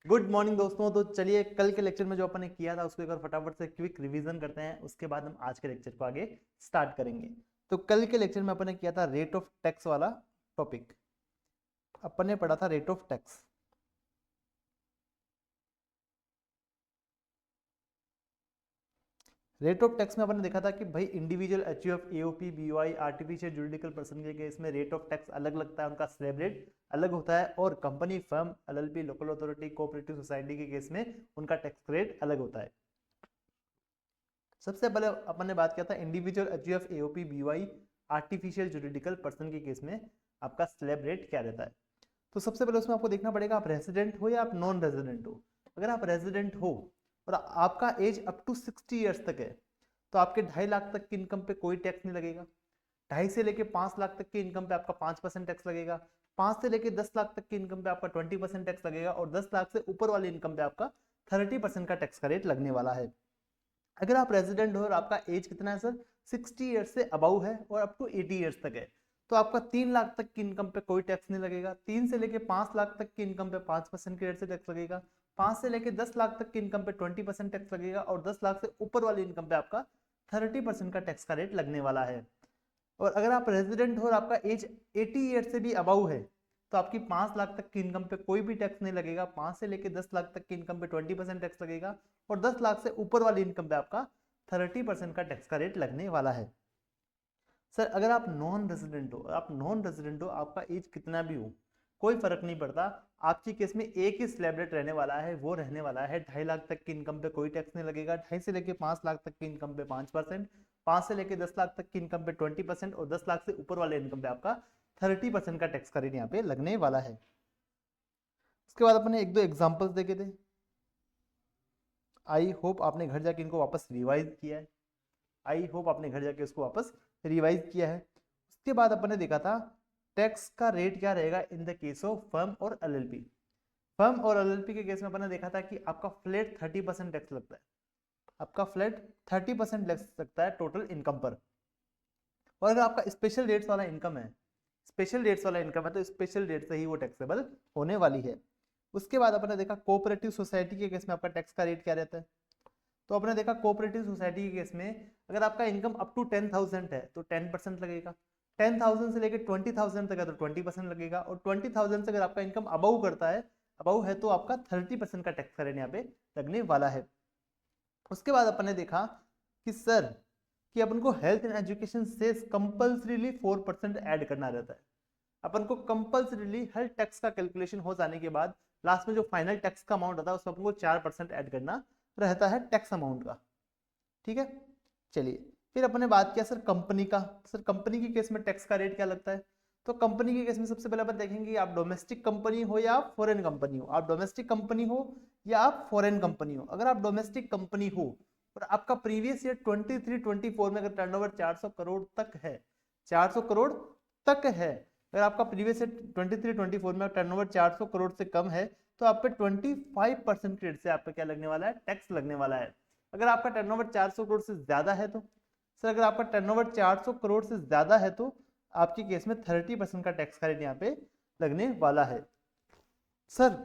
Good morning दोस्तों। तो चलिए कल के लेक्चर में जो अपन ने किया था उसको एक बार फटाफट से क्विक रिवीजन करते हैं, उसके बाद हम आज के लेक्चर को आगे स्टार्ट करेंगे। तो कल के लेक्चर में अपन ने किया था रेट ऑफ टैक्स वाला टॉपिक। अपन ने पढ़ा था rate of tax. Rate of tax में अपन ने देखा था कि भाई individual HUF, AOP, BOI, artificial juridical person के केस में रेट ऑफ टैक्स अलग लगता है, उनका स्लैब रेट अलग होता है। और company, firm, LLP, local authority, cooperative society के केस में उनका टैक्स रेट अलग होता है। सबसे पहले अपन ने बात किया था individual HUF, AOP, BOI, artificial juridical person के केस में आपका स्लैब रेट क्या रहता है। तो सबसे पहले उसमें आपको देखना पड़ेगा आप रेजिडेंट हो या आप नॉन रेजिडेंट हो। अगर आप रेजिडेंट हो और आपका एज अप टू 60 ईयर्स तक है तो आपके 2.5 लाख तक की इनकम पे कोई टैक्स नहीं लगेगा। 2.5 से लेके 5 लाख तक की इनकम पे आपका 5% टैक्स लगेगा। 5 से लेके 10 लाख तक की इनकम पे आपका 20% टैक्स लगेगा। और 10 लाख से ऊपर वाली इनकम पे आपका 30% का टैक्स का रेट लगने वाला है। अगर आप रेजिडेंट हो और आपका एज कितना है सर, 60 ईयर्स से अबव है और अप टू 80 ईयर्स तक है, तो आपका 3 लाख तक की इनकम पे कोई टैक्स नहीं लगेगा। 3 से लेके 5 लाख तक की इनकम पे 5% के रेट से टैक्स लगेगा। 5 से लेके 10 लाख तक की इनकम पे 20% टैक्स लगेगा। और 10 लाख से ऊपर वाली इनकम पे आपका 30% का टैक्स का रेट लगने वाला है। और अगर आप रेजिडेंट हो और आपका एज 80 ईयर से भी अबव है तो आपकी 5 लाख तक की इनकम पे कोई भी टैक्स नहीं लगेगा। 5 से लेके 10 लाख तक की इनकम पे 20% टैक्स लगेगा। और 10 लाख से ऊपर वाली इनकम पे आपका 30% का टैक्स का रेट लगने वाला है। सर अगर आप नॉन रेजिडेंट हो, आपका एज कितना भी हो कोई फर्क नहीं पड़ता। आपके केस में एक ही स्लैब रेट रहने वाला है, वो रहने वाला है 2.5 लाख तक की इनकम पे कोई टैक्स नहीं लगेगा। 2.5 से लेके 5 लाख तक की इनकम पे 5%, 5 से लेके 10 लाख तक की इनकम पे 20%, और 10 लाख से ऊपर वाले इनकम पे आपका 30% का टैक्स का रेट यहाँ पे लगने वाला है। उसके बाद अपने एक दो एग्जाम्पल्स देखे थे। आई होप आपने घर जाके इनको वापस रिवाइज किया है। आई होप आपने घर जाके उसको वापस रिवाइज किया है। उसके बाद अपन ने देखा था टैक्स का रेट क्या रहेगा in the case of firm और एलएलपी। फर्म और एलएलपी के केस में अपन ने देखा था कि आपका फ्लैट 30% टैक्स लगता है। आपका फ्लैट 30% लग सकता है टोटल इनकम पर। और अगर आपका स्पेशल रेट्स वाला इनकम है, तो स्पेशल रेट से ही वो टैक्सेबल होने वाली है। उसके बाद अपन ने देखा कोऑपरेटिव सोसाइटी के केस में आपका टैक्स का रेट क्या रहता है। तो आपने देखा कोऑपरेटिव सोसाइटी के केस में अगर आपका इनकम अप टू 10,000 है तो 10% लगेगा। 10,000 से लेकर 20,000 तक है तो 20% लगेगा। और 20,000 से अगर आपका इनकम अबव करता है, अबव है, तो आपका 30% का टैक्स का रेट यहाँ पे लगने वाला है। उसके बाद अपन ने देखा कि सर कि अपन को हेल्थ एंड एजुकेशन से कंपल्सरीली 4% ऐड करना रहता है। अपन को कंपल्सरीली हर टैक्स का कैलकुलेशन हो जाने के बाद लास्ट में जो फाइनल टैक्स का अमाउंट आता है उसमें अपन को 4% ऐड करना रहता है टैक्स अमाउंट का। ठीक है, चलिए फिर अपन ने बात किया सर कंपनी का। सर कंपनी के केस में टैक्स का रेट क्या लगता है। तो कंपनी के केस में सबसे पहले अपन देखेंगे आप डोमेस्टिक कंपनी हो या आप फॉरेन कंपनी हो। आप डोमेस्टिक कंपनी हो या आप फॉरेन कंपनी हो। अगर आप डोमेस्टिक कंपनी हो और आपका प्रीवियस ईयर 23-24 में अगर टर्नओवर 400 करोड़ तक है, 400 करोड़ तक है, अगर आपका प्रीवियस ईयर 23-24 में टर्नओवर 400 करोड़ से कम है तो आप पे 25% रेट से आपका क्या लगने वाला है, टैक्स लगने वाला है। अगर आपका टर्नओवर 400 करोड़ से ज्यादा है तो सर, अगर आपका टर्नओवर 400 करोड़ से ज्यादा है तो आपके केस में 30% का टैक्स का रेट यहाँ पे लगने वाला है। सर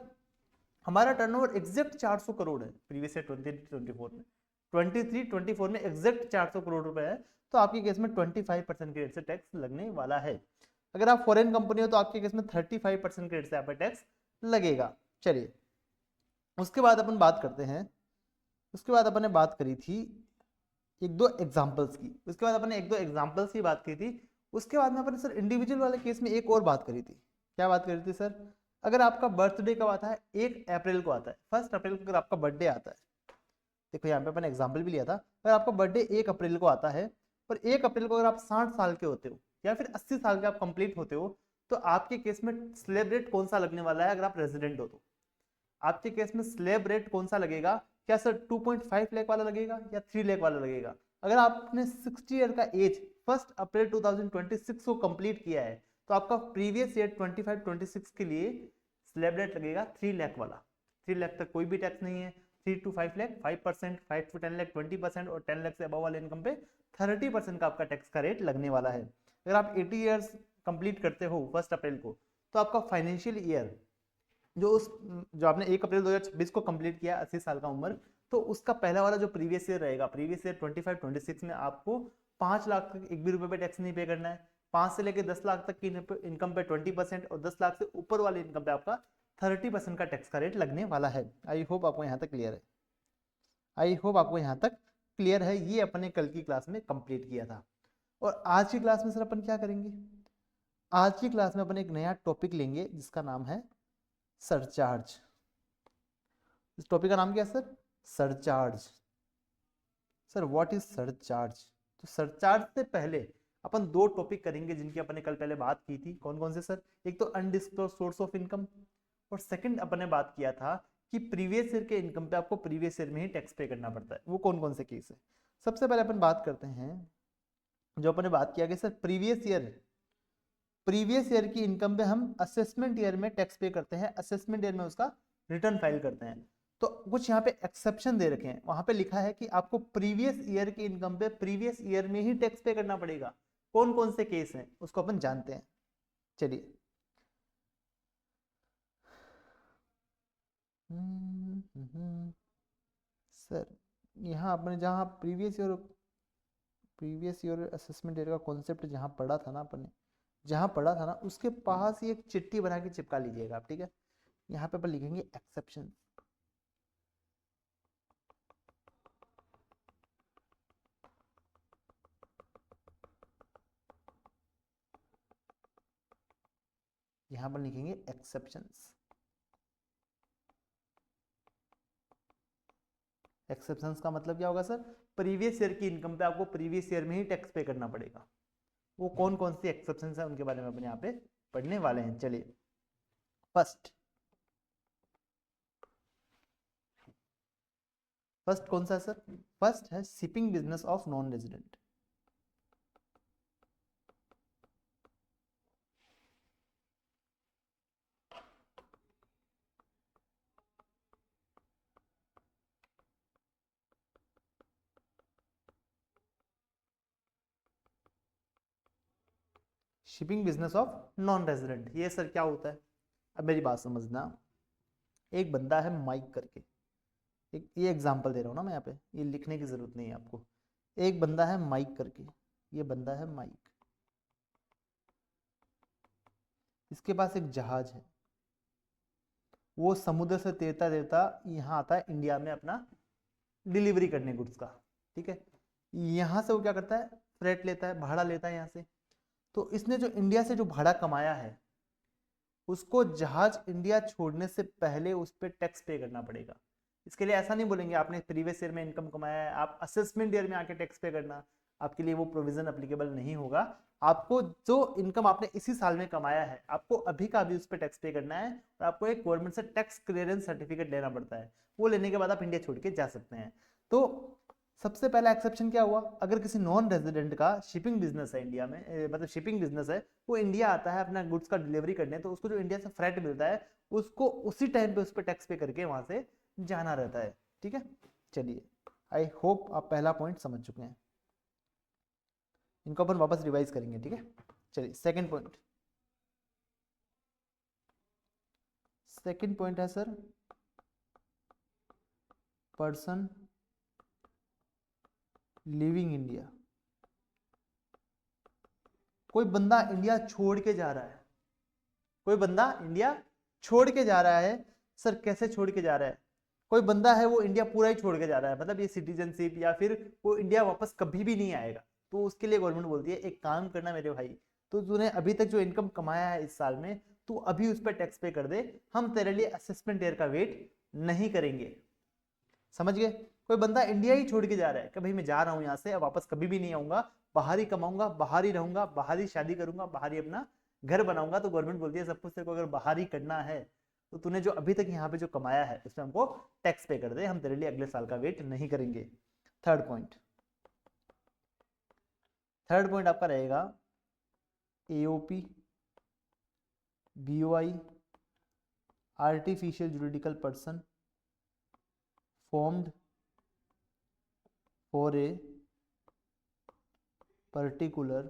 हमारा टर्नओवर एग्जैक्ट 400 करोड़ है प्रीवियस ईयर 23-24 में, 23-24 में एग्जैक्ट 400 करोड़ रुपए है, तो आपके केस में 25% के रेट से टैक्स लगने वाला है। अगर आप फॉरेन कंपनी हो तो आपके केस में 35% के रेट से आप टैक्स लगेगा। चलिए उसके बाद अपन बात करते हैं। उसके बाद अपन ने बात करी थी एक दो एग्जांपल्स की। उसके बाद अपन ने एक दो एग्जांपल्स की बात की थी। उसके बाद में अपन ने सर इंडिविजुअल वाले केस में एक और बात करी थी। क्या बात करी थी सर, अगर आपका बर्थडे कब आता है, 1 अप्रैल को आता है, 1 अप्रैल को अगर आपका बर्थडे आता है, देखो यहाँ पे अपन एग्जाम्पल भी लिया था, अगर आपका बर्थडे 1 अप्रैल को आता है और 1 अप्रैल को अगर आप 60 साल के होते हो या फिर 80 साल के आप कंप्लीट होते हो तो आपके केस में स्लैब रेट कौन सा लगने वाला है। अगर आप रेजिडेंट हो तो आपके केस में स्लैब रेट कौन सा लगेगा, क्या सर 2.5 लाख वाला लगेगा या 3 लाख वाला लगेगा। अगर आपने 60 ईयर का एज 1 अप्रैल 2026 को कंप्लीट किया है तो आपका प्रीवियस ईयर 25-26 के लिए स्लैब रेट लगेगा 3 लाख वाला। 3 लाख तक कोई भी टैक्स नहीं है। 3 to 5 लाख 5%, 5 to 10 लाख 20%, और 10 लाख से अबव वाले इनकम पे 30% का आपका टैक्स का रेट लगने वाला है। अगर आप 80 ईयर्स कंप्लीट करते हो 1 अप्रैल को तो आपका फाइनेंशियल ईयर जो आपने 1 अप्रैल 2026 को कंप्लीट किया 80 साल का उम्र, तो उसका पहला वाला जो प्रीवियस ईयर रहेगा, प्रीवियस ईयर 25-26 में आपको 5 लाख तक एक भी रुपए पे टैक्स नहीं पे करना है। 5 से लेकर 10 लाख तक की इनकम पे 20% और 10 लाख से ऊपर वाली इनकम पे आपका 30% का टैक्स का रेट लगने वाला है। आई होप आपको यहाँ तक क्लियर है। आई होप आपको यहाँ तक क्लियर है। ये अपने कल की क्लास में कंप्लीट किया था। और आज की क्लास में सर अपन क्या करेंगे? आज की क्लास में अपन एक नया टॉपिक लेंगे जिसका नाम है सरचार्ज। इस टॉपिक का नाम क्या है sir? Surcharge. Sir what is surcharge? तो सरचार्ज से पहले अपन 2 टॉपिक करेंगे जिनकी अपन ने कल पहले बात की थी। कौन कौन से सर? एक तो अनडिस्क्लोज्ड सोर्स ऑफ इनकम, और सेकंड अपन ने बात किया था कि प्रीवियस ईयर के इनकम पे आपको प्रीवियस ईयर में ही टैक्स पे करना पड़ता है। वो कौन कौन से केस है? सबसे पहले अपन बात करते हैं, जो अपन ने बात किया कि सर प्रीवियस ईयर की इनकम पे हम असेसमेंट ईयर में टैक्स पे करते हैं, असेसमेंट ईयर में उसका रिटर्न फाइल करते हैं। तो कुछ यहाँ पे एक्सेप्शन दे रखे हैं, वहां पे लिखा है कि आपको प्रीवियस ईयर की इनकम पे प्रीवियस ईयर में ही टैक्स पे करना पड़ेगा। कौन कौन से केस हैं उसको अपन जानते हैं। चलिए, सर यहाँ आपने जहाँ प्रीवियस ईयर असेसमेंट ईयर का कॉन्सेप्ट जहाँ पढ़ा था ना अपन ने, जहाँ पढ़ा था ना उसके पास ही एक चिट्ठी बना के चिपका लीजिएगा आप, ठीक है? यहाँ पे अपन लिखेंगे एक्सेप्शन। यहाँ पर लिखेंगे एक्सेप्शंस। एक्सेप्शंस का मतलब क्या होगा सर? प्रीवियस ईयर की इनकम पे आपको प्रीवियस ईयर में ही टैक्स पे करना पड़ेगा। वो कौन कौन सी एक्सेप्शंस है उनके बारे में अपन यहाँ पे पढ़ने वाले हैं। चलिए, फर्स्ट कौन सा है सर? फर्स्ट है shipping business of non resident. Shipping business of non resident, ये सर क्या होता है? अब मेरी बात समझना। एक बंदा है माइक करके, एक ये एग्जांपल दे रहा हूँ ना मैं यहाँ पे, ये लिखने की जरूरत नहीं है आपको। एक बंदा है माइक करके, ये बंदा है माइक, इसके पास एक जहाज है। वो समुद्र से तैरता तैरता यहाँ आता है इंडिया में अपना डिलीवरी करने गुड्स का, ठीक है? यहाँ से वो क्या करता है? फ्रेट लेता है, भाड़ा लेता है यहाँ से। तो इसने जो इंडिया से जो भाड़ा कमाया है उसको जहाज इंडिया छोड़ने से पहले उस पर टैक्स पे करना पड़ेगा। इसके लिए ऐसा नहीं बोलेंगे आपने प्रीवियस ईयर में इनकम कमाया है आप असेसमेंट ईयर में आके टैक्स पे करना, आपके लिए वो प्रोविजन अप्लीकेबल नहीं होगा। आपको जो इनकम आपने इसी साल में कमाया है आपको अभी का अभी उस पर टैक्स पे करना है, और आपको एक गवर्नमेंट से टैक्स क्लियरेंस सर्टिफिकेट लेना पड़ता है। वो लेने के बाद आप इंडिया छोड़ के जा सकते हैं। तो सबसे पहला एक्सेप्शन क्या हुआ? अगर किसी नॉन रेजिडेंट का शिपिंग बिजनेस है इंडिया में, मतलब शिपिंग बिजनेस है, वो इंडिया आता है अपना गुड्स का डिलीवरी करने, तो उसको जो इंडिया से फ्रेट मिलता है उसको उसी टाइम पे उस पर टैक्स पे करके वहां से जाना रहता है, ठीक है? चलिए, आई होप आप पहला पॉइंट समझ चुके हैं। इनको अपन वापस रिवाइज करेंगे, ठीक है? चलिए, सेकंड पॉइंट। सेकंड पॉइंट है सर पर्सन लिविंग इंडिया। कोई बंदा इंडिया छोड़ के जा रहा है, कोई बंदा इंडिया छोड़ के जा रहा है। सर कैसे छोड़ के जा रहा है? कोई बंदा है वो इंडिया पूरा ही छोड़ के जा रहा है, मतलब ये सिटीजनशिप या फिर वो इंडिया वापस कभी भी नहीं आएगा। तो उसके लिए गवर्नमेंट बोलती है एक काम करना मेरे भाई, तो तूने अभी तक जो इनकम कमाया है इस साल में तू अभी उस पर टैक्स पे कर दे, हम तेरे लिए असेसमेंट ईयर का वेट नहीं करेंगे। समझ गए? कोई बंदा इंडिया ही छोड़ के जा रहा है कि भाई मैं जा रहा हूँ यहाँ से, अब वापस कभी भी नहीं आऊंगा, बाहर ही कमाऊंगा, बाहर ही रहूंगा, बाहर ही शादी करूंगा, बाहर ही अपना घर बनाऊंगा। तो गवर्नमेंट बोलती है सब कुछ तेरे को अगर बाहर ही करना है तो तूने जो अभी तक यहाँ पे जो कमाया है उसमें हमको टैक्स पे कर दे, हम तेरे लिए अगले साल का वेट नहीं करेंगे। थर्ड पॉइंट, थर्ड पॉइंट आपका रहेगा AOP, BOI, artificial juridical person formed for a particular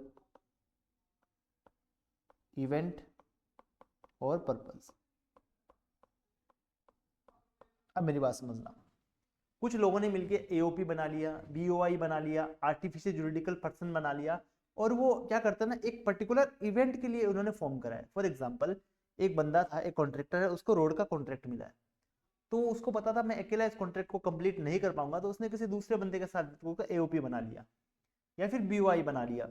event or purpose। अब मेरी बात समझना, कुछ लोगों ने मिलके एओपी बना लिया, बीओआई बना लिया, आर्टिफिशियल जुरिडिकल पर्सन बना लिया, और वो क्या करते हैं ना, एक पर्टिकुलर इवेंट के लिए उन्होंने फॉर्म करा है। फॉर एग्जांपल, एक बंदा था, एक कॉन्ट्रैक्टर है, उसको रोड का कॉन्ट्रैक्ट मिला है, तो उसको पता था मैं अकेला इस कॉन्ट्रैक्ट को कंप्लीट नहीं कर पाऊंगा, तो उसने किसी दूसरे बंदे के साथ एओपी बना लिया या फिर बीओआई बना लिया।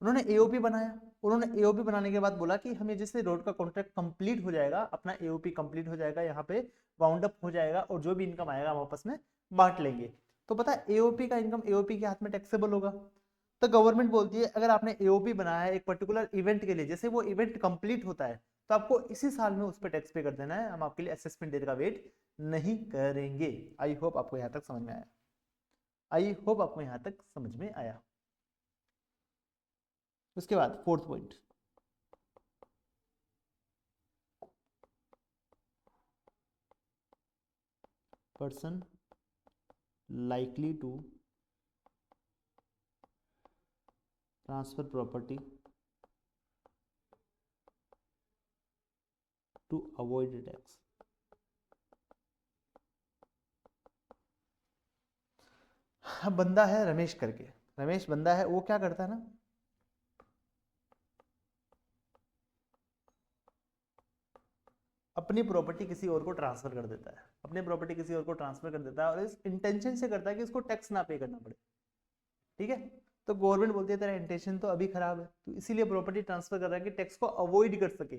उन्होंने एओपी बनाया, उन्होंने एओपी बनाने के बाद बोला कि हमें जैसे रोड का कॉन्ट्रैक्ट कंप्लीट हो जाएगा, अपना एओपी कंप्लीट हो जाएगा, यहाँ पे बाउंड अप हो जाएगा, और जो भी इनकम आएगा हम आपस में बांट लेंगे। तो पता है एओपी का इनकम एओपी के हाथ में टैक्सेबल होगा। तो गवर्नमेंट बोलती है अगर आपने एओपी बनाया है एक पर्टिकुलर इवेंट के लिए, जैसे वो इवेंट कंप्लीट होता है, तो आपको इसी साल में उस पर टैक्स पे कर देना है, हम आपके लिए असेसमेंट ईयर का वेट नहीं करेंगे। आई होप आपको यहाँ तक समझ में आया। आई होप आपको यहाँ तक समझ में आया। उसके बाद fourth point, person likely to transfer property to avoid tax। अब बंदा है रमेश करके, रमेश बंदा है, वो क्या करता है ना, अपनी प्रॉपर्टी किसी और को ट्रांसफर कर देता है, अपनी प्रॉपर्टी किसी और को ट्रांसफर कर देता है, और इस इंटेंशन से करता है कि उसको टैक्स ना पे करना पड़े। ठीक है, तो गवर्नमेंट बोलती है तेरा इंटेंशन तो अभी खराब है, तो इसीलिए प्रॉपर्टी ट्रांसफर कर रहा है कि टैक्स को अवॉइड कर सके।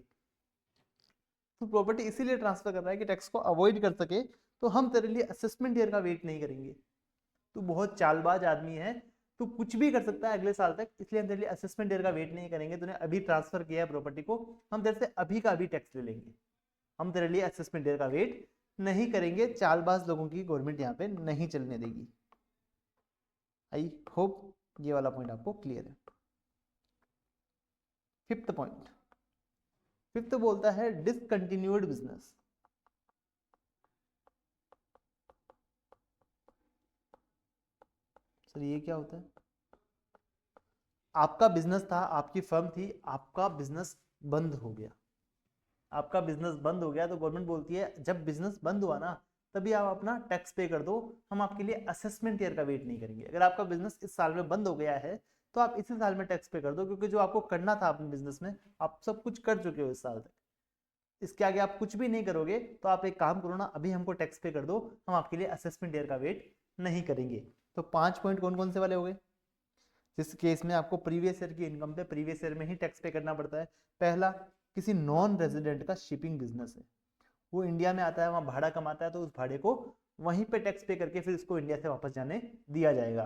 तो प्रॉपर्टी इसीलिए ट्रांसफर कर रहा है कि टैक्स को अवॉइड कर सके, तो हम तेरे लिए असेसमेंट ईयर का वेट नहीं करेंगे। तू बहुत चालबाज आदमी है, तू कुछ भी कर सकता है अगले साल तक, इसलिए हम तेरे लिए असेसमेंट ईयर का वेट नहीं करेंगे। तूने अभी ट्रांसफर किया है प्रॉपर्टी को, हम तेरे से अभी का अभी टैक्स ले लेंगे, हम तेरे लिए असेसमेंट ईयर का वेट नहीं करेंगे। चालबाज लोगों की गवर्नमेंट यहाँ पे नहीं चलने देगी। आई होप ये वाला पॉइंट आपको क्लियर है। फिफ्थ पॉइंट, फिफ्थ बोलता है डिसकंटिन्यूड बिजनेस। सर ये क्या होता है? आपका बिजनेस था, आपकी फर्म थी, आपका बिजनेस बंद हो गया, आपका बिजनेस बंद हो गया, तो गवर्नमेंट बोलती है जब बिजनेस बंद हुआ ना, तभी आप अपना टैक्स पे कर दो, हम आपके लिए असेसमेंट ईयर का वेट नहीं करेंगे। अगर आपका बिजनेस इस साल में बंद हो गया है, तो आप इसी साल में टैक्स पे कर दो, क्योंकि जो आपको करना था अपने बिजनेस में, आप सब कुछ कर चुके हो इस साल तक। इसके आगे आप कुछ भी नहीं करोगे, तो आप एक काम करो ना, अभी हमको टैक्स पे कर दो, हम आपके लिए असेसमेंट ईयर का वेट नहीं करेंगे। तो 5 पॉइंट कौन कौन से वाले हो गए? जिस केस में आपको प्रीवियस ईयर की इनकम पे प्रीवियस ईयर में ही टैक्स पे करना पड़ता है। पहला, किसी नॉन रेजिडेंट का शिपिंग बिजनेस है, वो इंडिया में आता है, वहां भाड़ा कमाता है, तो उस भाड़े को वहीं पे टैक्स पे करके फिर उसको इंडिया से वापस जाने दिया जाएगा।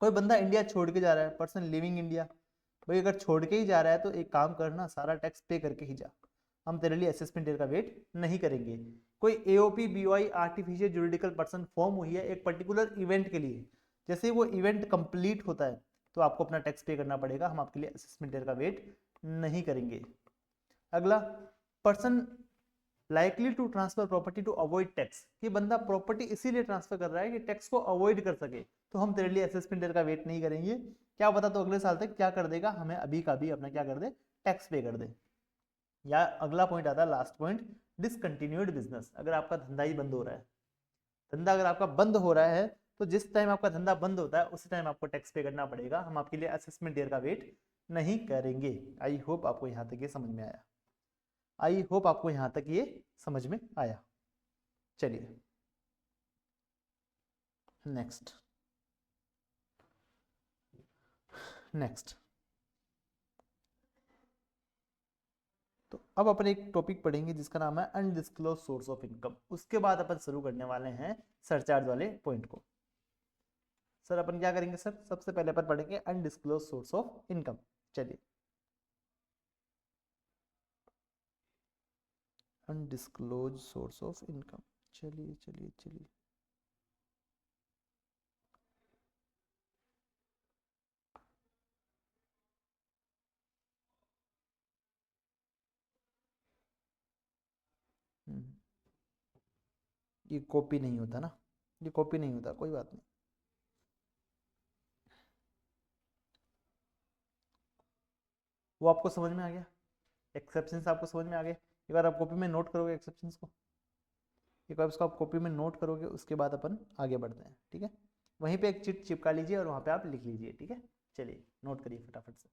कोई बंदा इंडिया छोड़ के जा रहा है, पर्सन लिविंग इंडिया, भाई अगर छोड़ के ही जा रहा है तो एक काम करना, सारा टैक्स पे करके ही जा, हम तेरे लिए असेसमेंट ईयर का वेट नहीं करेंगे। कोई AOP BOI artificial juridical person form हुई है एक पर्टिकुलर इवेंट के लिए, जैसे वो इवेंट कंप्लीट होता है तो आपको अपना टैक्स पे करना पड़ेगा, हम आपके लिए असेसमेंट ईयर का वेट नहीं करेंगे। अगला, person likely to transfer property to avoid tax, कि बंदा प्रॉपर्टी इसीलिए ट्रांसफर कर रहा है कि टैक्स को अवॉइड कर सके, तो हम तेरे लिए असेसमेंट ईयर का वेट नहीं करेंगे। क्या पता तो अगले साल तक क्या कर देगा, हमें अभी का भी अपना क्या कर दे, टैक्स पे कर दे। या अगला पॉइंट आता है लास्ट पॉइंट, डिसकंटिन्यूड बिजनेस। अगर आपका धंधा ही बंद हो रहा है, धंधा अगर आपका बंद हो रहा है, तो जिस टाइम आपका धंधा बंद होता है उसी टाइम आपको टैक्स पे करना पड़ेगा, हम आपके लिए असेसमेंट ईयर का वेट नहीं करेंगे। आई होप आपको यहाँ तक ये समझ में आया। आई होप आपको यहाँ तक ये समझ में आया। चलिए नेक्स्ट, नेक्स्ट तो अब अपन एक टॉपिक पढ़ेंगे जिसका नाम है अनडिस्क्लोज सोर्स ऑफ इनकम। उसके बाद अपन शुरू करने वाले हैं सरचार्ज वाले पॉइंट को। सर अपन क्या करेंगे सर? सबसे पहले अपन पढ़ेंगे अनडिस्क्लोज सोर्स ऑफ इनकम। चलिए, अनडिस्क्लोज सोर्स ऑफ इनकम, चलिए चलिए चलिए। ये कॉपी नहीं होता ना, ये कॉपी नहीं होता, कोई बात नहीं। वो आपको समझ में आ गया, एक्सेप्शंस आपको समझ में आ गए, एक बार आप कॉपी में नोट करोगे एक्सेप्शंस को। एक बार उसको आप कॉपी में नोट करोगे, उसके बाद अपन आगे बढ़ते हैं, ठीक है। वहीं पे एक चिट चिपका लीजिए और वहाँ पे आप लिख लीजिए, ठीक है। चलिए नोट करिए फटाफट से।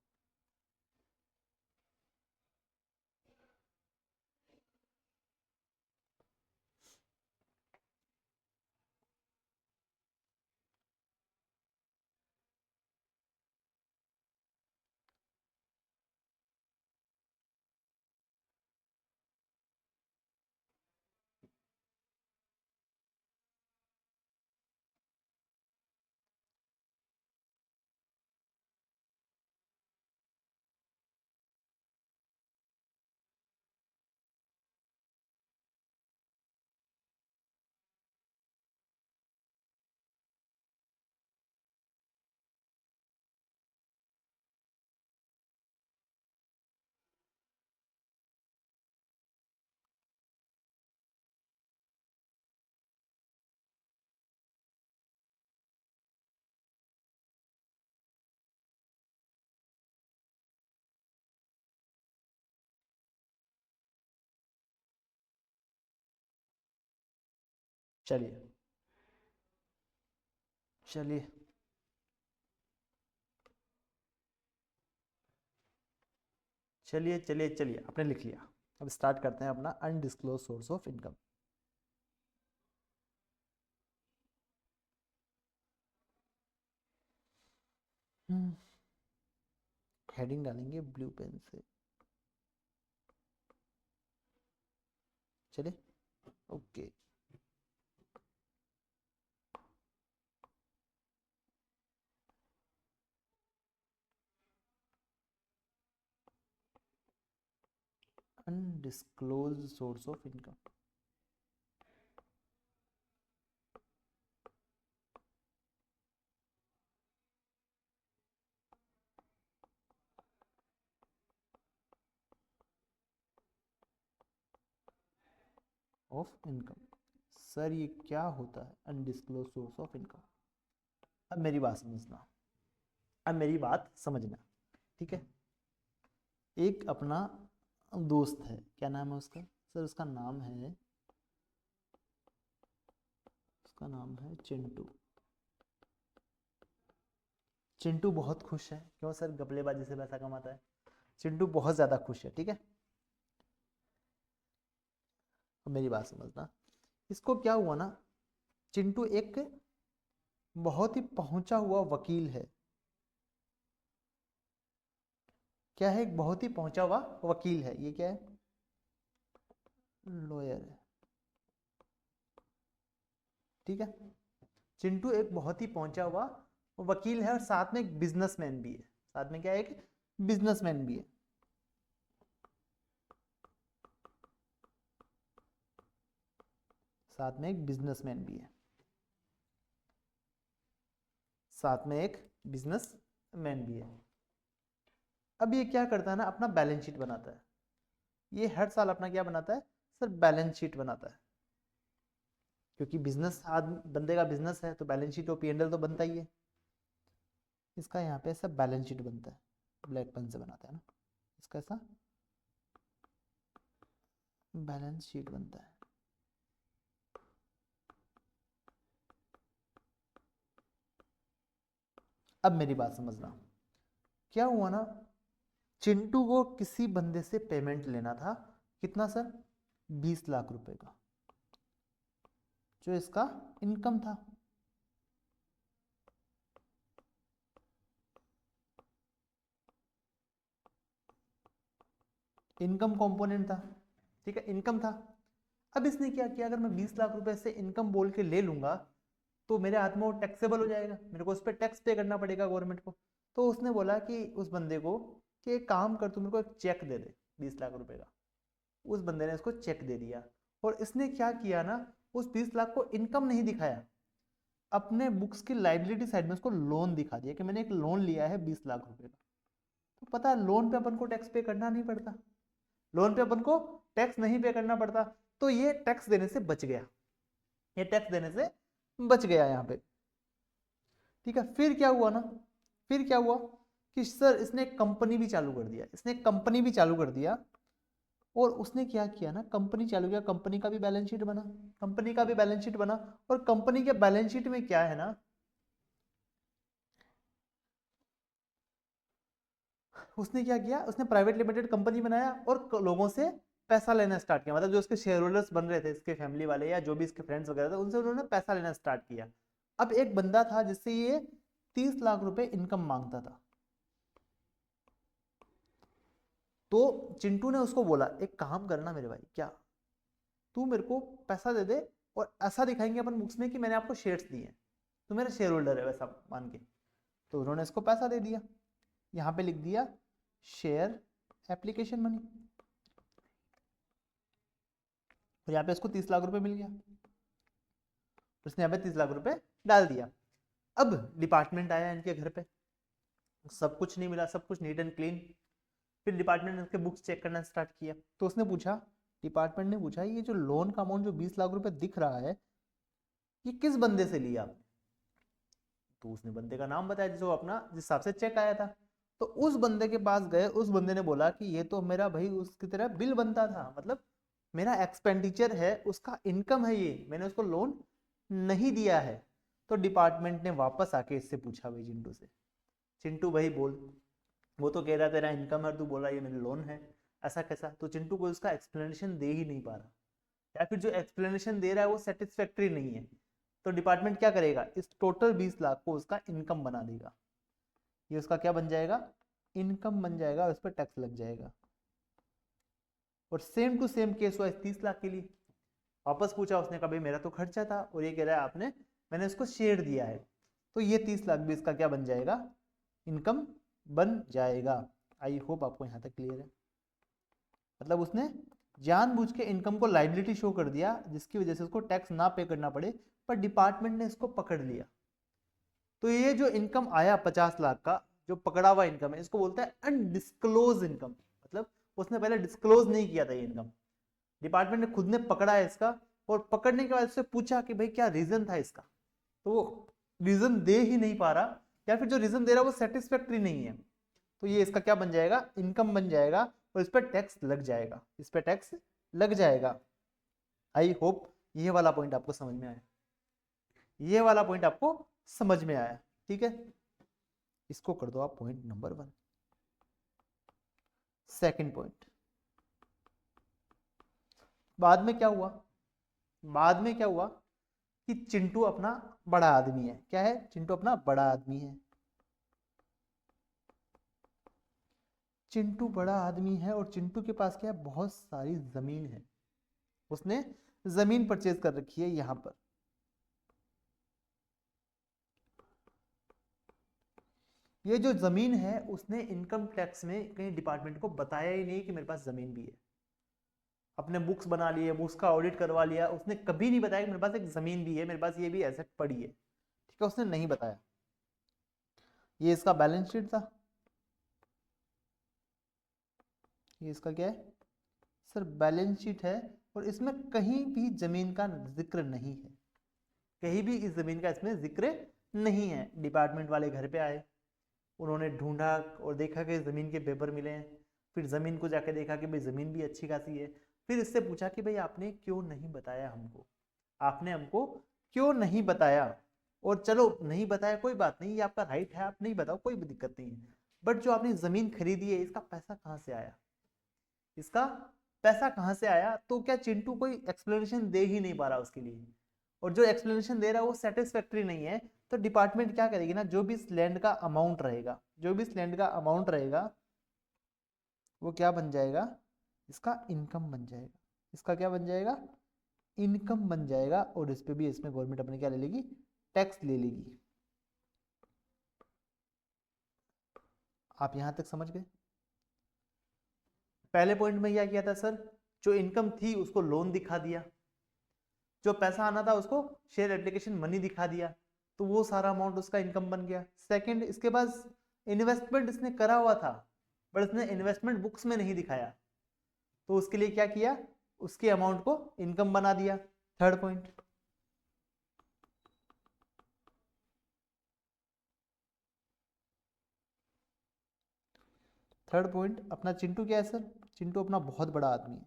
चलिए चलिए चलिए चलिए चलिए, आपने लिख लिया। अब स्टार्ट करते हैं अपना undisclosed source of income. Heading डालेंगे ब्लू पेन से, चलिए okay. Undisclosed source of income. Of income, sir ये क्या होता है अनडिस्क्लोज सोर्स ऑफ इनकम? अब मेरी बात समझना, अब मेरी बात समझना, ठीक है। एक अपना दोस्त है, क्या नाम है उसका? सर उसका नाम है, उसका नाम है चिंटू। चिंटू बहुत खुश है, क्यों सर? गपलेबाजी से पैसा कमाता है। चिंटू बहुत ज्यादा खुश है, ठीक है। अब मेरी बात समझना, इसको क्या हुआ ना, चिंटू एक बहुत ही पहुंचा हुआ वकील है। क्या है? एक बहुत ही पहुंचा हुआ वकील है। ये क्या है? लॉयर है, ठीक है। चिंटू एक बहुत ही पहुंचा हुआ वकील है और साथ में एक बिजनेसमैन भी है। साथ में क्या है? एक बिजनेसमैन भी है। साथ में एक बिजनेसमैन भी है। साथ में एक बिजनेसमैन भी है। अब ये क्या करता है ना, अपना बैलेंस शीट बनाता है। ये हर साल अपना क्या बनाता है सर? बैलेंस शीट बनाता है। क्योंकि बिजनेस आदमी, बंदे का बिजनेस है तो बैलेंस शीट और पी&एल तो बनता ही है। इसका यहाँ पे सब बैलेंस शीट बनता है, ब्लैक पेन से बनाता है ना, इसका ऐसा बैलेंस शीट बनता है। अब मेरी बात समझना, क्या हुआ ना, चिंटू को किसी बंदे से पेमेंट लेना था। कितना सर? 20 लाख रुपए का, जो इसका इनकम था। इनकम कंपोनेंट था, ठीक है, इनकम था। अब इसने क्या किया, अगर मैं 20 लाख रुपए से इनकम बोल के ले लूंगा तो मेरे हाथ में वो टैक्सेबल हो जाएगा, मेरे को उस पर टैक्स पे करना पड़ेगा गवर्नमेंट को। तो उसने बोला कि उस बंदे को कि एक काम कर, तू मेरे को एक चेक दे दे 20 लाख रुपए का। उस बंदे ने उसको चेक दे दिया और इसने क्या किया ना, उस 20 लाख को इनकम नहीं दिखाया, अपने बुक्स की लाइबिलिटी साइड में उसको लोन दिखा दिया कि मैंने एक लोन लिया है 20 लाख रुपए का। तो पता है लोन पे अपन को टैक्स पे करना नहीं पड़ता, लोन पे अपन को टैक्स नहीं पे करना पड़ता। तो ये टैक्स देने से बच गया, ये टैक्स देने से बच गया यहाँ पे, ठीक है। फिर क्या हुआ ना, फिर क्या हुआ कि सर इसने एक कंपनी भी चालू कर दिया, इसने एक कंपनी भी चालू कर दिया और उसने क्या किया ना, कंपनी चालू किया, कंपनी का भी बैलेंस शीट बना, कंपनी का भी बैलेंस शीट बना। और कंपनी के बैलेंस शीट में क्या है ना, उसने क्या किया, उसने प्राइवेट लिमिटेड कंपनी बनाया और लोगों से पैसा लेना स्टार्ट किया। मतलब जो उसके शेयर होल्डर्स बन रहे थे, इसके फैमिली वाले या जो भी इसके फ्रेंड्स वगैरह थे, उनसे उन्होंने पैसा लेना स्टार्ट किया। अब एक बंदा था जिससे ये 30 लाख रुपए इनकम मांगता था। तो चिंटू ने उसको बोला, एक काम करना मेरे भाई, क्या तू मेरे को पैसा दे दे और ऐसा दिखाएंगे अपन बुक्स में कि मैंने आपको शेयर्स दिए हैं, तो मेरा शेयर होल्डर है वैसा मान के। तो उन्होंने इसको पैसा दे दिया, यहाँ पे लिख दिया शेयर एप्लीकेशन मनी, और यहाँ पे इसको 30 लाख रुपए मिल गया। उसने यहाँ पे 30 लाख रुपए डाल दिया। अब डिपार्टमेंट आया इनके घर पे, सब कुछ नहीं मिला, सब कुछ नीट एंड क्लीन। फिर डिपार्टमेंट ने उसके बुक्स चेक करना स्टार्ट किया। तो उसने पूछा, डिपार्टमेंट ने पूछा, ये जो लोन का अमाउंट जो 20 लाख रुपए दिख रहा है, ये किस बंदे से लिया आपने? तो उसने बंदे का नाम बताया जो अपना जिस हिसाब से चेक आया था। तो उस बंदे के पास गए, उस बंदे ने बोला कि ये तो मेरा भाई उसकी तरह बिल बनता था, मतलब मेरा एक्सपेंडिचर है, उसका इनकम है, ये मैंने उसको लोन नहीं दिया है। तो डिपार्टमेंट ने वापस आके इससे पूछा भाई चिंटू से, चिंटू भाई बोल, वो तो कह रहा तेरा इनकम है, तू बोला ये मेरे लोन है, ऐसा कैसा? तो चिंटू को उसका एक्सप्लेनेशन दे ही नहीं पा रहा, या फिर जो एक्सप्लेनेशन दे रहा है वो सेटिस्फैक्ट्री नहीं है। तो डिपार्टमेंट क्या करेगा, इस टोटल 20 लाख को उसका इनकम बना देगा। ये उसका क्या बन जाएगा, इनकम बन जाएगा, और उस पर टैक्स लग जाएगा। और सेम टू सेम केस हुआ इस 30 लाख के लिए। वापस पूछा उसने, कहा भाई मेरा तो खर्चा था और ये कह रहा है आपने, मैंने उसको शेयर दिया है, तो ये 30 लाख भी इसका क्या बन जाएगा, इनकम बन जाएगा। आई होप आपको यहाँ तक क्लियर है। मतलब उसने जानबूझ के इनकम को लाइबिलिटी शो कर दिया, जिसकी वजह से उसको टैक्स ना पे करना पड़े, पर डिपार्टमेंट ने इसको पकड़ लिया। तो ये जो इनकम आया 50 लाख का, जो पकड़ा हुआ इनकम है, इसको बोलता है अनडिस्क्लोज इनकम। मतलब उसने पहले डिस्क्लोज नहीं किया था ये इनकम, डिपार्टमेंट ने खुद ने पकड़ा है इसका, और पकड़ने के बाद उससे पूछा कि भाई क्या रीजन था इसका, तो वो रीजन दे ही नहीं पा रहा, या फिर जो रीजन दे रहा है वो सेटिस्फैक्ट्री नहीं है। तो ये इसका क्या बन जाएगा, इनकम बन जाएगा, और इस पर टैक्स लग जाएगा, इस पर टैक्स लग जाएगा। आई होप ये वाला पॉइंट आपको समझ में आया, ये वाला पॉइंट आपको समझ में आया, ठीक है। इसको कर दो आप पॉइंट नंबर 1। सेकंड पॉइंट, बाद में क्या हुआ, बाद में क्या हुआ कि चिंटू अपना बड़ा आदमी है। क्या है, चिंटू अपना बड़ा आदमी है। चिंटू बड़ा आदमी है और चिंटू के पास क्या है, बहुत सारी जमीन है। उसने जमीन परचेज कर रखी है यहां पर। ये जो जमीन है, उसने इनकम टैक्स में कहीं डिपार्टमेंट को बताया ही नहीं कि मेरे पास जमीन भी है। अपने बुक्स बना लिए, बुक्स का ऑडिट करवा लिया, उसने कभी नहीं बताया कि मेरे पास एक जमीन भी है, मेरे पास ये भी एसेट पड़ी है, ठीक है, उसने नहीं बताया। ये इसका बैलेंस शीट था, ये इसका क्या है सर, बैलेंस शीट है। और इसमें कहीं भी जमीन का जिक्र नहीं है, कहीं भी इस जमीन का इसमें जिक्र नहीं है। डिपार्टमेंट वाले घर पे आए, उन्होंने ढूंढा और देखा कि जमीन के पेपर मिले हैं। फिर जमीन को जाके देखा कि भाई जमीन भी अच्छी खासी है। फिर इससे पूछा कि भाई आपने क्यों नहीं बताया हमको, आपने हमको क्यों नहीं बताया? और चलो नहीं बताया कोई बात नहीं, ये आपका राइट है, आप नहीं बताओ, कोई दिक्कत नहीं है। बट जो आपने जमीन खरीदी है, इसका पैसा कहाँ से आया, इसका पैसा कहाँ से आया? तो क्या चिंटू कोई एक्सप्लेनेशन दे ही नहीं पा रहा उसके लिए, और जो एक्सप्लेनेशन दे रहा है वो सेटिस्फैक्ट्री नहीं है। तो डिपार्टमेंट क्या करेगी ना, जो भी इस लैंड का अमाउंट रहेगा, जो भी इस लैंड का अमाउंट रहेगा, वो क्या बन जाएगा, इसका इनकम बन जाएगा। इसका क्या बन जाएगा, इनकम बन जाएगा। और इस पे भी इसमें गवर्नमेंट अपने क्या ले लेगी, टैक्स ले लेगी। आप यहां तक समझ गए? पहले पॉइंट में क्या किया था सर, जो इनकम थी उसको लोन दिखा दिया, जो पैसा आना था उसको शेयर एप्लीकेशन मनी दिखा दिया, तो वो सारा अमाउंट उसका इनकम बन गया। सेकंड, इसके बाद इन्वेस्टमेंट इसने करा हुआ था, बट इसने इन्वेस्टमेंट बुक्स में नहीं दिखाया, तो उसके लिए क्या किया, उसके अमाउंट को इनकम बना दिया। थर्ड पॉइंट, थर्ड पॉइंट अपना चिंटू क्या है सर, चिंटू अपना बहुत बड़ा आदमी है।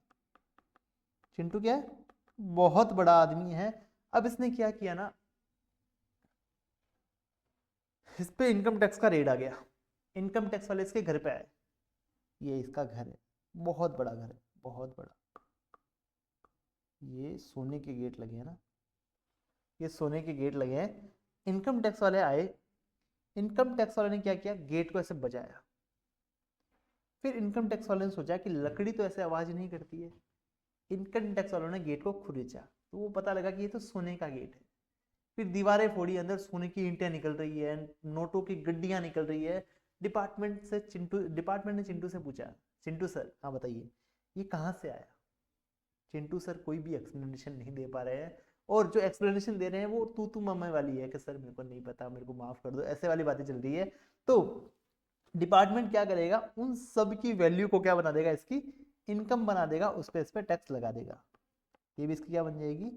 चिंटू क्या है? बहुत बड़ा आदमी है। अब इसने क्या किया ना, इस पे इनकम टैक्स का रेड आ गया। इनकम टैक्स वाले इसके घर पे आए। ये इसका घर है, बहुत बड़ा घर है, बहुत बड़ा। ये सोने के गेट लगे हैं ना, ये सोने के गेट लगे हैं। इनकम टैक्स वाले आए। इनकम टैक्स वाले ने क्या किया, गेट को ऐसे बजाया। फिर इनकम टैक्स वाले ने सोचा कि लकड़ी तो ऐसे आवाज नहीं करती है। इनकम टैक्स वालों ने गेट को खुरचा, तो वो पता लगा कि ये तो सोने का गेट है। फिर दीवारें फोड़ी, अंदर सोने की ईंटें निकल रही है, नोटों की गड्डियां निकल रही है। डिपार्टमेंट ने चिंटू से पूछा, चिंटू सर हाँ बताइए ये कहाँ से आया। चिंटू सर कोई भी एक्सप्लेनेशन नहीं दे पा रहे हैं, और जो एक्सप्लेनेशन दे रहे हैं वो तू मम्मा वाली है कि सर मेरे को नहीं पता, मेरे को माफ कर दो, ऐसे वाली बातें चल रही है। तो डिपार्टमेंट क्या करेगा, उन सब की वैल्यू को क्या बना देगा, इसकी इनकम बना देगा, उस पर इस पर टैक्स लगा देगा। ये भी इसकी क्या बन जाएगी,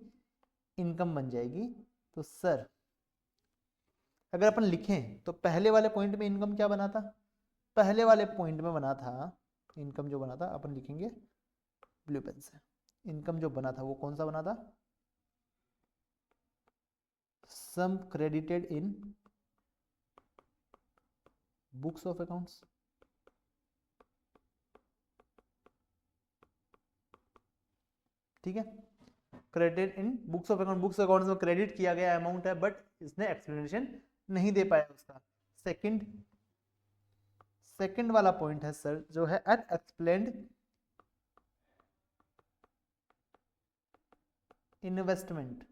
इनकम बन जाएगी। तो सर अगर अपन लिखें तो पहले वाले पॉइंट में इनकम क्या बना था, पहले वाले पॉइंट में बना था इनकम, जो बना था अपन लिखेंगे ब्लू पेन से। इनकम जो बना था वो कौन सा बना था, sum credited in books of accounts. ठीक है, credit in books of account, books accounts में क्रेडिट किया गया अमाउंट है, बट इसने एक्सप्लेनेशन नहीं दे पाया उसका। सेकंड वाला पॉइंट है सर जो है अनएक्सप्लेन्ड इन्वेस्टमेंट,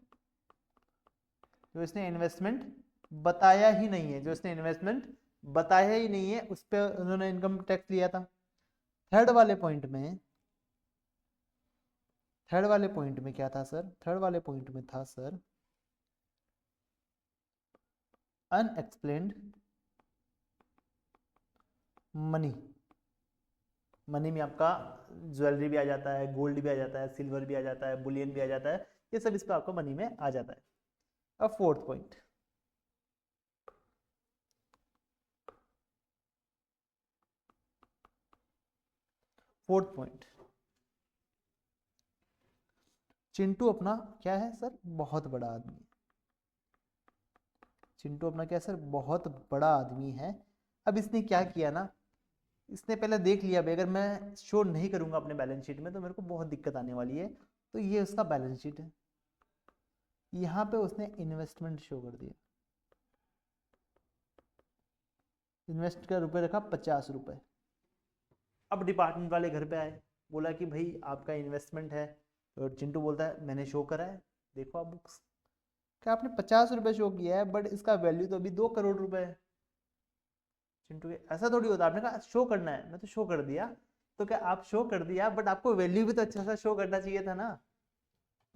जो इसने इन्वेस्टमेंट बताया ही नहीं है, जो इसने इन्वेस्टमेंट बताया ही नहीं है, उस पर उन्होंने इनकम टैक्स लिया था। थर्ड वाले पॉइंट में क्या था सर, थर्ड वाले पॉइंट में था सर अनएक्सप्लेन्ड मनी। मनी में आपका ज्वेलरी भी आ जाता है, गोल्ड भी आ जाता है, सिल्वर भी आ जाता है, बुलियन भी आ जाता है, ये सब इस पर आपको मनी में आ जाता है। अब फोर्थ पॉइंट, चिंटू अपना क्या है सर, बहुत बड़ा आदमी। चिंटू अपना क्या सर, बहुत बड़ा आदमी है। अब इसने क्या किया ना, इसने पहले देख लिया भाई अगर मैं शो नहीं करूंगा अपने बैलेंस शीट में तो मेरे को बहुत दिक्कत आने वाली है। तो ये उसका बैलेंस शीट है, यहाँ पे उसने इन्वेस्टमेंट शो कर दिया। इन्वेस्ट का रुपए रखा 50 रुपए। अब डिपार्टमेंट वाले घर पे आए, बोला कि भाई आपका इन्वेस्टमेंट है, तो चिंटू बोलता है मैंने शो करा है, देखो आप बुक्स, क्या आपने 50 रुपए शो किया है बट इसका वैल्यू तो अभी 2 करोड़ रुपए है। चिंटू के ऐसा थोड़ी होता, आपने कहा शो करना है, मैं तो शो कर दिया। तो क्या आप शो कर दिया बट आपको वैल्यू भी तो अच्छा सा शो करना चाहिए था ना,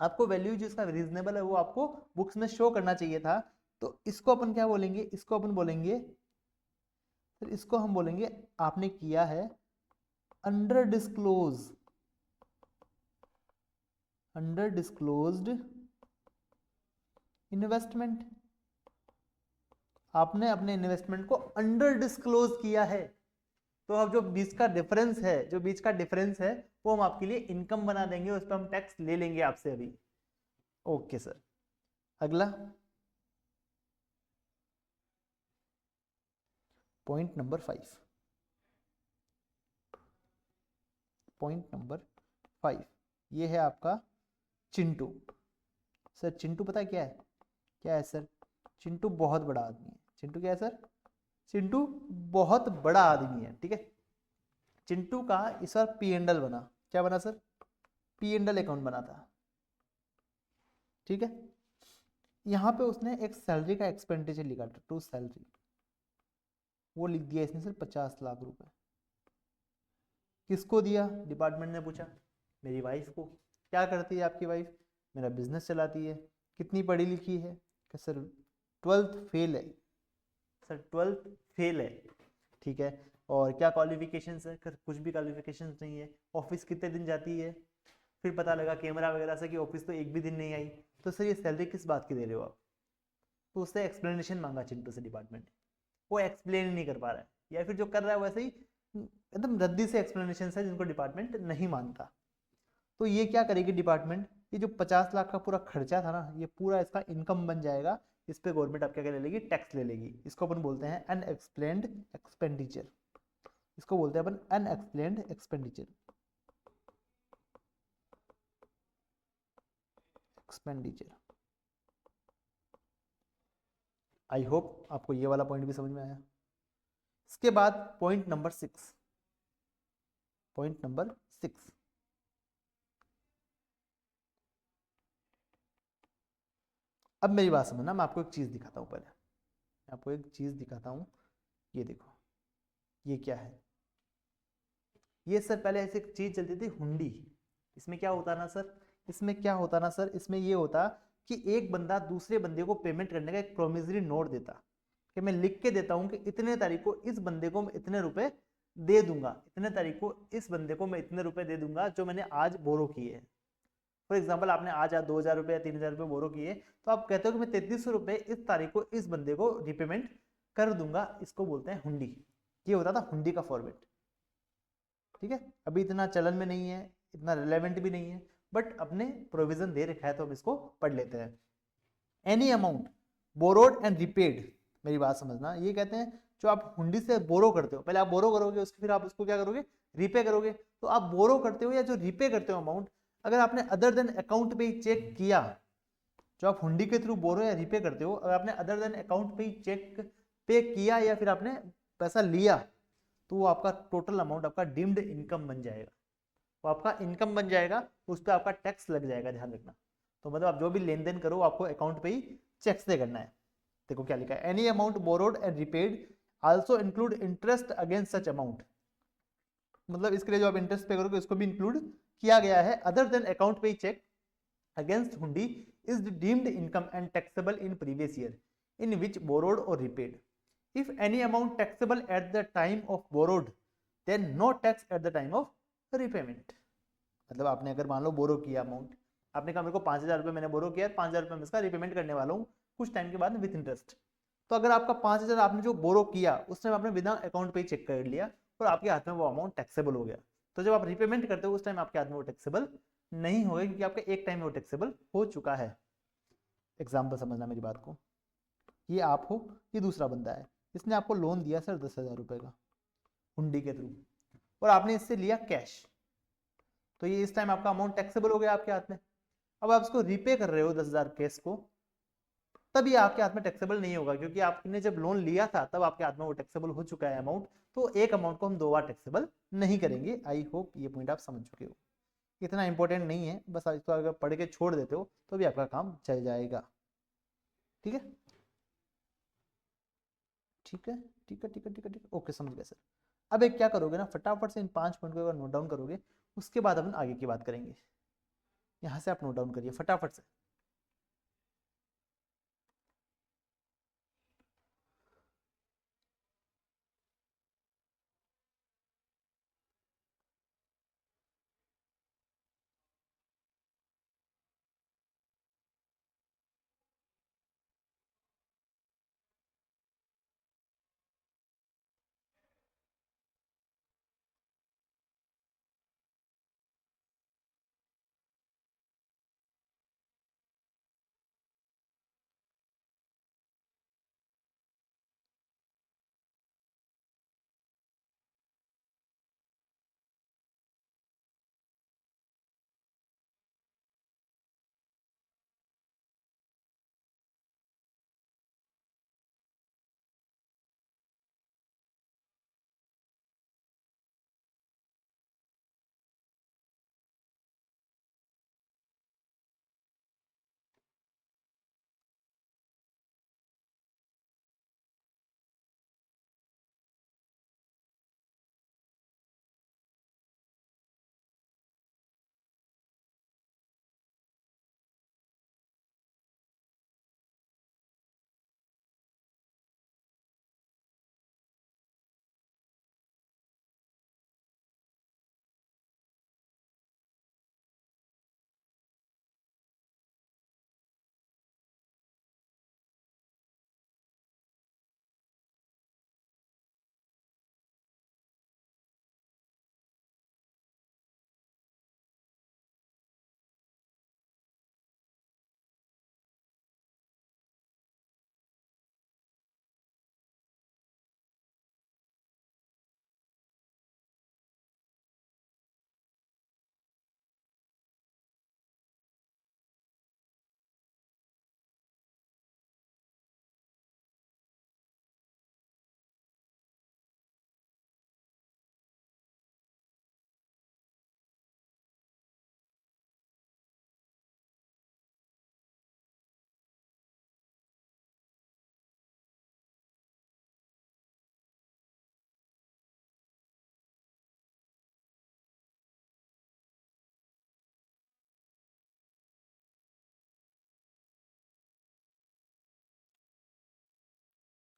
आपको वैल्यू जिसका रीजनेबल है वो आपको बुक्स में शो करना चाहिए था। तो इसको अपन क्या बोलेंगे, इसको अपन बोलेंगे, फिर इसको हम बोलेंगे आपने किया है अंडर डिस्क्लोज्ड इन्वेस्टमेंट। आपने अपने इन्वेस्टमेंट को अंडर डिस्क्लोज किया है। तो अब जो बीच का डिफरेंस है वो हम आपके लिए इनकम बना देंगे, उस पर हम टैक्स ले लेंगे आपसे अभी। ओके सर, अगला पॉइंट नंबर 5। ये है आपका चिंटू। सर चिंटू पता है क्या है सर, चिंटू बहुत बड़ा आदमी है। चिंटू क्या है सर, चिंटू बहुत बड़ा आदमी है। ठीक है, चिंटू का इस बार पी एंडल बना, क्या बना सर, पी एंडल अकाउंट बना था। ठीक है, यहाँ पे उसने एक सैलरी का एक्सपेंडिचर लिखा था, टू सैलरी, वो लिख दिया इसने सर 50 लाख रुपए। किसको दिया, डिपार्टमेंट ने पूछा, मेरी वाइफ को। क्या करती है आपकी वाइफ, मेरा बिजनेस चलाती है। कितनी पढ़ी लिखी है, कि सर 12th फेल है, सर 12th फेल है। ठीक है, और क्या क्वालिफिकेशंस है, कुछ भी क्वालिफिकेशंस नहीं है। ऑफिस कितने दिन जाती है, फिर पता लगा कैमरा वगैरह से कि ऑफिस तो एक भी दिन नहीं आई। तो सर ये सैलरी किस बात की दे रहे हो आप। तो उससे एक्सप्लेनेशन मांगा चिंटू से डिपार्टमेंट, वो एक्सप्लेन नहीं कर पा रहा है, या फिर जो कर रहा है वैसे ही एकदम रद्दी से एक्सप्लेनेशन है जिनको डिपार्टमेंट नहीं मानता। तो ये क्या करेगी डिपार्टमेंट, ये जो 50 लाख का पूरा खर्चा था ना, ये पूरा इसका इनकम बन जाएगा। इस पे गवर्नमेंट अब क्या ले लेगी, टैक्स ले लेगी। इसको अपन बोलते हैं अनएक्सप्लेन्ड एक्सपेंडिचर। इसको बोलते हैं अपन unexplained expenditure, expenditure. I hope आपको ये वाला पॉइंट भी समझ में आया। इसके बाद पॉइंट नंबर 6, पॉइंट नंबर 6, अब मेरी बात समझना, मैं आपको एक चीज दिखाता हूं पहले, मैं आपको एक चीज दिखाता हूं। ये देखो, ये क्या है, ये सर पहले ऐसे एक चीज चलती थी हुंडी। इसमें क्या होता ना सर, इसमें क्या होता ना सर, इसमें ये होता कि एक बंदा दूसरे बंदे को पेमेंट करने का एक प्रोमिसरी नोट देता, कि मैं लिख के देता हूं कि इतने तारीख को इस बंदे को मैं इतने रुपए दे दूंगा, इतने तारीख को इस बंदे को मैं इतने रुपए दे दूंगा जो मैंने आज बोरो किए। फॉर एग्जाम्पल आपने आज 2,000 रुपये या 3,000 रुपये बोरो किए, तो आप कहते हो कि मैं 3,300 रुपये इस तारीख को इस बंदे को रिपेमेंट कर दूंगा। इसको बोलते हैं हुंडी। ये होता था हुंडी का फॉर्मेट। ठीक है, अभी इतना चलन में नहीं है, इतना रिलेवेंट भी नहीं है, बट अपने प्रोविजन दे रखा है तो हम इसको पढ़ लेते हैं। Any amount borrowed and repaid, मेरी बात समझना, ये कहते हैं जो आप हुंडी से बोरो करते हो, पहले आप बोरो करोगे, उसके फिर आप उसको क्या करोगे, रीपे करोगे। तो आप बोरो करते हो या जो रीपे करते हो अमाउंट, अगर आपने अदर देन अकाउंट पे ही चेक किया, जो आप हुंडी के थ्रू बोरो या रीपे करते हो, अगर आपने अदर देन अकाउंट पे ही चेक पे किया या फिर आपने पैसा लिया, तो वो आपका टोटल अमाउंट आपका डीम्ड इनकम बन जाएगा। वो आपका इनकम बन जाएगा, उस पर आपका टैक्स लग जाएगा, ध्यान रखना। तो मतलब आप जो भी लेन देन करो आपको अकाउंट पे ही चेक से करना है। देखो क्या लिखा है, any amount borrowed and repaid also include interest against such amount. मतलब इसके लिए जो आप इंटरेस्ट पे करोगे उसको भी इंक्लूड किया गया है। Other than account payee cheque against hundi is deemed income and taxable in previous year in which borrowed और repaid. If any amount taxable at the time of borrowed then no tax at the time of repayment. मतलब आपने अगर मान लो बोरो किया amount, आपने कहा मेरे को 5,000 रुपये मैंने बोरो किया, 5,000 रुपये मैं इसका रिपेमेंट करने वाला हूँ कुछ टाइम के बाद विथ इंटरेस्ट। तो अगर आपका 5,000 आपने जो बोरो किया उस टाइम आपने बिना अकाउंट पे ही चेक कर लिया और आपके हाथ में वो अमाउंट टैक्सेबल हो गया, तो जब आप रिपेमेंट करते हो उस टाइम आपके हाथ में वो टैक्सेबल नहीं होगा, क्योंकि आपका एक टाइम में वो टैक्सेबल हो चुका है। एग्जाम्पल समझना मेरी बात को, ये आप हो, ये दूसरा बंदा है, इसने आपको लोन दिया सर 10,000 रुपये का हुंडी के थ्रू, और आपने इससे लिया कैश, तो ये इस टाइम आपका अमाउंट टैक्सेबल हो गया आपके हाथ में। अब आप इसको रीपे कर रहे हो 10,000 कैश को, तब ये आपके हाथ में टैक्सेबल नहीं होगा, क्योंकि आपने जब लोन लिया था तब आपके हाथ में वो टैक्सेबल हो चुका है अमाउंट। तो एक अमाउंट को हम 2 बार टैक्सेबल नहीं करेंगे। आई होप ये पॉइंट आप समझ चुके हो। इतना इंपॉर्टेंट नहीं है, बस इसको अगर पढ़ के छोड़ देते हो तो भी आपका काम चल जाएगा। ठीक है, ठीक है, ठीक है, ठीक है, ठीक है, ठीक है, ओके, समझ गए सर। अब एक क्या करोगे ना, फटाफट से इन 5 पॉइंट को अगर नोट डाउन करोगे, उसके बाद अपन आगे की बात करेंगे। यहाँ से आप नोट डाउन करिए फटाफट से।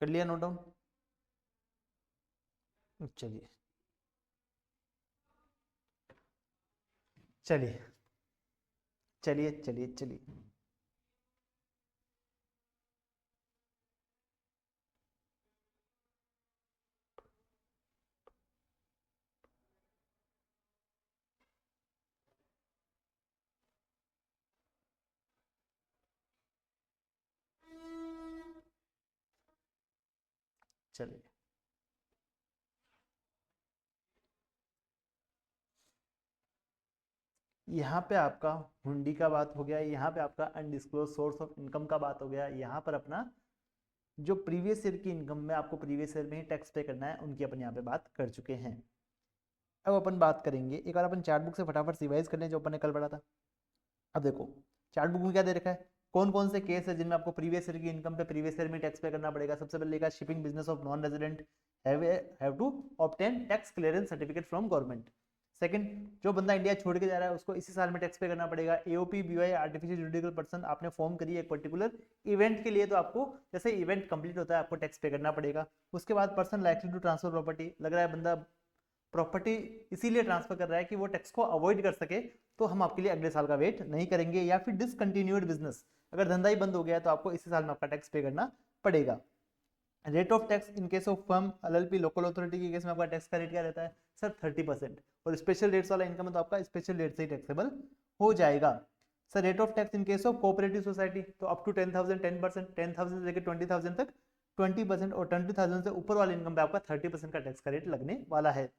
कर लिया नोट डाउन? चलिए चलिए चलिए चलिए चलिए चलिए यहाँ पे आपका हुंडी का बात हो गया, यहाँ पे आपका अनडिस्क्लोज सोर्स ऑफ इनकम का बात हो गया, यहाँ पर अपना जो प्रीवियस ईयर की इनकम में आपको प्रीवियस ईयर में ही टैक्स पे करना है उनकी अपन यहाँ पे बात कर चुके हैं। अब अपन बात करेंगे, एक बार अपन चार्ट बुक से फटाफट रिवाइज कर लें जो अपन ने कल पढ़ा था। अब देखो चार्ट बुक में क्या दे रखा है, कौन कौन से केस है जिनमें आपको प्रीवियस ईयर की इनकम पे प्रीवियस ईयर में टैक्स पे करना पड़ेगा। सबसे पहले लिखा shipping business of non resident have to obtain tax clearance certificate from government. Second, जो बंदा इंडिया छोड़ के जा रहा है उसको इसी साल में टैक्स पे करना पड़ेगा। AOP BOI artificial juridical person आपने फॉर्म करी है एक पर्टिकुलर इवेंट के लिए, तो आपको जैसे इवेंट कंप्लीट होता है आपको टैक्स पे करना पड़ेगा। उसके बाद person likely to transfer property, लग रहा है बंदा प्रॉपर्टी इसीलिए ट्रांसफर कर रहा है कि वो टैक्स को अवॉइड कर सके, तो हम आपके लिए अगले साल का वेट नहीं करेंगे। या फिर डिसकंटिन्यूड बिजनेस, अगर धंधा ही बंद हो गया है तो आपको इसी साल में आपका टैक्स पे करना पड़ेगा। Rate of tax in case of firm LLP local authority के केस में आपका टैक्स का रेट क्या रहता है सर 30%, और स्पेशल रेट्स वाला इनकम है तो आपका स्पेशल रेट से ही टैक्सेबल हो जाएगा। Sir rate of tax in case of cooperative society तो अप टू 10,000 10%, 10,000 से लेकर 20,000 तक 20%, और 20,000 से ऊपर वाले इनकम पे आपका 30% का टैक्स का रेट लगने वाला है।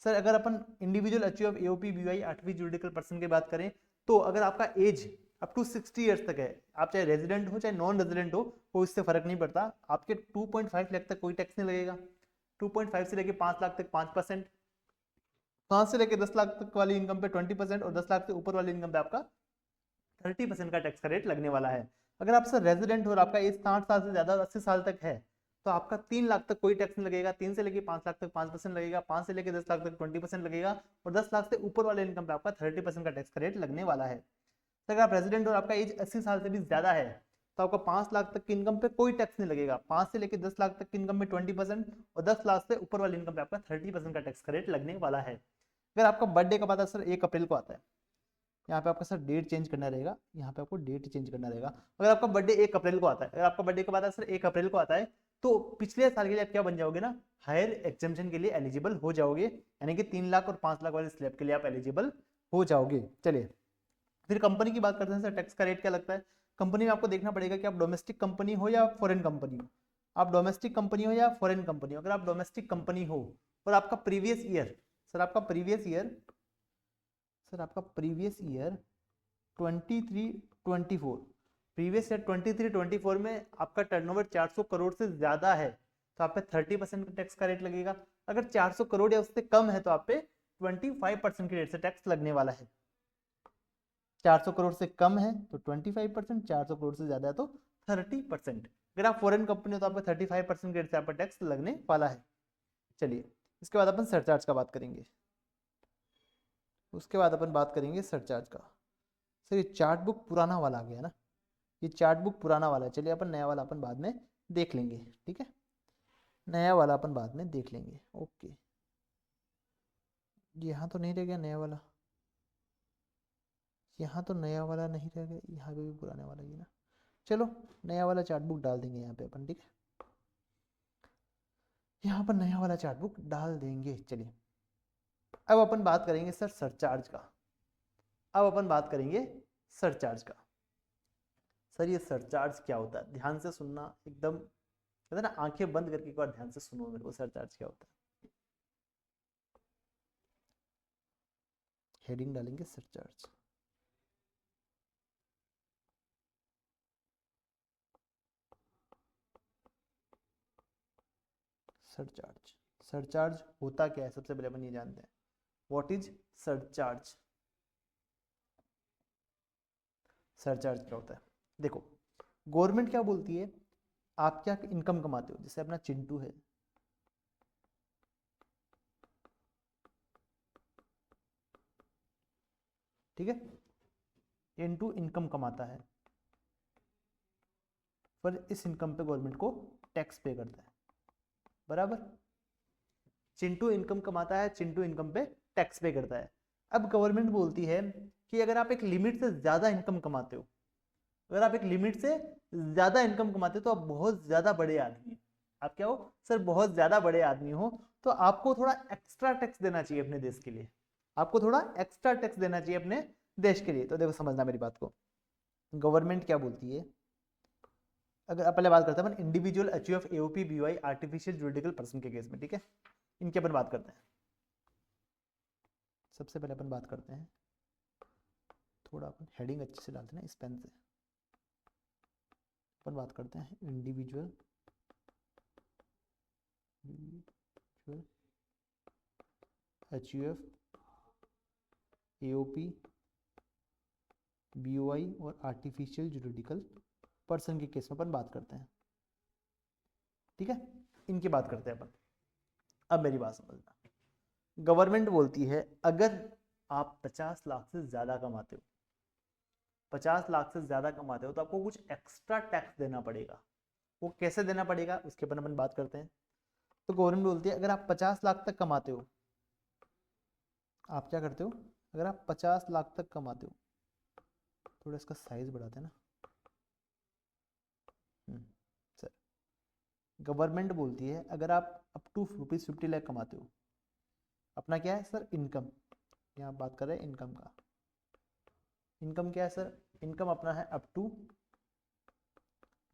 सर अगर अपन इंडिविजुअल अचीव ऑफ एओपी बीवाई 8वीं जुडिकल पर्सन की बात करें तो अगर आपका एज अप टू 60 ईयर्स तक है, आप चाहे रेजिडेंट हो चाहे नॉन रेजिडेंट हो, कोई इससे फर्क नहीं पड़ता, आपके 2.5 लाख तक कोई टैक्स नहीं लगेगा। 2.5 से लेके 5 लाख तक 5%, 5 से लेके 10 लाख तक वाली इनकम पे 20%, और 10 लाख से ऊपर वाली इनकम पे आपका 30% का टैक्स का रेट लगने वाला है। अगर आप सर रेजिडेंट हो और आपका एज 60 साल से ज्यादा 80 साल तक है तो आपका 3 लाख तक कोई टैक्स नहीं लगेगा, 3 से लेके 5 लाख तक 5% लगेगा, 5 से लेके 10 लाख तक 20% लगेगा, और 10 लाख से ऊपर वाले इनकम पे आपका 30% का टैक्स का रेट लगने वाला है। तो अगर आप रेजिडेंट और आपका एज 80 साल से भी ज्यादा है तो आपका 5 लाख तक की इनकम पे कोई टैक्स नहीं लगेगा, 5 से लेके 10 लाख तक की इनकम में 20%, और 10 लाख से ऊपर वाली इनकम पे आपका 30% का टैक्स का रेट लगने वाला है। अगर आपका बर्थडे कब आता है सर 1 अप्रैल को आता है, यहाँ पे आपका सर डेट चेंज करना रहेगा, यहाँ पे आपको डेट चेंज करना रहेगा। अगर आपका बर्थडे 1 अप्रैल को आता है, अगर आपका बर्थडे कब आता है सर 1 अप्रैल को आता है, तो पिछले साल के लिए आप क्या बन जाओगे ना, हायर एग्जाम्पशन के लिए एलिजिबल हो जाओगे, यानी कि 3 लाख और 5 लाख वाले स्लैब के लिए आप एलिजिबल हो जाओगे। चलिए फिर कंपनी की बात करते हैं सर, टैक्स का रेट क्या लगता है। कंपनी में आपको देखना पड़ेगा कि आप डोमेस्टिक कंपनी हो या फॉरेन कंपनी हो, आप डोमेस्टिक कंपनी हो या फॉरेन कंपनी हो। अगर आप डोमेस्टिक कंपनी हो और आपका प्रीवियस ईयर, सर आपका प्रीवियस ईयर, सर आपका प्रीवियस ईयर 23-24, प्रीवियस ईयर 23-24 में आपका टर्नओवर 400 करोड़ से ज्यादा है तो आप पे 30% का टैक्स का रेट लगेगा। अगर 400 करोड़ या उससे कम है तो आप पे 25% के रेट से टैक्स लगने वाला है। 400 करोड़ से कम है तो 25%, 400 करोड़ से ज्यादा है तो 30%। अगर आप फॉरेन कंपनी हो तो आपको 35% के रेट से आपका टैक्स लगने वाला है। चलिए इसके बाद अपन सरचार्ज का बात करेंगे, उसके बाद अपन बात करेंगे सरचार्ज का। सर ये चार्ट बुक पुराना वाला आ गया ना, ये चार्ट बुक पुराना वाला है, चलिए अपन नया वाला अपन बाद में देख लेंगे, ठीक है, नया वाला अपन बाद में देख लेंगे। ओके यहाँ तो नहीं रह गया नया वाला, यहाँ तो नया वाला नहीं रह गया, यहाँ पे भी पुराने वाला ही ना। चलो नया वाला चार्ट बुक डाल देंगे यहाँ पे अपन, ठीक है, यहाँ पर नया वाला चार्ट बुक डाल देंगे। चलिए अब अपन बात करेंगे सर सरचार्ज का, अब अपन बात करेंगे सरचार्ज का। सर ये सरचार्ज क्या होता है, ध्यान से सुनना, एकदम कहते हैं ना आंखें बंद करके एक बार ध्यान से सुनो मेरे को, सरचार्ज क्या होता है। हेडिंग डालेंगे सरचार्ज। सरचार्ज, सरचार्ज होता क्या है सबसे पहले अपन ये जानते हैं, व्हाट इज सरचार्ज। सरचार्ज क्या होता है, देखो गवर्नमेंट क्या बोलती है, आप क्या इनकम कमाते हो, जैसे अपना चिंटू है, ठीक है, इनटू इनकम कमाता है, पर इस इनकम पे गवर्नमेंट को टैक्स पे करता है। बराबर। चिंटू इनकम कमाता है, चिंटू इनकम पे टैक्स पे करता है। अब गवर्नमेंट बोलती है कि अगर आप एक लिमिट से ज्यादा इनकम कमाते हो, अगर आप एक लिमिट से ज्यादा इनकम कमाते हो तो आप बहुत ज्यादा बड़े आदमी हैं। आप क्या हो सर, बहुत ज्यादा बड़े आदमी हो, तो आपको थोड़ा एक्स्ट्रा टैक्स देना चाहिए अपने देश के लिए, आपको थोड़ा एक्स्ट्रा टैक्स देना चाहिए अपने देश के लिए। तो देखो समझना मेरी बात को, गवर्नमेंट क्या बोलती है, अगर पहले बात करते हैं अपन इंडिविजुअल अचीव AOP BOI artificial juridical person के केस में, ठीक है, इनके अपन बात करते हैं। सबसे पहले अपन बात करते हैं, थोड़ा अपन हेडिंग अच्छे से डालते हैं ना इस पेन से। अपन बात करते हैं इंडिविजुअल अचीव एओपी बीओआई और आर्टिफिशियल जुरिडिकल पर्सन के केस में अपन बात करते हैं, ठीक है, इनकी बात करते हैं अपन। अब मेरी बात समझना, गवर्नमेंट बोलती है अगर आप 50 लाख से ज्यादा कमाते हो, 50 लाख से ज्यादा कमाते हो तो आपको कुछ एक्स्ट्रा टैक्स देना पड़ेगा। वो कैसे देना पड़ेगा उसके ऊपर अपन बात करते हैं। तो गवर्नमेंट बोलती है अगर आप 50 लाख तक कमाते हो, आप क्या करते हो, अगर आप 50 लाख तक कमाते हो, थोड़ा इसका साइज बढ़ाते हैं ना सर। गवर्नमेंट बोलती है अगर आप अप टू ₹50 लाख कमाते हो, अपना क्या है सर, इनकम, यहाँ बात कर रहे हैं इनकम का। इनकम क्या है सर, इनकम अपना है अप टू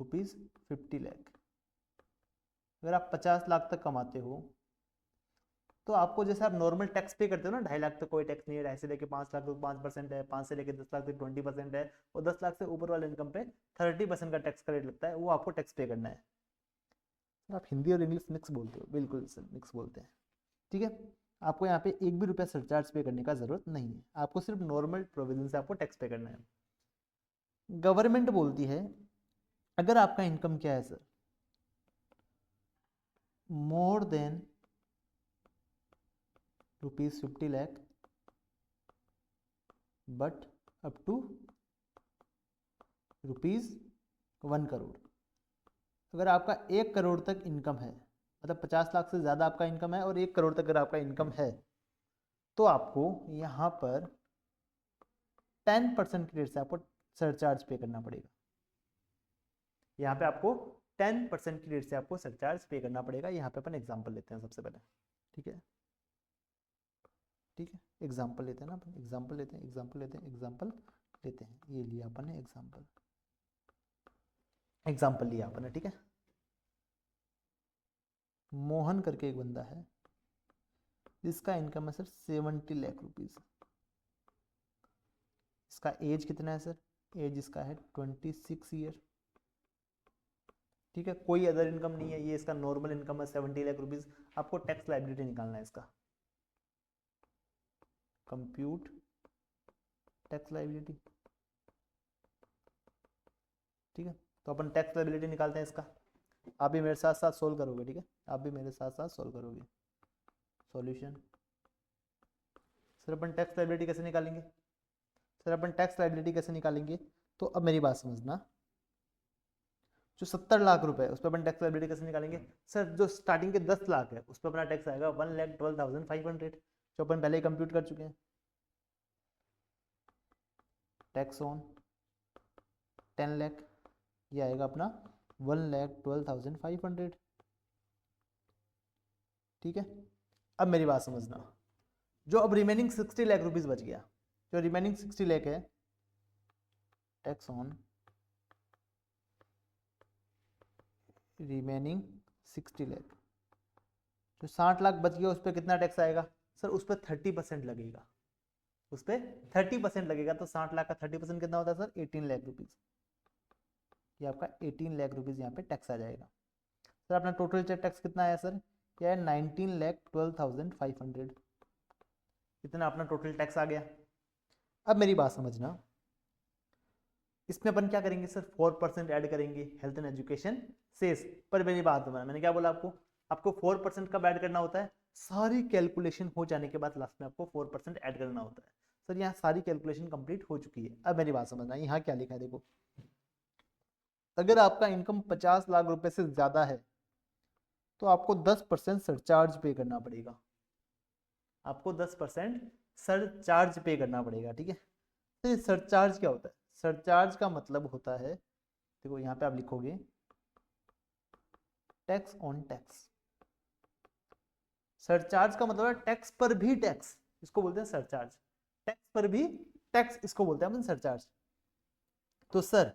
₹50 लाख। अगर आप 50 लाख तक कमाते हो तो आपको जैसे आप नॉर्मल टैक्स पे करते हो ना, 2.5 लाख तक कोई टैक्स नहीं है, 2.5 से लेके 5 लाख तक 5% है, 5 से लेके 10 लाख तक 20% है, और 10 लाख से ऊपर वाले इनकम पे 30% का टैक्स का रेट लगता है, वो आपको टैक्स पे करना है। आप हिंदी और इंग्लिश मिक्स बोलते हो, बिल्कुल सर मिक्स बोलते हैं, ठीक है। आपको यहाँ पे एक भी रुपया सरचार्ज पे करने का जरूरत नहीं है, आपको सिर्फ नॉर्मल प्रोविजन से आपको टैक्स पे करना है। गवर्नमेंट बोलती है अगर आपका इनकम क्या है sir, more then ₹50 lakh but up to ₹1 crore. अगर आपका 1 करोड़ तक इनकम है, मतलब 50 लाख से ज़्यादा आपका इनकम है और 1 करोड़ तक अगर आपका इनकम है, तो आपको यहाँ पर 10% की रेट से आपको सरचार्ज पे करना पड़ेगा। यहाँ पे आपको 10% की रेट से आपको सरचार्ज पे करना पड़ेगा। यहाँ पे अपन एग्जाम्पल लेते हैं सबसे पहले, ठीक है, ठीक है, एग्जाम्पल लेते हैं ना अपन, एग्जाम्पल लेते हैं, एग्जाम्पल लेते हैं, एग्जाम्पल लेते हैं, ये लिया अपन ने एग्जाम्पल, एग्जाम्पल लिया अपन ने, ठीक है। मोहन करके एक बंदा है जिसका इनकम है सर 70 लाख रुपीज। इसका एज कितना है सर, एज इसका है 26 ईयर, ठीक है, कोई अदर इनकम नहीं है, ये इसका नॉर्मल इनकम है 70 लाख रुपीज। आपको टैक्स लायबिलिटी निकालना है इसका, कंप्यूट टैक्स लायबिलिटी, ठीक है। तो अपन टैक्स लायबिलिटी निकालते हैं इसका, आप भी मेरे साथ साथ सोल्व करोगे, ठीक है, आप भी मेरे साथ साथ सोल्व करोगे। सॉल्यूशन, सर अपन टैक्स लायबिलिटी कैसे निकालेंगे, सर अपन टैक्स लायबिलिटी कैसे निकालेंगे, तो अब मेरी बात समझना, जो 70 लाख रुपए उस पर अपन टैक्स लायबिलिटी कैसे निकालेंगे, सर जो स्टार्टिंग के 10 लाख है उस पर अपना टैक्स आएगा 1,12,500, जो अपन पहले ही कंप्यूट कर चुके हैं। टैक्स ऑन 10 लाख, ये आएगा अपना 1,12,500, ठीक है। अब मेरी बात समझना, जो अब रिमेनिंग 60 लाख रुपीज बच गया, जो रिमेनिंग 60 लाख है, टैक्स ऑन रिमेनिंग 60 लाख, जो 60 लाख बच गया उस पर कितना टैक्स आएगा सर, उस पर 30% लगेगा, उस पर 30% लगेगा। तो 60 लाख का 30% कितना होता है सर, 18 लाख रुपीज। ये आपका 18 लाख रुपीज यहाँ पे टैक्स आ जाएगा। सर अपना टोटल टैक्स कितना आया सर, क्या है 19,12,500, इतना अपना टोटल टैक्स आ गया। अब मेरी बात समझना, इसमें अपन क्या करेंगे सर, 4% ऐड करेंगे हेल्थ एंड एजुकेशन सेस पर। मेरी बात समझना, मैंने क्या बोला आपको, आपको 4% कब ऐड करना होता है, सारी कैलकुलेशन हो जाने के बाद लास्ट में आपको 4% ऐड करना होता है। सर यहाँ सारी कैलकुलेशन कंप्लीट हो चुकी है। अब मेरी बात समझना, यहाँ क्या लिखा है देखो, अगर आपका इनकम 50 लाख रुपए से ज्यादा है तो आपको 10% सरचार्ज पे करना पड़ेगा, आपको 10% सरचार्ज पे करना पड़ेगा, ठीक है। तो ये सरचार्ज क्या होता है? सरचार्ज का मतलब होता है, देखो यहाँ पे आप लिखोगे टैक्स ऑन टैक्स। सरचार्ज का मतलब है टैक्स पर भी टैक्स, इसको बोलते हैं सरचार्ज। टैक्स पर भी टैक्स, इसको बोलते हैं अपन सरचार्ज। तो सर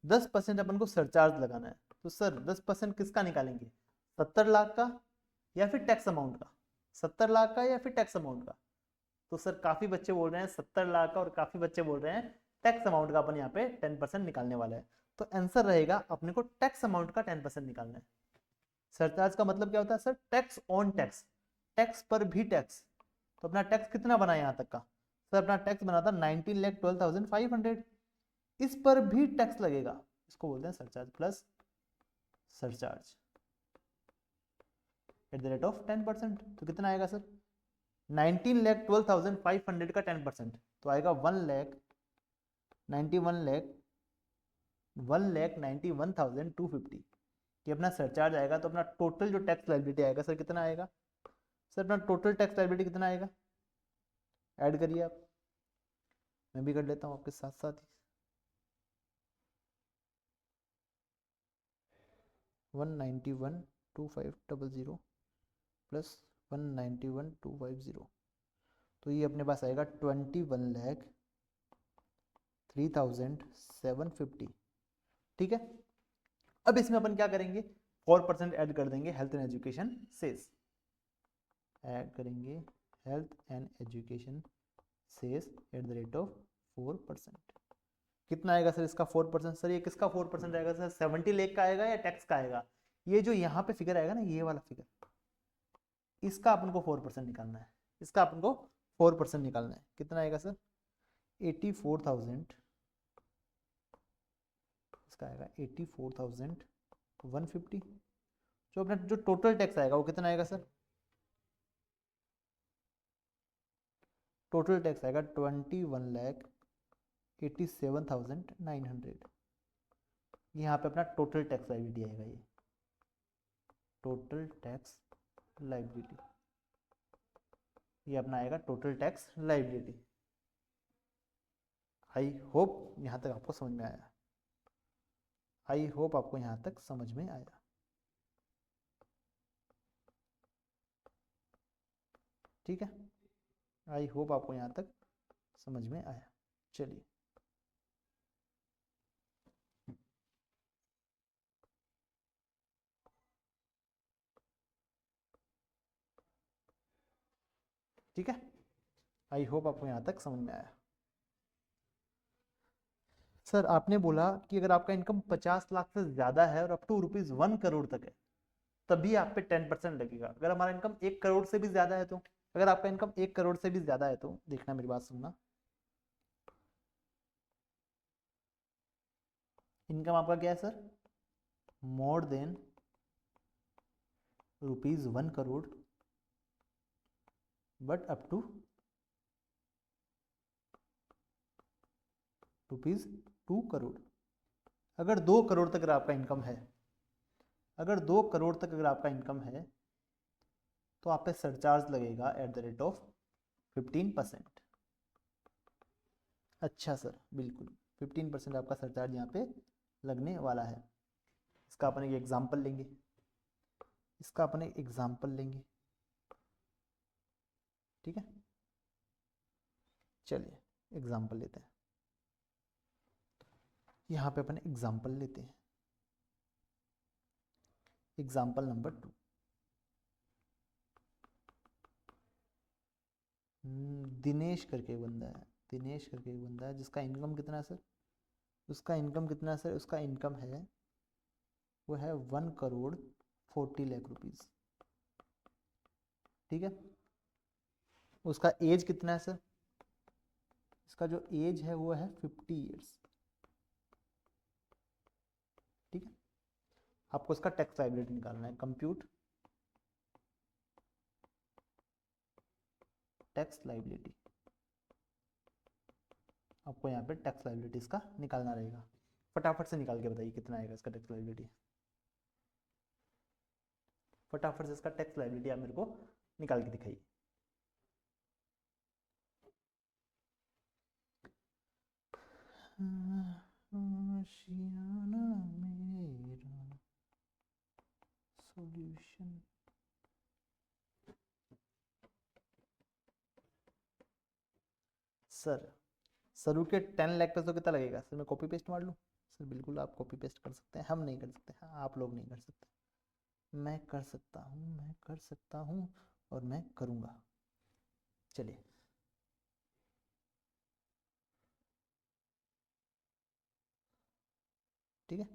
10% अपन को सरचार्ज लगाना है, तो सर 10% किसका निकालेंगे? 70 लाख का या फिर टैक्स अमाउंट का? 70 लाख का या फिर टैक्स अमाउंट का? तो सर काफी बच्चे बोल रहे हैं 70 लाख का और काफी बच्चे बोल रहे हैं टैक्स अमाउंट का। अपन यहाँ पे 10% निकालने वाला है, तो आंसर रहेगा अपने को टैक्स अमाउंट का 10% निकालना है। सरचार्ज का मतलब क्या होता है sir? Tax on tax, tax पर भी टैक्स। तो अपना टैक्स कितना बना यहाँ तक का? सर अपना टैक्स बना था 19,12,500, इस पर भी टैक्स लगेगा, इसको बोलते हैं surcharge plus surcharge at the rate of 10%। तो कितना आएगा सर? 19,12,500 का 10%, तो आएगा 1,91,250। ये अपना सरचार्ज आएगा। तो अपना टोटल जो टैक्स लायबिलिटी आएगा सर कितना आएगा? सर अपना टोटल टैक्स लायबिलिटी कितना आएगा? ऐड करिए आप, मैं भी कर लेता हूँ आपके साथ साथ ही। 191,2500 प्लस 191,250, तो ये अपने पास आएगा 21,03,750, ठीक है। अब इसमें अपन क्या करेंगे? 4% ऐड कर देंगे health and education cess, add करेंगे health and education cess at the rate of 4%। कितना आएगा सर इसका 4%? सर ये किसका 4% आएगा सर? 70 लाख का आएगा या टैक्स का आएगा? ये जो यहाँ पे फिगर आएगा ना, ये वाला फिगर, इसका अपन को 4% निकालना है, इसका अपन को 4% निकालना है। कितना आएगा सर? 84,000, इसका आएगा 84,150। जो अपना जो टोटल टैक्स आएगा वो कितना आएगा सर? टोटल टैक्स आएगा 21,87,900। यहाँ पे अपना टोटल टैक्स लायबिलिटी आएगा, ये टोटल टैक्स लायबिलिटी, ये अपना आएगा total tax liability. I hope यहाँ तक आपको समझ में आया, आई होप आपको यहाँ तक समझ में आया, ठीक है। आई होप आपको यहाँ तक समझ में आया। चलिए ठीक है, आई होप आपको यहाँ तक समझ में आया। सर आपने बोला कि अगर आपका इनकम 50 लाख से ज़्यादा है और अप टू ₹1 करोड़ तक है, तभी आप पे 10% लगेगा। अगर हमारा इनकम 1 करोड़ से भी ज़्यादा है तो, अगर आपका इनकम 1 करोड़ से भी ज़्यादा है तो, देखना मेरी बात सुनना, इनकम आपका क्या है sir? More then ₹1 crore but up to ₹2 crore. अगर 2 करोड़ तक अगर आपका इनकम है, अगर 2 करोड़ तक अगर आपका इनकम है, तो आप पे सरचार्ज लगेगा एट द रेट ऑफ 15%। अच्छा सर, बिल्कुल 15% आपका सरचार्ज यहाँ पे लगने वाला है। इसका अपन एक एग्जाम्पल लेंगे, इसका अपन एक एग्जाम्पल लेंगे, ठीक है। चलिए एग्जाम्पल लेते हैं, यहाँ पे अपन एग्जाम्पल लेते हैं, एग्जाम्पल नंबर 2। दिनेश करके बंदा है, दिनेश करके एक बंदा है जिसका इनकम कितना है सर? उसका इनकम कितना है सर? उसका इनकम है, वो है 1,40,00,000 रुपीज़, ठीक है। उसका एज कितना है सर? इसका जो एज है वो है 50 ईयर्स, ठीक है। आपको इसका टैक्स लायबिलिटी निकालना है, कंप्यूट टैक्स लायबिलिटी। आपको यहाँ पे टैक्स लायबिलिटी इसका निकालना रहेगा। फटाफट से निकाल के बताइए कितना आएगा इसका टैक्स लायबिलिटी, फटाफट से इसका टैक्स लायबिलिटी आप मेरे को निकाल के दिखाइए। आशियाना मेरा सॉल्यूशन। सर सरू के 10 लाख पे तो कितना लगेगा सर? मैं कॉपी पेस्ट मार लूँ? सर बिल्कुल आप कॉपी पेस्ट कर सकते हैं, हम नहीं कर सकते। हाँ आप लोग नहीं कर सकते, मैं कर सकता हूँ, मैं कर सकता हूँ और मैं करूँगा। चलिए ठीक है,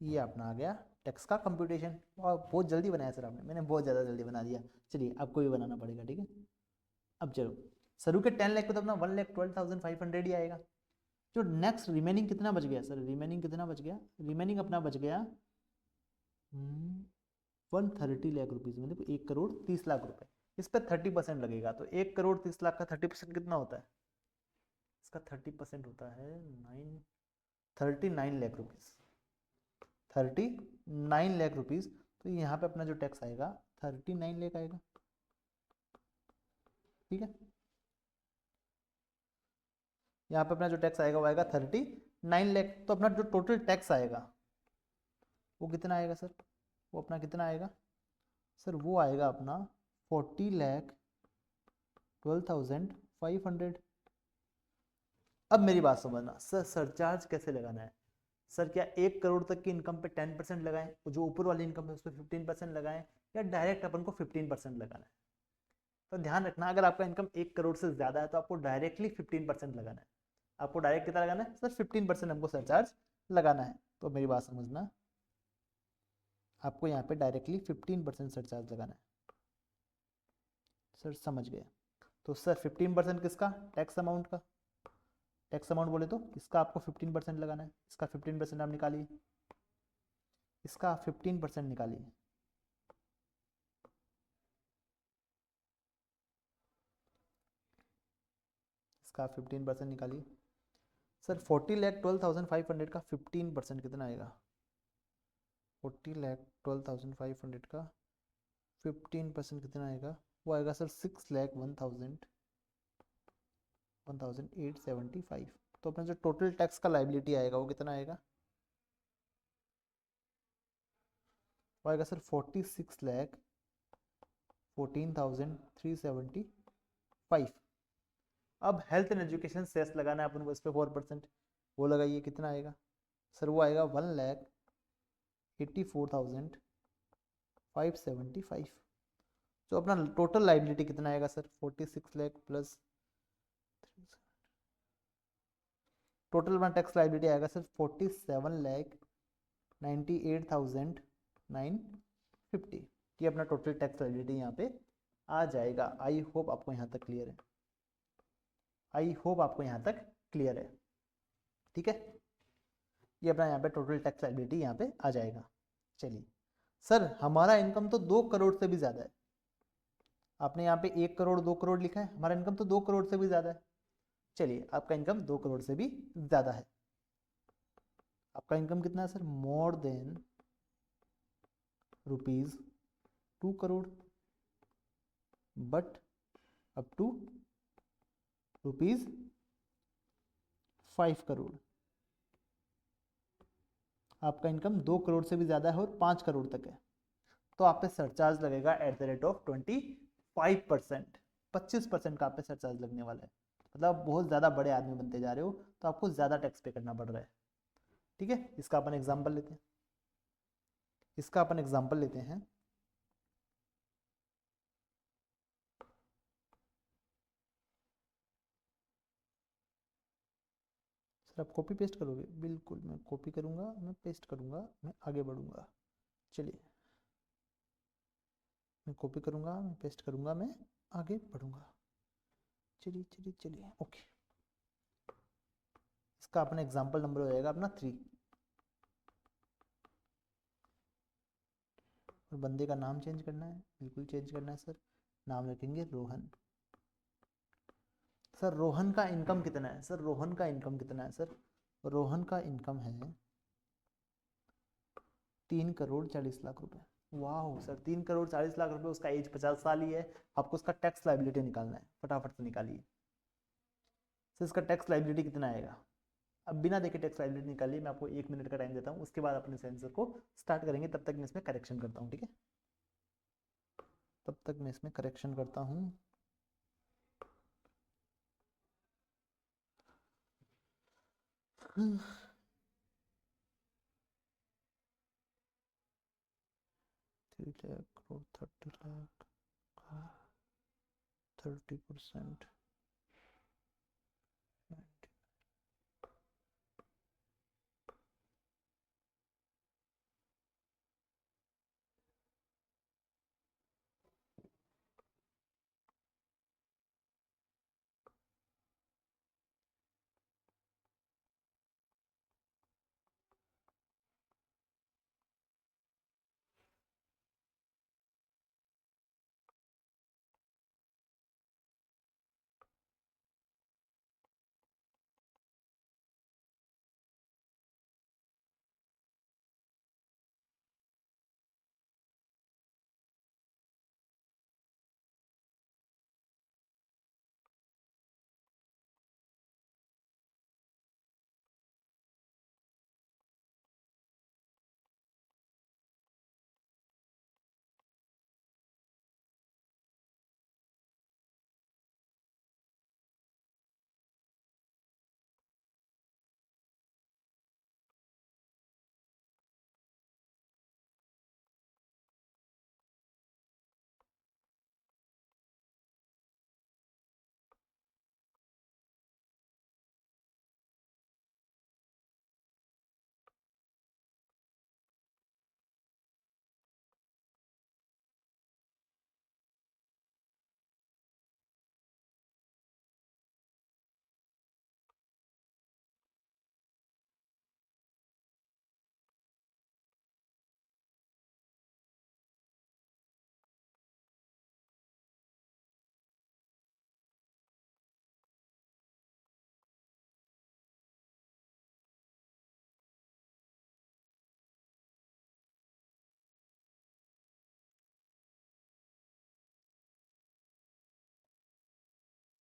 ये अपना आ गया टैक्स का कंप्यूटेशन। और बहुत जल्दी बनाया सर आपने, मैंने बहुत ज़्यादा जल्दी बना दिया। चलिए आपको भी बनाना पड़ेगा, ठीक है। अब चलो सरू के 10 लाख पे तो अपना 1,12,500 ही आएगा। जो नेक्स्ट रिमेनिंग कितना बच गया सर? रिमेनिंग कितना बच गया? रिमेनिंग अपना बच गया 130 लाख रुपीज़, मतलब 1,30,00,000 रुपए। इस पर 30% लगेगा, तो 1,30,00,000 का 30% कितना होता है? इसका 30% होता है 39 लाख रुपीज़। 39 लाख रुपीज़। तो यहाँ पे अपना जो टैक्स आएगा 39 लाख आएगा, ठीक है। यहाँ पे अपना जो टैक्स आएगा वो आएगा 39 लाख। तो अपना जो टोटल टैक्स आएगा वो कितना आएगा सर? वो अपना कितना आएगा सर? वो आएगा अपना 40,12,500। अब मेरी बात समझना सर, सरचार्ज कैसे लगाना है सर? क्या 1 करोड़ तक की इनकम पे 10% लगाएं, जो ऊपर वाली इनकम है उस पर 15% लगाएं, या डायरेक्ट अपन को 15% लगाना है? तो ध्यान रखना, अगर आपका इनकम 1 करोड़ से ज्यादा है तो आपको डायरेक्टली 15% लगाना है। आपको डायरेक्ट कितना लगाना है सर? 15% हमको सरचार्ज लगाना है। तो मेरी बात समझना, आपको यहाँ पे डायरेक्टली 15% सरचार्ज लगाना है। सर समझ गए। तो सर 15% किसका? टैक्स अमाउंट का। टैक्स अमाउंट बोले तो इसका आपको 15% लगाना है। इसका 15% आप निकालिए, इसका 15% निकालिए। इसका 15% निकालिए। सर 40,12,500 का 15% कितना आएगा? 40,12,500 का 15% कितना आएगा? वो आएगा सर 6,01,875। तो अपना जो टोटल टैक्स का लाइबिलिटी आएगा वो कितना आएगा? वो आएगा सर 46,14,375। अब हेल्थ एंड एजुकेशन सेस लगाना है अपन को, इस पर 4%। वो लगाइए, कितना आएगा सर? वो आएगा 1,84,575। तो अपना टोटल लाइबिलिटी कितना आएगा सर? 46 लाख प्लस टोटल अपना टैक्स लाइबिलिटी आएगा सर 47,98,950। ये अपना टोटल टैक्स लाइबिलिटी यहाँ पे आ जाएगा। आई होप आपको यहाँ तक क्लियर है, आई होप आपको यहाँ तक क्लियर है, ठीक है। ये अपना यहाँ पे टोटल टैक्स लाइबिलिटी यहाँ पे आ जाएगा। चलिए सर, हमारा इनकम तो 2 करोड़ से भी ज़्यादा है। आपने यहाँ पे 1 करोड़ 2 करोड़ लिखा है, हमारा इनकम तो 2 करोड़ से भी ज़्यादा है। चलिए आपका इनकम 2 करोड़ से भी ज़्यादा है। आपका इनकम कितना है sir? More than ₹2 crore, but up to ₹5 crore. आपका इनकम 2 करोड़ से भी ज़्यादा है और 5 करोड़ तक है, तो आप पे सरचार्ज लगेगा @25%। 25% का आप पे सरचार्ज लगने वाला है। मतलब आप बहुत ज़्यादा बड़े आदमी बनते जा रहे हो, तो आपको ज़्यादा टैक्स पे करना पड़ रहा है, ठीक है। इसका अपन एग्जाम्पल लेते हैं, इसका अपन एग्जाम्पल लेते हैं। सर आप कॉपी पेस्ट करोगे? बिल्कुल, मैं कॉपी करूँगा, मैं पेस्ट करूँगा, मैं आगे बढ़ूँगा। चलिए, मैं कॉपी करूँगा, मैं पेस्ट करूँगा, मैं आगे बढ़ूँगा। चलिए चलिए चलिए, ओके। इसका अपना एग्जाम्पल नंबर हो जाएगा अपना 3। और बंदे का नाम चेंज करना है, बिल्कुल चेंज करना है सर। नाम रखेंगे रोहन। सर रोहन का इनकम कितना है सर? रोहन का इनकम कितना है सर? रोहन का इनकम है 3,40,00,000 रुपए। वाह सर, 3 करोड़ 40 लाख रुपए, उसका एज 50 साल ही है, आपको उसका टैक्स लाइबिलिटी निकालना है, फटाफट से निकालिए। सर इसका टैक्स लाइबिलिटी कितना आएगा? अब बिना देखे टैक्स लाइबिलिटी निकालिए, मैं आपको 1 मिनट का टाइम देता हूँ, उसके बाद अपने सेंसर को स्टार्ट करेंगे, तब तक मैं इसमें करेक्शन करता हूँ, ठीक है? तब तक मैं इसमें करेक्शन करता हूँ। Hmm. 3 लाख करोड़ 30 लाख का 30%।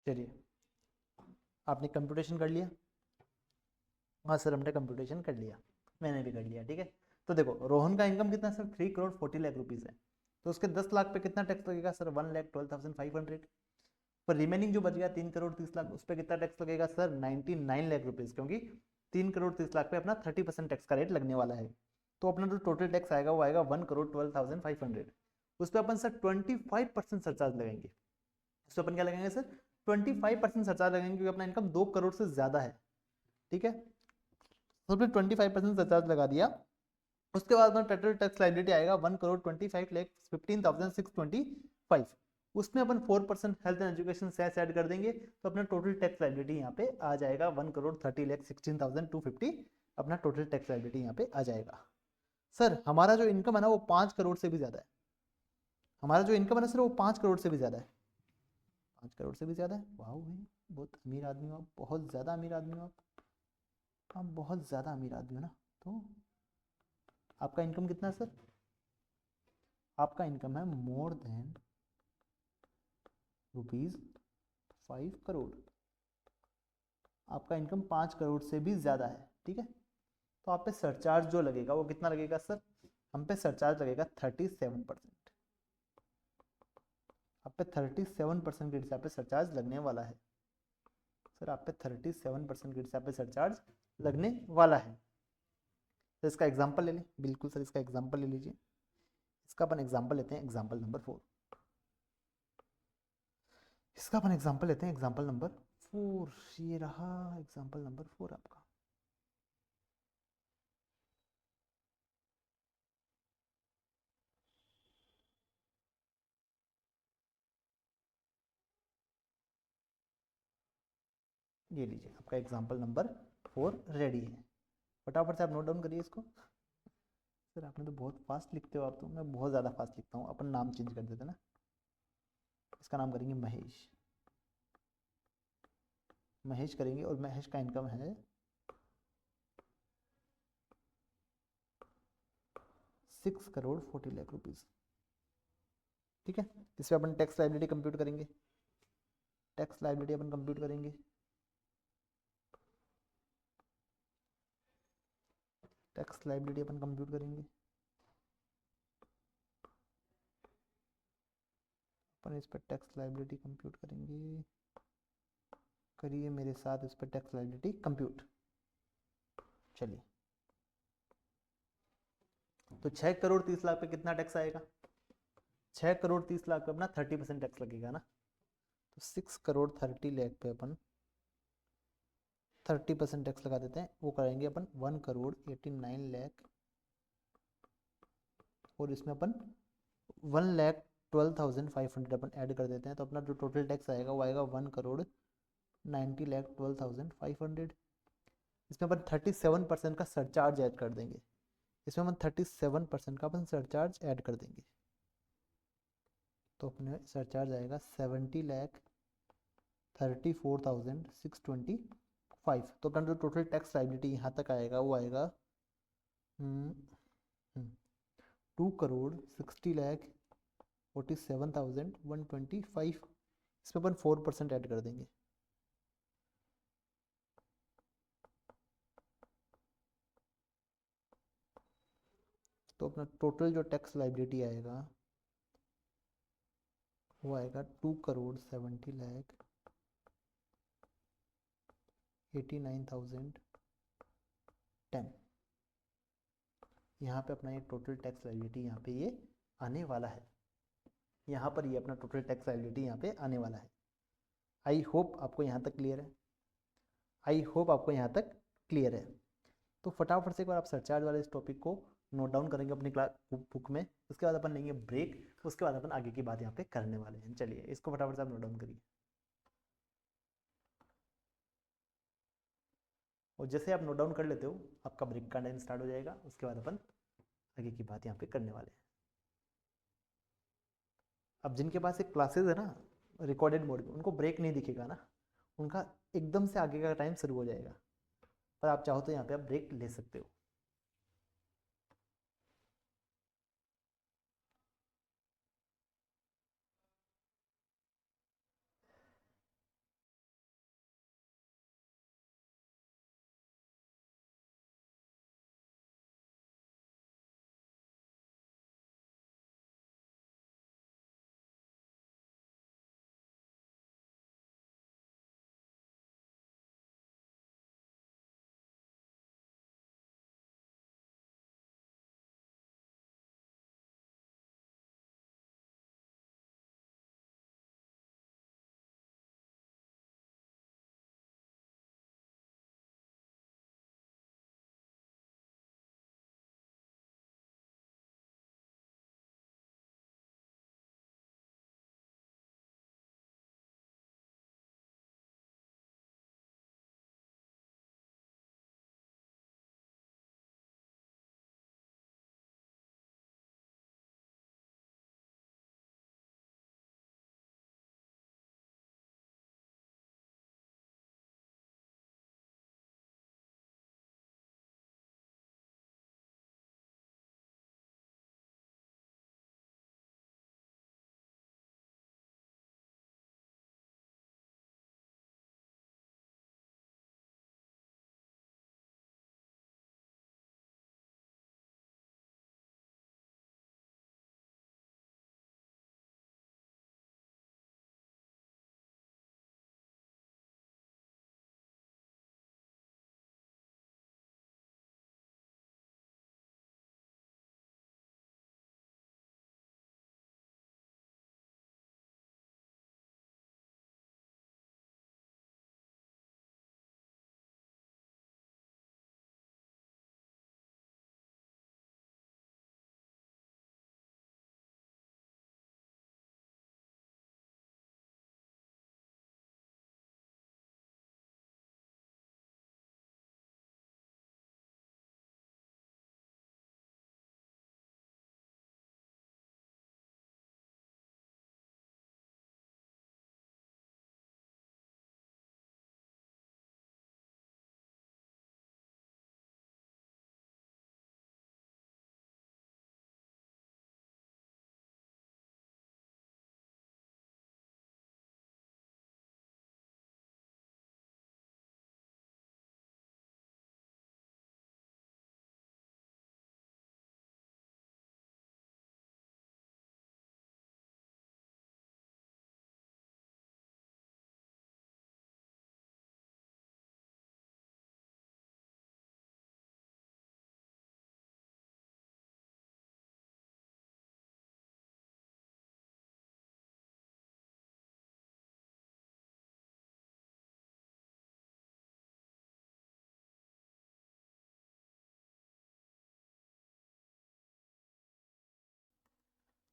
चलिए, आपने कंप्यूटेशन कर लिया? हाँ सर, हमने कंप्यूटेशन कर लिया, मैंने भी कर लिया, ठीक है। तो देखो, रोहन का इनकम कितना है सर? 3 करोड़ 40 लाख रुपीज़ है। तो उसके 10 लाख पे कितना टैक्स लगेगा सर? 1,12,500। पर रिमेनिंग जो बच गया 3 करोड़ 30 लाख, उस पर कितना टैक्स लगेगा सर? 99 लाख रुपीज़, क्योंकि 3 करोड़ 30 लाख पे अपना 30% टैक्स का रेट लगने वाला है। तो अपना जो टोटल टैक्स आएगा वो आएगा 1,12,500। उस पर अपन सर 25% सरचार्ज लगेंगे। उस पर अपन क्या लगेंगे सर? 25% सरचार्ज लगेंगे, क्योंकि अपना इनकम 2 करोड़ से ज़्यादा है, ठीक है। तो फिर 25% सरचार्ज लगा दिया। उसके बाद में टोटल टैक्स लाइबिलिटी आएगा 1,25,15,625। उसमें अपन 4% health and education cess add कर देंगे, तो अपना टोटल टैक्स लाइबिलिटी यहाँ पे आ जाएगा 1,30,16,250। अपना टोटल टैक्स लाइबिलिटी यहाँ पे आ जाएगा। सर हमारा जो इनकम है ना वो 5 करोड़ से भी ज्यादा है। हमारा जो इनकम है ना सर वो 5 करोड़ से भी ज्यादा है। 5 करोड़ से भी ज्यादा है। वाह भाई, बहुत अमीर आदमी हो आप, बहुत ज्यादा अमीर आदमी हो आप बहुत ज्यादा अमीर आदमी हो ना। तो आपका इनकम कितना है सर? आपका इनकम है मोर देन ₹5 करोड़। आपका इनकम 5 करोड़ से भी ज़्यादा है, ठीक है। तो आप पे सरचार्ज जो लगेगा वो कितना लगेगा सर? हम पे सरचार्ज लगेगा 37%। आप पे 37% के हिसाब पे सरचार्ज लगने वाला है। सर आप पे 37% के हिसाब पे सरचार्ज लगने वाला है। तो इसका एग्जाम्पल ले लें। बिल्कुल सर, इसका एग्जाम्पल ले लीजिए। इसका अपन एग्जाम्पल लेते हैं, एग्जाम्पल नंबर 4। इसका अपन एग्जाम्पल लेते हैं, एग्जाम्पल नंबर 4। ये रहा एग्जाम्पल नंबर 4 आपका। ये लीजिए, आपका एग्जाम्पल नंबर 4 रेडी है। फटाफट से आप नोट डाउन करिए इसको। सर आपने तो बहुत फास्ट लिखते हो आप तो, मैं बहुत ज़्यादा फास्ट लिखता हूँ। अपन नाम चेंज कर देते ना, इसका नाम करेंगे महेश। महेश करेंगे, और महेश का इनकम है 6,40,00,000 रुपीज़। ठीक है, इस पर अपन टैक्स लाइबिलिटी कंप्यूट करेंगे। टैक्स लाइबिलिटी अपन कंप्यूट करेंगे। टैक्स लाइबिलिटी अपन कंप्यूट करेंगे। अपन इस पर टैक्स लाइबिलिटी कंप्यूट करेंगे। करिए मेरे साथ इस पर टैक्स लाइबिलिटी कंप्यूट। चलिए, तो 6,30,00,000 पे कितना टैक्स आएगा? 6,30,00,000 पे अपना 30% टैक्स लगेगा ना। तो 6,30,00,000 पे अपन 30% टैक्स लगा देते हैं। वो करेंगे अपन 1,89,00,000 और इसमें अपन 1,12,500 अपन ऐड कर देते हैं। तो अपना जो टोटल टैक्स आएगा वो आएगा 1,90,12,500। इसमें अपन 37% का सरचार्ज ऐड कर देंगे। इसमें अपन 37% का अपन सरचार्ज ऐड कर देंगे। तो अपने सरचार्ज आएगा 70,34,625। तो अपना जो टोटल टैक्स लाइबिलिटी यहाँ तक आएगा वो आएगा 2,60,47,125। इसमें अपन 4% ऐड कर देंगे। तो अपना टोटल जो टैक्स लाइबिलिटी आएगा वो आएगा 2,70,89,010। यहाँ पे अपना ये टोटल टैक्स लाइबिलिटी यहाँ पे ये आने वाला है। यहाँ पर ये अपना टोटल टैक्स लाइबिलिटी यहाँ पे आने वाला है। आई होप आपको यहाँ तक क्लियर है। आई होप आपको यहाँ तक क्लियर है। तो फटाफट से एक बार आप सरचार्ज वाले इस टॉपिक को नोट डाउन करेंगे अपनी क्लास बुक में। उसके बाद अपन लेंगे ब्रेक। उसके बाद अपन आगे की बात यहाँ पे करने वाले हैं। चलिए, इसको फटाफट से आप नोट डाउन करिए। और जैसे आप नोट डाउन कर लेते हो आपका ब्रेक का टाइम स्टार्ट हो जाएगा। उसके बाद अपन आगे की बात यहाँ पे करने वाले हैं। अब जिनके पास एक क्लासेस है ना रिकॉर्डेड मोड में, उनको ब्रेक नहीं दिखेगा ना, उनका एकदम से आगे का टाइम शुरू हो जाएगा। पर आप चाहो तो यहाँ पे आप ब्रेक ले सकते हो।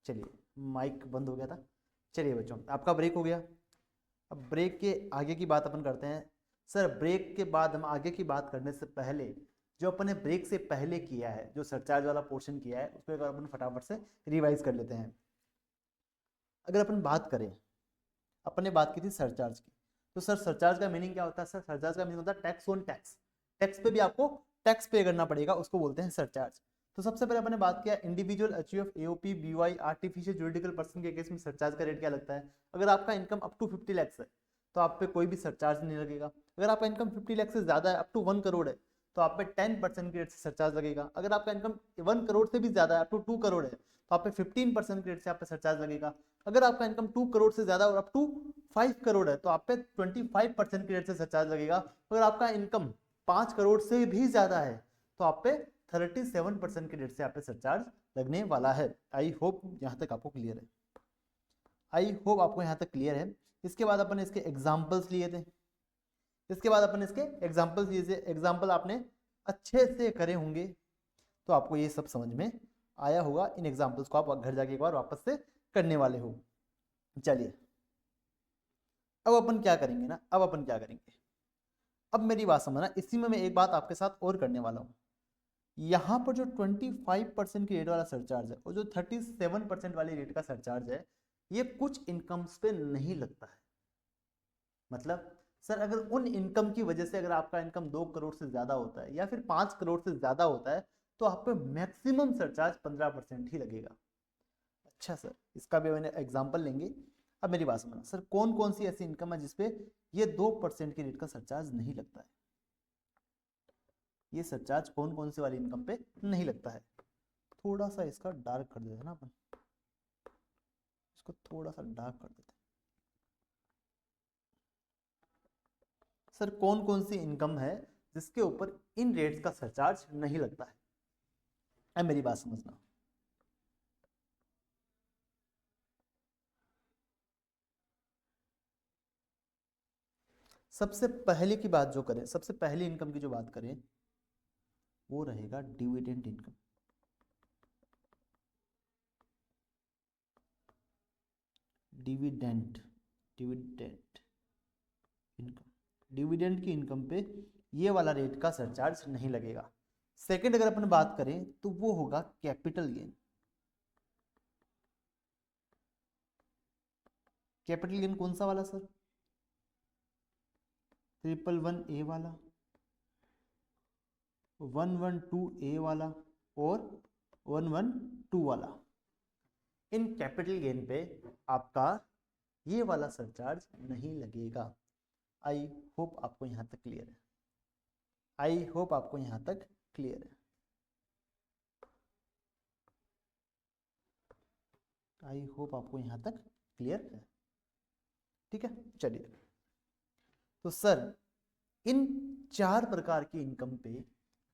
चलिए माइक बंद हो गया था। चलिए बच्चों आपका ब्रेक हो गया। अब ब्रेक के आगे की बात अपन करते हैं। सर ब्रेक के बाद हम आगे की बात करने से पहले जो अपन ने ब्रेक से पहले किया है, जो सरचार्ज वाला पोर्शन किया है, उसको एक बार अपन फटाफट से रिवाइज कर लेते हैं। अगर अपन बात करें, अपन ने बात की थी सरचार्ज की, तो सर सरचार्ज का मीनिंग क्या होता है? सर सरचार्ज का मीनिंग होता है टैक्स ऑन टैक्स। टैक्स पे भी आपको टैक्स पे करना पड़ेगा, उसको बोलते हैं सरचार्ज। तो सबसे पहले अपने बात किया individual HUF AOP BOI artificial juridical person के केस में सरचार्ज का रेट क्या लगता है। अगर आपका इनकम अप टू 50 लाख है तो आप पे कोई भी सरचार्ज नहीं लगेगा। अगर आपका इनकम 50 लाख से ज्यादा है, अप टू 1 करोड़ है, तो आप पे 10% के रेट से सरचार्ज लगेगा। अगर आपका इनकम 1 करोड़ से भी ज्यादा है, अप टू 2 करोड़ है, तो आप पे 15% के रेट से आप पे सरचार्ज लगेगा। अगर आपका इनकम 2 करोड़ से ज्यादा और अप टू 5 करोड़ है, तो आप पे 25% के रेट से सरचार्ज लगेगा। अगर आपका इनकम 5 करोड़ से भी ज्यादा है तो आप पे 37% के रेट से आप पे सरचार्ज लगने वाला है। आई होप यहाँ तक आपको क्लियर है। आई होप आपको यहाँ तक क्लियर है। इसके बाद अपन इसके एग्जाम्पल्स लिए थे। इसके बाद अपन इसके एग्जाम्पल्स लिए थे। एग्जाम्पल आपने अच्छे से करे होंगे तो आपको ये सब समझ में आया होगा। इन एग्जाम्पल्स को आप घर जाके एक बार वापस से करने वाले हो। चलिए अब अपन क्या करेंगे ना, अब अपन क्या करेंगे, अब मेरी बात समझना। इसी में मैं एक बात आपके साथ और करने वाला हूँ। यहाँ पर जो 25% की रेट वाला सरचार्ज है और जो 37% वाली रेट का सरचार्ज है, ये कुछ इनकम्स पे नहीं लगता है। मतलब सर अगर उन इनकम की वजह से अगर आपका इनकम 2 करोड़ से ज्यादा होता है या फिर 5 करोड़ से ज्यादा होता है तो आप पे मैक्सिमम सरचार्ज 15% ही लगेगा। अच्छा सर इसका भी मैंने एग्जांपल लेंगे। अब मेरी बात समझना, सर कौन कौन सी ऐसी इनकम है जिसपे ये 2% की रेट का सरचार्ज नहीं लगता है। ये सरचार्ज कौन कौन सी वाली इनकम पे नहीं लगता है। थोड़ा सा इसका डार्क कर देते हैं ना अपन, इसको थोड़ा सा डार्क कर देते हैं। सर कौन कौन सी इनकम है जिसके ऊपर इन रेट्स का सरचार्ज नहीं लगता है। अब मेरी बात समझना, सबसे पहले की बात जो करें, सबसे पहली इनकम की जो बात करें वो रहेगा dividend income. Dividend dividend income, dividend की इनकम पे ये वाला रेट का सरचार्ज नहीं लगेगा। सेकंड अगर अपन बात करें तो वो होगा कैपिटल गेन। कैपिटल गेन कौन सा वाला सर? 111A वाला, 112A वाला और 112 वाला। इन कैपिटल गेन पे आपका ये वाला सरचार्ज नहीं लगेगा। आई होप आपको यहां तक क्लियर है। आई होप आपको यहां तक क्लियर है। आई होप आपको यहां तक क्लियर है। ठीक है चलिए, तो सर इन 4 प्रकार की इनकम पे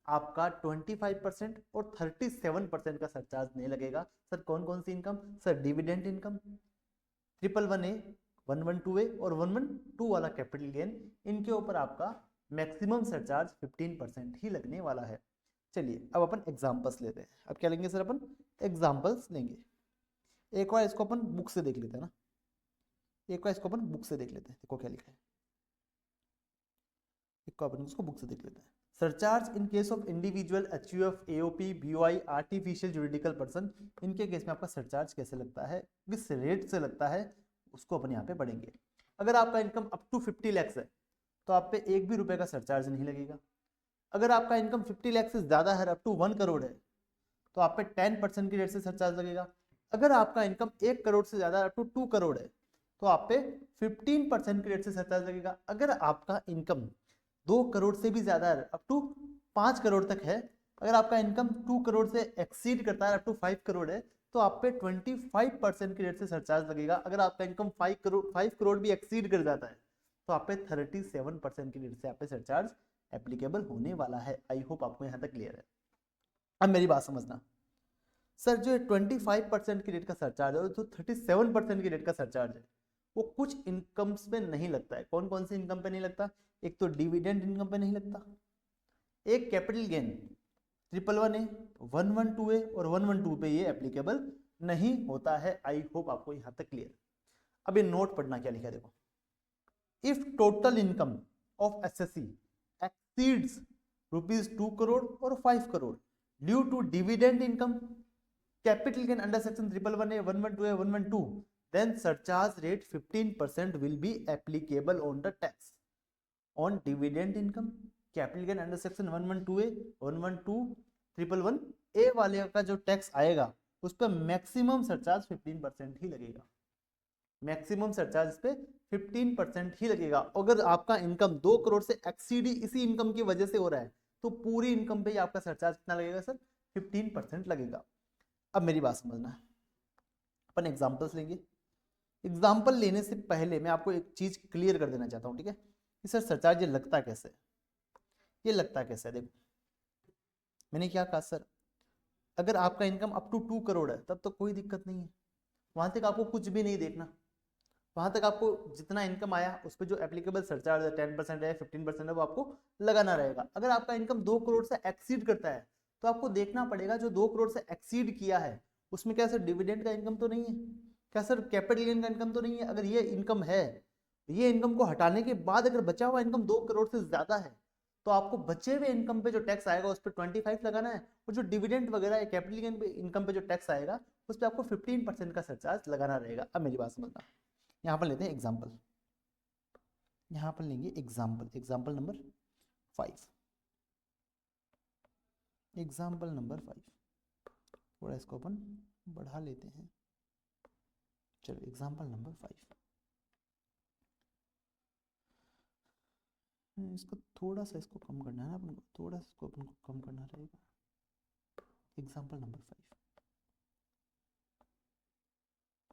आपका 25% और 37% का सरचार्ज नहीं लगेगा। सर कौन कौन सी इनकम? Sir dividend income, 111A, 112A और 112 वाला कैपिटल गेन, इनके ऊपर आपका मैक्सिमम सरचार्ज 15% ही लगने वाला है। चलिए अब अपन एग्जांपल्स लेते हैं। अब क्या लेंगे सर? अपन एग्जांपल्स लेंगे। एक बार इसको अपन बुक से देख लेते हैं ना, एक बार इसको अपन बुक से देख लेते हैं। देखो क्या लिखा है, एक अपन उसको बुक से देख लेते हैं। Surcharge in case of individual HUF AOP BOI artificial juridical person, इनके केस में आपका सरचार्ज कैसे लगता है, किस रेट से लगता है, उसको अपन यहाँ पे पढ़ेंगे। अगर आपका इनकम अप टू 50 लाख है तो आप पे एक भी रुपए का सरचार्ज नहीं लगेगा। अगर आपका इनकम 50 लाख से ज्यादा है, अप टू 1 करोड़ है, तो आप पे 10% की रेट से सरचार्ज लगेगा। अगर आपका इनकम 1 करोड़ से ज्यादा अप टू 2 करोड़ है तो आप पे 15% की रेट से सरचार्ज लगेगा। अगर आपका इनकम 2 करोड़ से भी ज्यादा है, अप टू 5 करोड़ तक है, अगर आपका इनकम 2 करोड़ से एक्सीड करता है, अप टू 5 करोड़ है, तो आप पे 25% की रेट से सरचार्ज लगेगा। अगर आपका इनकम 5 करोड़ भी एक्सीड कर जाता है तो आप पे 37% की रेट से आप पे सरचार्ज एप्लीकेबल होने वाला है। आई होप आपको यहाँ तक क्लियर है। अब मेरी बात समझना, सर जो 25% की रेट का सरचार्ज है और जो 37% की रेट का सरचार्ज है वो कुछ इनकम्स पे नहीं लगता है। कौन कौन सी इनकम पे नहीं लगता? एक तो डिविडेंड इनकम पे नहीं लगता, एक कैपिटल गेन 111A, 112A और 112 पे ये एप्लीकेबल नहीं होता है। आई होप आपको यहाँ तक क्लियर। अब ये नोट पढ़ना क्या लिखा है देखो, if total income of SSC exceeds ₹2 crore और 5 crore due to dividend income, capital gain under section 111A, 112A, 112, then surcharge rate 15% will be applicable on the tax on dividend income. Capital gain under section 112A, 112, 111A वाले का जो tax आएगा उस पर maximum surcharge 15% ही लगेगा। Maximum surcharge पे 15% ही लगेगा। अगर आपका इनकम 2 करोड़ से एक्सीड इसी इनकम की वजह से हो रहा है तो पूरी इनकम पे आपका सरचार्ज कितना लगेगा सर? 15% लगेगा। अब मेरी बात समझना है, अपन एग्जांपल्स लेंगे। एग्जांपल लेने से पहले मैं आपको एक चीज क्लियर कर देना चाहता हूँ, ठीक है? कि सर सरचार्ज ये लगता कैसे है, ये लगता कैसे है। देखो मैंने क्या कहा सर, अगर आपका इनकम अप टू 2 करोड़ है तब तो कोई दिक्कत नहीं है, वहां तक आपको कुछ भी नहीं देखना। वहां तक आपको जितना इनकम आया उस पर जो एप्लीकेबल सरचार्ज है 10% है 15% है वो आपको लगाना रहेगा। अगर आपका इनकम 2 करोड़ से एक्सीड करता है तो आपको देखना पड़ेगा जो 2 करोड़ से एक्सीड किया है उसमें क्या सर डिविडेंड का इनकम तो नहीं है, क्या सर कैपिटल गेन का इनकम तो नहीं है। अगर ये इनकम है, ये इनकम को हटाने के बाद अगर बचा हुआ इनकम 2 करोड़ से ज्यादा है तो आपको बचे हुए इनकम पे जो टैक्स आएगा उस पर 25 लगाना है, और जो डिविडेंड वगैरह है कैपिटल गेन पे इनकम पे जो टैक्स आएगा उस पर आपको 15% का सरचार्ज लगाना रहेगा। अब मेरी बात समझना, यहाँ पर लेते हैं एग्जाम्पल, यहाँ पर लेंगे example, example number 5, example number 5, थोड़ा इसको अपन बढ़ा लेते हैं। चलो एग्जाम्पल नंबर 5, इसको थोड़ा सा इसको कम करना है ना अपन को, थोड़ा सा इसको अपन को कम करना रहेगा। एग्जाम्पल नंबर 5,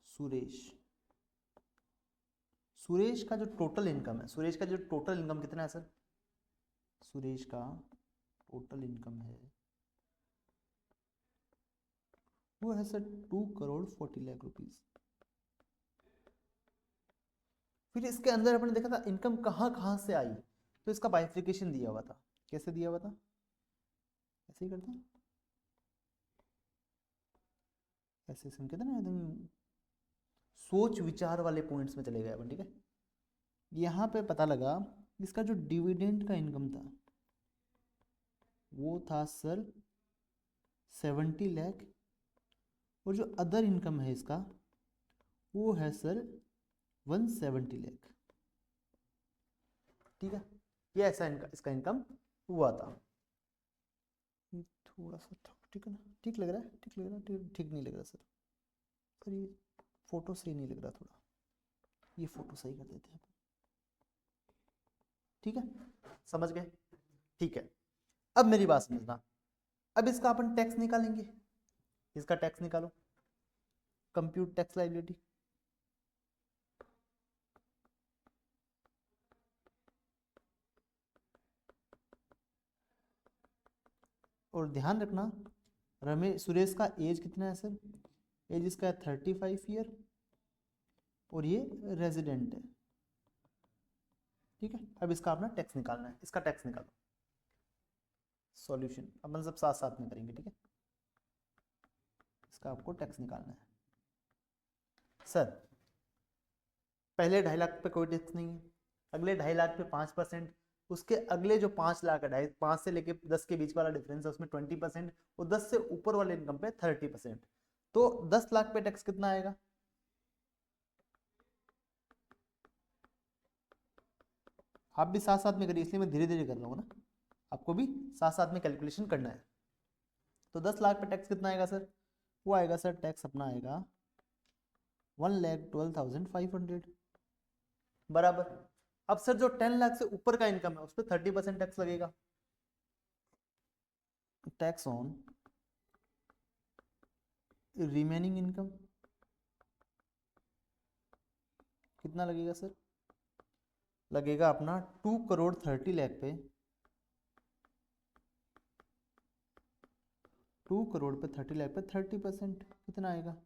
सुरेश, सुरेश का जो टोटल इनकम है, सुरेश का जो टोटल इनकम कितना है सर? सुरेश का टोटल इनकम है वो है सर 2 करोड़ 40 लाख रुपीस। फिर इसके अंदर अपने देखा था इनकम कहाँ कहाँ से आई, तो इसका बाइफिकेशन दिया हुआ था। कैसे दिया हुआ था? ऐसे ही करते हैं, ऐसे हम कहते हैं ना एकदम सोच विचार वाले पॉइंट्स में चले गए अपन, ठीक है? यहाँ पे पता लगा इसका जो डिविडेंड का इनकम था वो था सर 70 लाख, और जो अदर इनकम है इसका वो है सर 170 लाख, ठीक है? ये ऐसा इसका इनकम हुआ था। थोड़ा सा ठीक है ना, ठीक लग रहा है? ठीक लग रहा है? ठीक नहीं लग रहा सर, सर ये फोटो सही नहीं लग रहा, थोड़ा ये फोटो सही कर देते हैं, ठीक है? समझ गए? ठीक है। अब मेरी बात समझना, अब इसका अपन टैक्स निकालेंगे, इसका टैक्स निकालो, कंप्यूट टैक्स लायबिलिटी। और ध्यान रखना रमेश सुरेश का एज कितना है सर? एज इसका है 35 ईयर और ये रेजिडेंट है, ठीक है? अब इसका अपना टैक्स निकालना है, इसका टैक्स निकालो। सॉल्यूशन अपन सब साथ साथ में करेंगे, ठीक है? इसका आपको टैक्स निकालना है सर। पहले 2.5 लाख पे कोई टैक्स नहीं है, अगले 2.5 लाख पे 5%, उसके अगले जो 5 लाख है, 5 से लेके 10 के बीच वाला डिफरेंस है उसमें 20%, और 10 से ऊपर वाले इनकम पे 30%। तो 10 लाख पे टैक्स कितना आएगा? आप भी साथ साथ में करिए, इसलिए मैं धीरे धीरे कर रहा हूँ ना, आपको भी साथ साथ में कैलकुलेशन करना है। तो 10 लाख पे टैक्स कितना आएगा सर? वो आएगा सर टैक्स अपना आएगा 1,12,500 बराबर। अब सर जो 10 लाख से ऊपर का इनकम है उस पर 30% टैक्स लगेगा। टैक्स ऑन रिमेनिंग इनकम कितना लगेगा सर? लगेगा अपना 2 करोड़ 30 लाख पे, 2 करोड़ पे 30 लाख पे 30% कितना आएगा?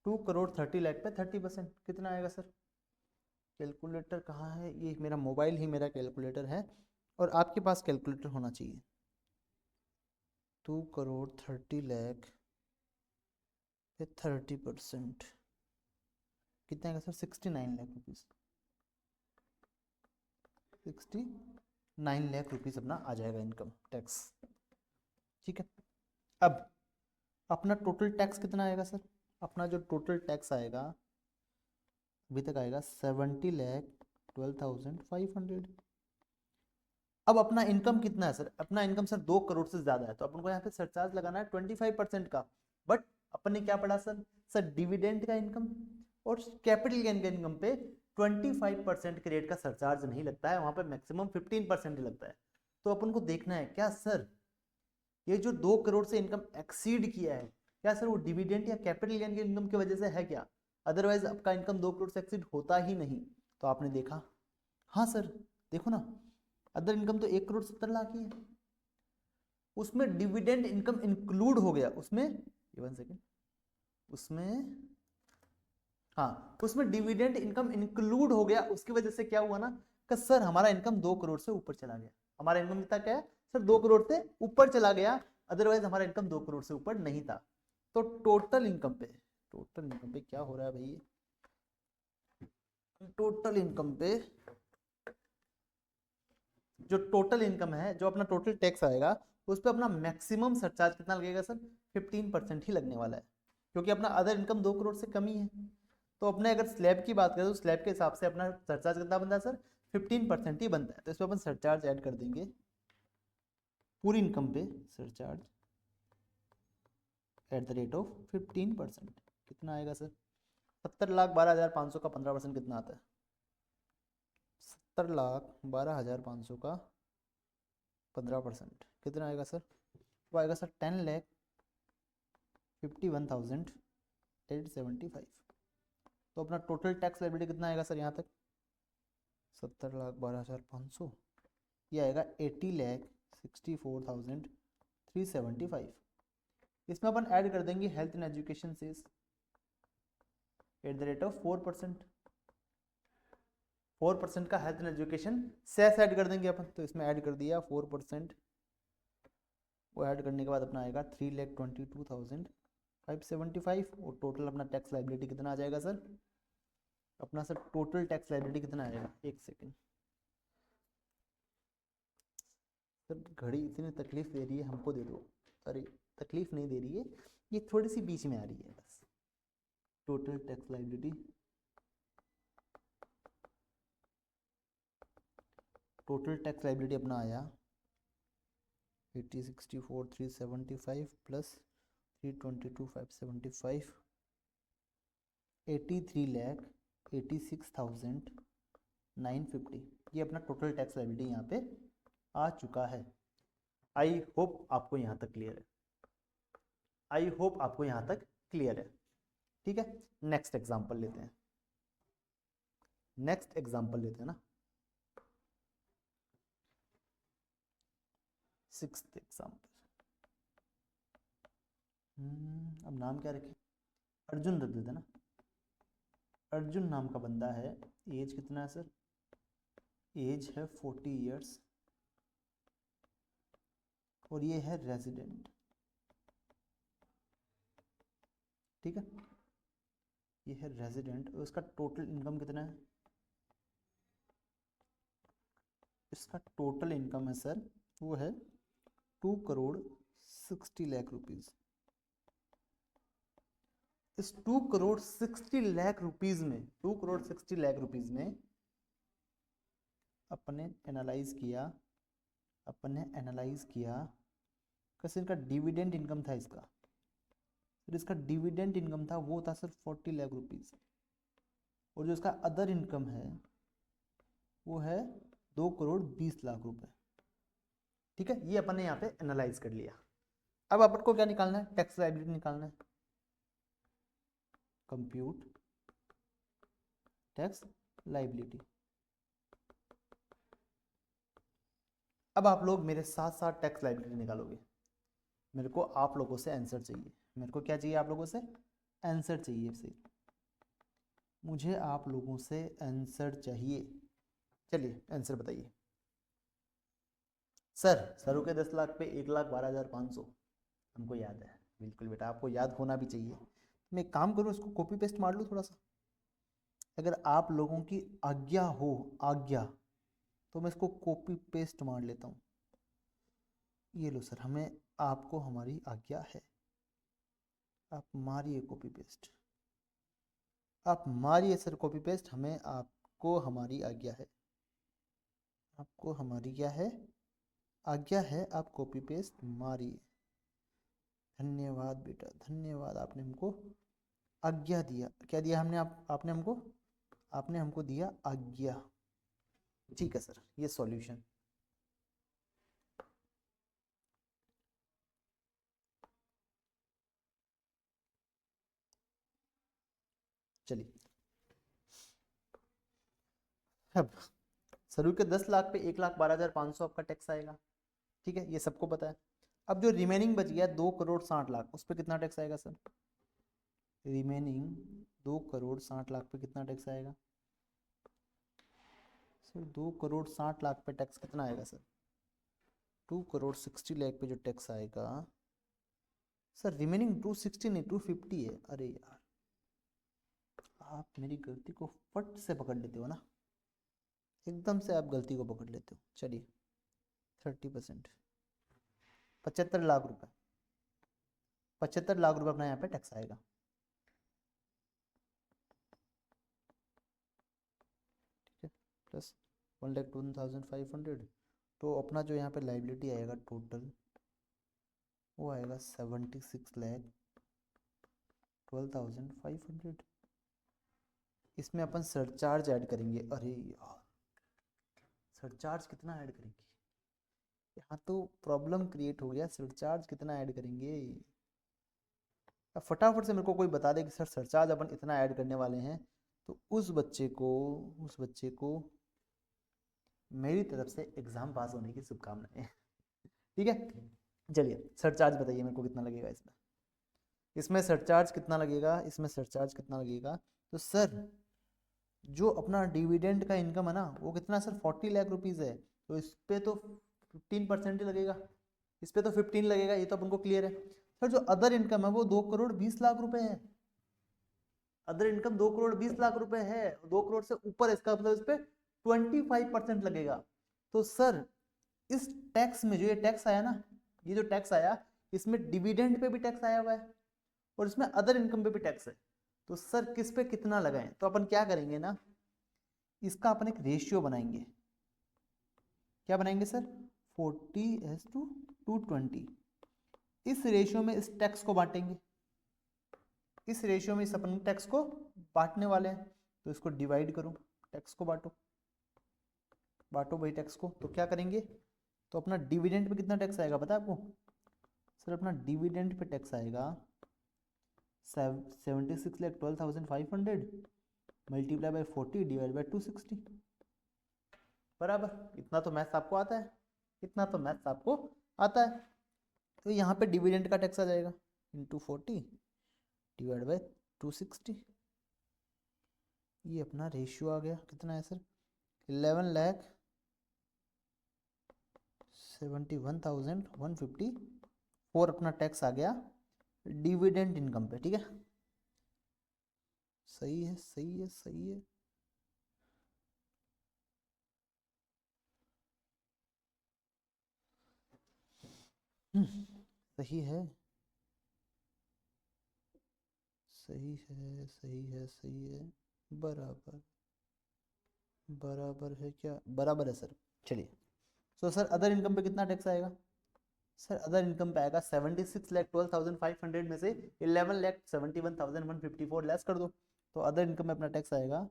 2 करोड़ 30 लाख पे 30% कितना आएगा सर? कैलकुलेटर कहाँ है? ये मेरा मोबाइल ही मेरा कैलकुलेटर है, और आपके पास कैलकुलेटर होना चाहिए। 2 करोड़ 30 लाख पे 30%, कितना आएगा sir? 69 lakh rupees. 69 lakh rupees अपना आ जाएगा इनकम टैक्स। ठीक है, अब अपना टोटल टैक्स कितना आएगा सर? अपना जो टोटल टैक्स आएगा अभी तक आएगा 70,12,500। अब अपना इनकम कितना है सर? अपना इनकम सर 2 करोड़ से ज़्यादा है, तो अपन को यहाँ पे सरचार्ज लगाना है 25% का। बट अपन ने क्या पढ़ा सर? सर डिविडेंड का इनकम और कैपिटल गेन का इनकम पे 25% के रेट का सरचार्ज नहीं लगता है, वहाँ पे मैक्सिमम 15% ही लगता है। तो अपन को देखना है क्या सर ये जो 2 करोड़ से इनकम एक्सीड किया है, क्या सर वो डिविडेंड या कैपिटल गेन के इनकम की वजह से है क्या? अदरवाइज आपका इनकम 2 करोड़ से एक्सीड होता ही नहीं। तो आपने देखा, हाँ सर देखो ना, अदर इनकम तो 1 करोड़ 70 लाख ही है, उसमें डिविडेंड इनकम इंक्लूड हो गया, उसमें 1 सेकेंड, उसमें हाँ उसमें डिविडेंड इनकम इंक्लूड हो गया। उसकी वजह से क्या हुआ ना कि सर हमारा इनकम 2 करोड़ से ऊपर चला गया। हमारा इनकम कितना क्या है सर? 2 करोड़ से ऊपर चला गया, अदरवाइज हमारा इनकम 2 करोड़ से ऊपर नहीं था। तो टोटल इनकम पे क्या हो रहा है भाई? टोटल इनकम पे जो टोटल इनकम है, जो अपना टोटल टैक्स आएगा, उस पर अपना मैक्सिमम सरचार्ज कितना लगेगा सर? 15% ही लगने वाला है, क्योंकि अपना अदर इनकम 2 करोड़ से कम ही है। तो अपने अगर स्लैब की बात करें तो स्लैब के हिसाब से अपना सरचार्ज कितना बनता है सर? 15% ही बनता है। तो इसमें अपन सरचार्ज ऐड कर देंगे पूरी इनकम पे, surcharge at the rate of 15%। कितना आएगा सर? 70,12,500 का 15% कितना आता है? 70,12,500 का 15% कितना आएगा सर? वो आएगा सर 10,51,875। तो अपना टोटल टैक्स लायबिलिटी कितना आएगा सर यहाँ तक? 70,12,500, ये आएगा 80,64,375। इसमें अपन ऐड कर देंगे health and education cess at the rate of 4%। 4% का health and education cess add कर देंगे अपन, तो इसमें ऐड कर दिया 4%। वो ऐड करने के बाद अपना आएगा 3,22,575। और टोटल अपना टैक्स लायबिलिटी कितना आ जाएगा सर? अपना सर टोटल टैक्स लायबिलिटी कितना आएगा? 1 सेकेंड सर, घड़ी इतनी तकलीफ दे रही है हमको, दे दो। अरे तकलीफ नहीं दे रही है, ये थोड़ी सी बीच में आ रही है बस। Total tax liability, total tax liability अपना आया 80,64,375 प्लस 322,575, 83,86,950। ये अपना टोटल टैक्स लायबिलिटी यहाँ पे आ चुका है। आई होप आपको यहाँ तक क्लियर है। आई होप आपको यहाँ तक क्लियर है। ठीक है, नेक्स्ट एग्जांपल लेते हैं। नेक्स्ट एग्जांपल लेते हैं ना, 6th एग्जांपल। अब नाम क्या रखें? अर्जुन रख देते ना। अर्जुन नाम का बंदा है, एज कितना है सर? एज है 40 इयर्स, और ये है रेजिडेंट। ठीक है, ये है रेजिडेंट, और उसका टोटल इनकम कितना है? इसका टोटल इनकम है सर, वो है 2 करोड़ 60 लाख रुपीज। इस 2 करोड़ 60 लाख रुपीज में, 2 करोड़ 60 लाख रुपीज में अपने एनालाइज किया कैसे? इनका डिविडेंड इनकम था इसका, फिर इसका डिविडेंड इनकम था वो था सर 40 लाख रुपीज, और जो इसका अदर इनकम है वो है 2 करोड़ 20 लाख रुपए। ठीक है, ये अपन ने यहाँ पे एनालाइज कर लिया। अब अपन को क्या निकालना है? टैक्स लायबिलिटी निकालना है। Compute tax liability. अब आप लोग मेरे साथ साथ टैक्स लायबिलिटी निकालोगे। मेरे को आप लोगों से आंसर चाहिए। मेरे को क्या चाहिए? आप लोगों से आंसर चाहिए। से मुझे आप लोगों से आंसर चाहिए। चलिए आंसर बताइए। सर के 10 लाख पे 1,12,500 हमको याद है। बिल्कुल बेटा, आपको याद होना भी चाहिए, मैं एक काम करूँ, इसको कॉपी पेस्ट मार लूँ थोड़ा सा, अगर आप लोगों की आज्ञा हो, आज्ञा, तो मैं इसको कॉपी पेस्ट मार लेता हूँ। ये लो सर, हमें आपको हमारी आज्ञा है, आप मारिए कॉपी पेस्ट, आप मारिए सर कॉपी पेस्ट, हमें आपको हमारी आज्ञा है, आपको हमारी क्या है, आज्ञा है, आप कॉपी पेस्ट मारिए। धन्यवाद बेटा, धन्यवाद, आपने हमको आज्ञा दिया। क्या दिया हमने, आपने हमको दिया आज्ञा। ठीक है सर, ये सॉल्यूशन। चलिए, अब सरू के 10 लाख पे 1,12,500 आपका टैक्स आएगा, ठीक है, ये सबको पता है। अब जो रिमेनिंग बच गया 2,60,00,000, उस पर कितना टैक्स आएगा सर? रिमेनिंग 2,60,00,000 पे कितना टैक्स आएगा सर? 2,60,00,000 पे टैक्स कितना आएगा सर? 2,60,00,000 पे जो टैक्स आएगा सर, रिमेनिंग 260 नहीं 250 है। अरे यार, आप मेरी गलती को फट से पकड़ लेते हो ना, एकदम से आप गलती को पकड़ लेते हो। चलिए 30%, 75 लाख रुपए, 75 लाख रुपए अपना यहाँ पे टैक्स आएगा। ठीक है, प्लस 1,02,500, तो अपना जो यहाँ पे लाइबिलिटी आएगा टोटल, वो आएगा 76,12,500। इसमें अपन सरचार्ज ऐड करेंगे। अरे यार, सरचार्ज कितना ऐड करेंगे? यहाँ तो प्रॉब्लम क्रिएट हो गया। सरचार्ज कितना ऐड करेंगे? अब फटाफट से मेरे को कोई बता दे कि सर सरचार्ज अपन इतना ऐड करने वाले हैं, तो उस बच्चे को मेरी तरफ से एग्जाम पास होने की शुभकामनाएं। ठीक है, चलिए सरचार्ज बताइए मेरे को कितना लगेगा इसमें? इसमें सरचार्ज कितना लगेगा? इसमें सरचार्ज कितना लगेगा? तो सर जो अपना डिविडेंड का इनकम है ना, वो कितना सर? 40 लाख रुपीज़ है, तो इस पे तो 15% ही लगेगा, इस पे तो 15 लगेगा, ये तो अपन को क्लियर है। सर जो अदर इनकम है वो 2,20,00,000 रुपए है। अदर इनकम 2,20,00,000 रुपए है, 2 करोड़ से ऊपर, इसका मतलब इस पे 25% लगेगा। तो सर इस टैक्स में जो ये टैक्स आया ना, ये जो टैक्स आया, इसमें डिविडेंड पे भी टैक्स आया हुआ है और इसमें अदर इनकम पे भी टैक्स है। तो सर किस पे कितना लगाएं? तो अपन क्या करेंगे ना, इसका अपन एक रेशियो बनाएंगे। क्या बनाएंगे सर? 40:220। इस रेशियो में इस टैक्स को बांटेंगे, इस रेशियो में इस अपन टैक्स को बांटने वाले हैं। तो इसको डिवाइड करो, टैक्स को बांटो, बांटो भाई टैक्स को। तो क्या करेंगे? तो अपना डिविडेंड पे कितना टैक्स आएगा पता है आपको? सर अपना डिविडेंड पे टैक्स आएगा 76,12,500 मल्टीप्लाई बाय 40 डिवाइड बाय 260, बराबर। इतना तो मैथ्स आपको आता है, इतना तो मैथ्स आपको आता है। तो यहाँ पे डिविडेंड का टैक्स आ जाएगा इंटू 40 डिवाइड बाय 260। ये अपना रेशियो आ गया, कितना है सर? 11,71,154 अपना टैक्स आ गया डिविडेंड इनकम पे। ठीक है, सही है, सही है, सही है। सही है, सही है, सही है, सही है, बराबर, बराबर है क्या? बराबर है सर। चलिए, सो सर अदर इनकम पे कितना टैक्स आएगा? सर अदर इनकम पे आएगा 76,12,500 में से 11,71,154 लेस कर दो, तो अदर इनकम में अपना टैक्स आएगा,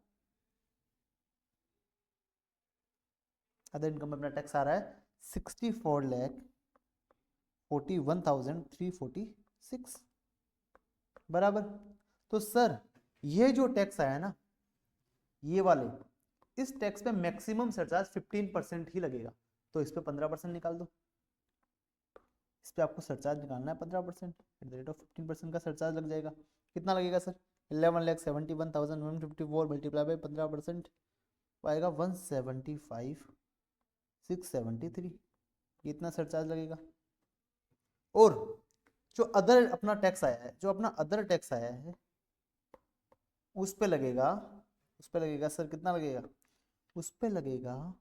अदर इनकम में अपना टैक्स आ रहा है 64,41,346, बराबर। तो सर ये जो टैक्स आया ना, ये वाले, इस टैक्स पे मैक्सिमम सरचार्ज 15% ही लगेगा, तो इस पे 15% निकाल दो। इस पे आपको सरचार्ज निकालना है 15%, एट द रेट ऑफ 15% का सरचार्ज लग जाएगा। कितना लगेगा सर? 11,71,154 मल्टीप्लाई बाई 15% आएगा 175,673, इतना सरचार्ज लगेगा। और जो अदर अपना टैक्स आया है, जो अपना अदर टैक्स आया है, उस पे लगेगा, उस पे लगेगा सर, कितना लगेगा, उस पे लगेगा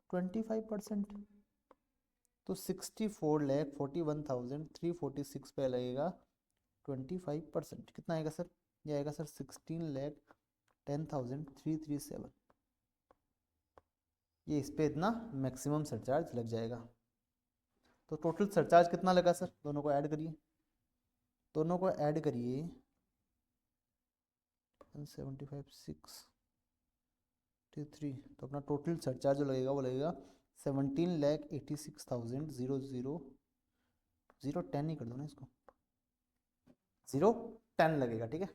25%। तो 64,41,346 पे लगेगा 25%। कितना आएगा सर, ये आएगा सर 16,10,337। ये इस पे इतना मैक्सिमम सरचार्ज लग जाएगा। तो टोटल सरचार्ज कितना लगा सर, दोनों को ऐड करिए, दोनों को ऐड करिए 175,683। तो अपना टोटल सरचार्ज जो लगेगा वो लगेगा 17,86,000 ही कर दो ना इसको, 010 लगेगा, ठीक है।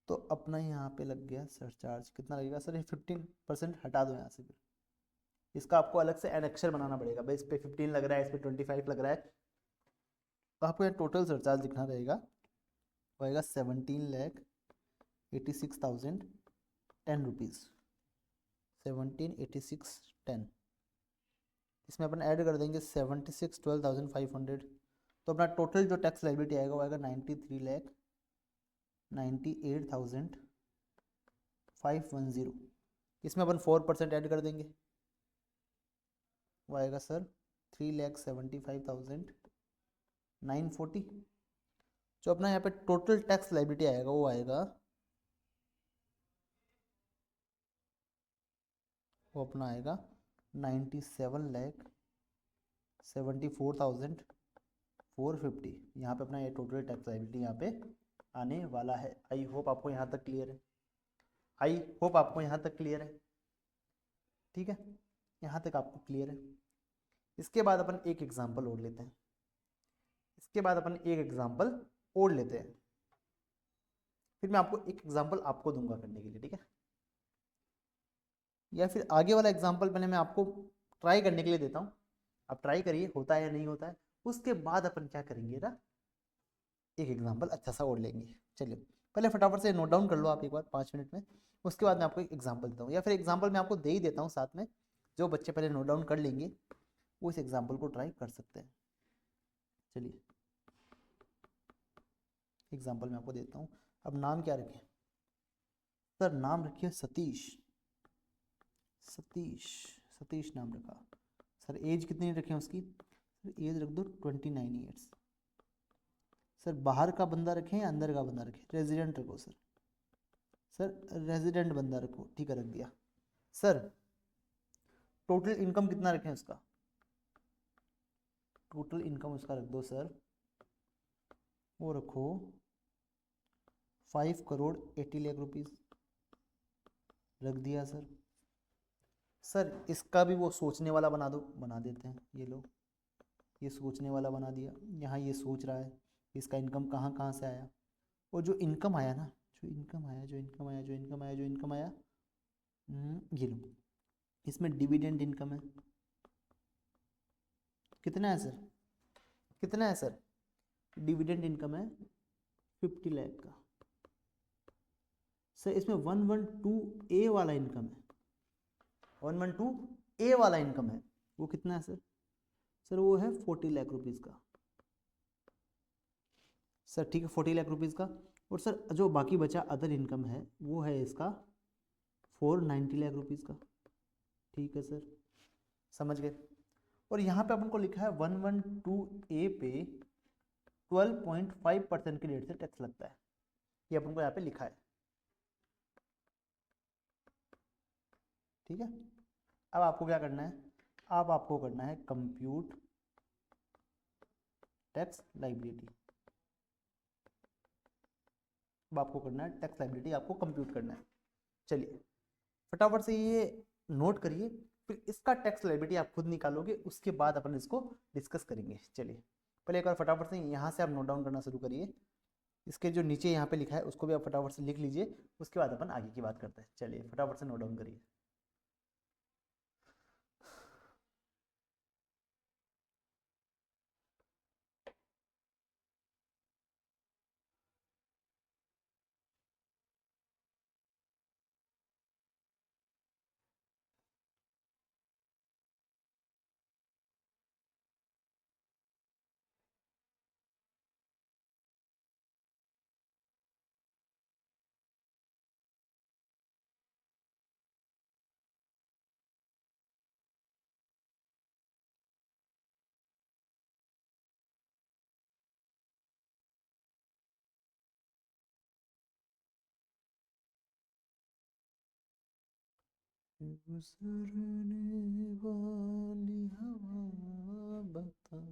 तो अपना यहाँ पे लग गया सरचार्ज, कितना लगेगा सर, ये 15% हटा दो यहाँ से, फिर इसका आपको अलग से एनेक्सर बनाना पड़ेगा भाई, इस पे 15 लग रहा है, इस पे 25 लग रहा है, तो आपको यहाँ टोटल सरचार्ज लिखना रहेगा, वो आएगा 17,86,010 रुपीज़, 17,86,10। इसमें अपन ऐड कर देंगे 76,12,500। तो अपना टोटल जो टैक्स लायबिलिटी आएगा वो आएगा 93,98,510। इसमें अपन 4% ऐड कर देंगे, वो आएगा सर 3,75,940। जो अपना यहाँ पे टोटल टैक्स लायबिलिटी आएगा वो आएगा, वो अपना आएगा 97,74,450। यहाँ पे अपना ये टोटल टैक्स लायबिलिटी यहाँ पे आने वाला है। आई होप आपको यहाँ तक क्लियर है, आई होप आपको यहाँ तक क्लियर है, ठीक है, यहाँ तक आपको क्लियर है। इसके बाद अपन एक एग्जांपल और लेते हैं, इसके बाद अपन एक एग्जांपल और लेते हैं, फिर मैं आपको एक एग्जांपल आपको दूंगा करने के लिए, ठीक है। या फिर आगे वाला एग्जांपल पहले मैं आपको ट्राई करने के लिए देता हूँ, आप ट्राई करिए होता है या नहीं होता है, उसके बाद अपन क्या करेंगे ना, एक एग्जांपल अच्छा सा और लेंगे। चलिए पहले फटाफट से नोट डाउन कर लो आप एक बार 5 मिनट में, उसके बाद मैं आपको एक एग्जांपल देता हूँ, या फिर एग्जांपल मैं आपको दे ही देता हूँ साथ में, जो बच्चे पहले नोट डाउन कर लेंगे वो इस एग्जांपल को ट्राई कर सकते हैं। चलिए एग्जांपल मैं आपको देता हूँ। अब नाम क्या रखें सर, नाम रखिए सतीश, सतीश, सतीश नाम रखा सर। एज कितनी रखें उसकी, सर एज रख दो 29 ईयर्स। सर बाहर का बंदा रखें या अंदर का बंदा रखें, रेजिडेंट रखो सर, सर रेजिडेंट बंदा रखो, ठीक है रख दिया। सर टोटल इनकम कितना रखें उसका, टोटल इनकम उसका रख दो सर, वो रखो 5,80,00,000 रुपीज़, रख दिया सर। सर इसका भी वो सोचने वाला बना दो, बना देते हैं, ये लो ये सोचने वाला बना दिया, यहाँ ये सोच रहा है इसका इनकम कहाँ कहाँ से आया, और जो इनकम आया ना, जो इनकम आया, जो इनकम आया, जो इनकम आया, जो इनकम आया, ये लो, इसमें डिविडेंड इनकम है, कितना है सर, कितना है सर, डिविडेंड इनकम है 50 लाख का। सर इसमें 112 ए वाला इनकम है, 112 ए वाला इनकम है, वो कितना है सर, सर वो है 40 लाख रुपीज़ का। सर ठीक है 40 लाख रुपीज़ का, और सर जो बाकी बचा अदर इनकम है वो है इसका 490 लाख रुपीज़ का, ठीक है सर समझ गए। और यहाँ पे अपन को लिखा है 112 ए पे 12.5% की रेट से टैक्स लगता है, ये अपन को यहाँ पे लिखा है, ठीक है। अब आपको क्या करना है, अब आपको करना है कंप्यूट टैक्स लायबिलिटी, अब आपको करना है टैक्स लायबिलिटी, आपको कंप्यूट करना है। चलिए फटाफट से ये नोट करिए, फिर इसका टैक्स लायबिलिटी आप खुद निकालोगे, उसके बाद अपन इसको डिस्कस करेंगे। चलिए पहले एक बार फटाफट से यहाँ से आप नोट डाउन करना शुरू करिए, इसके जो नीचे यहाँ पे लिखा है उसको भी आप फटाफट से लिख लीजिए, उसके बाद अपन आगे की बात करते हैं। चलिए फटाफट से नोट डाउन करिए। गुजरने वाली हवा बता।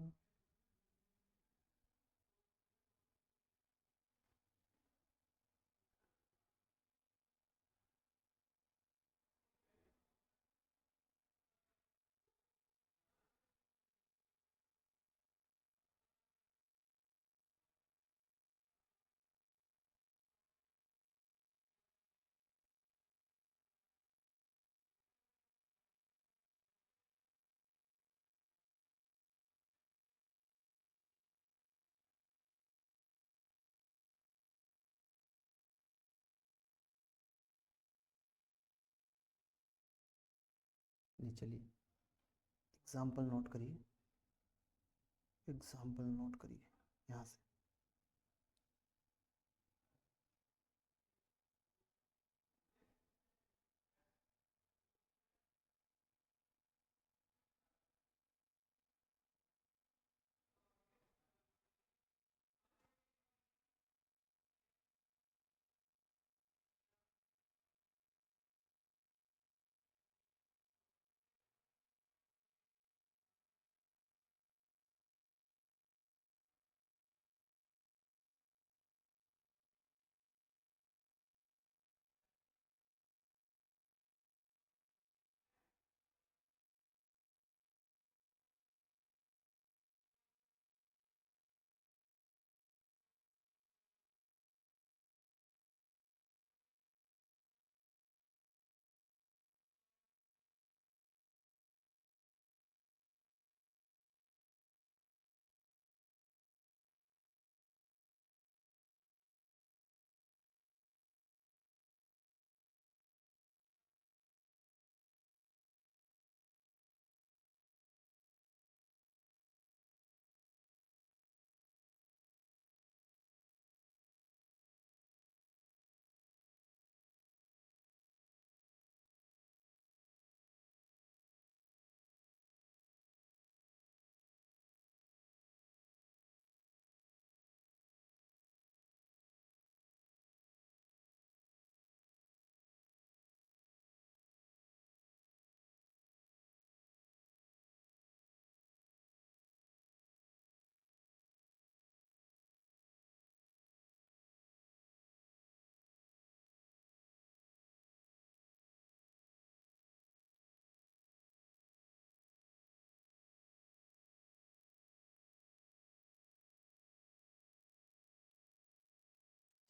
नहीं, चलिए एग्जाम्पल नोट करिए, एग्जाम्पल नोट करिए यहाँ से।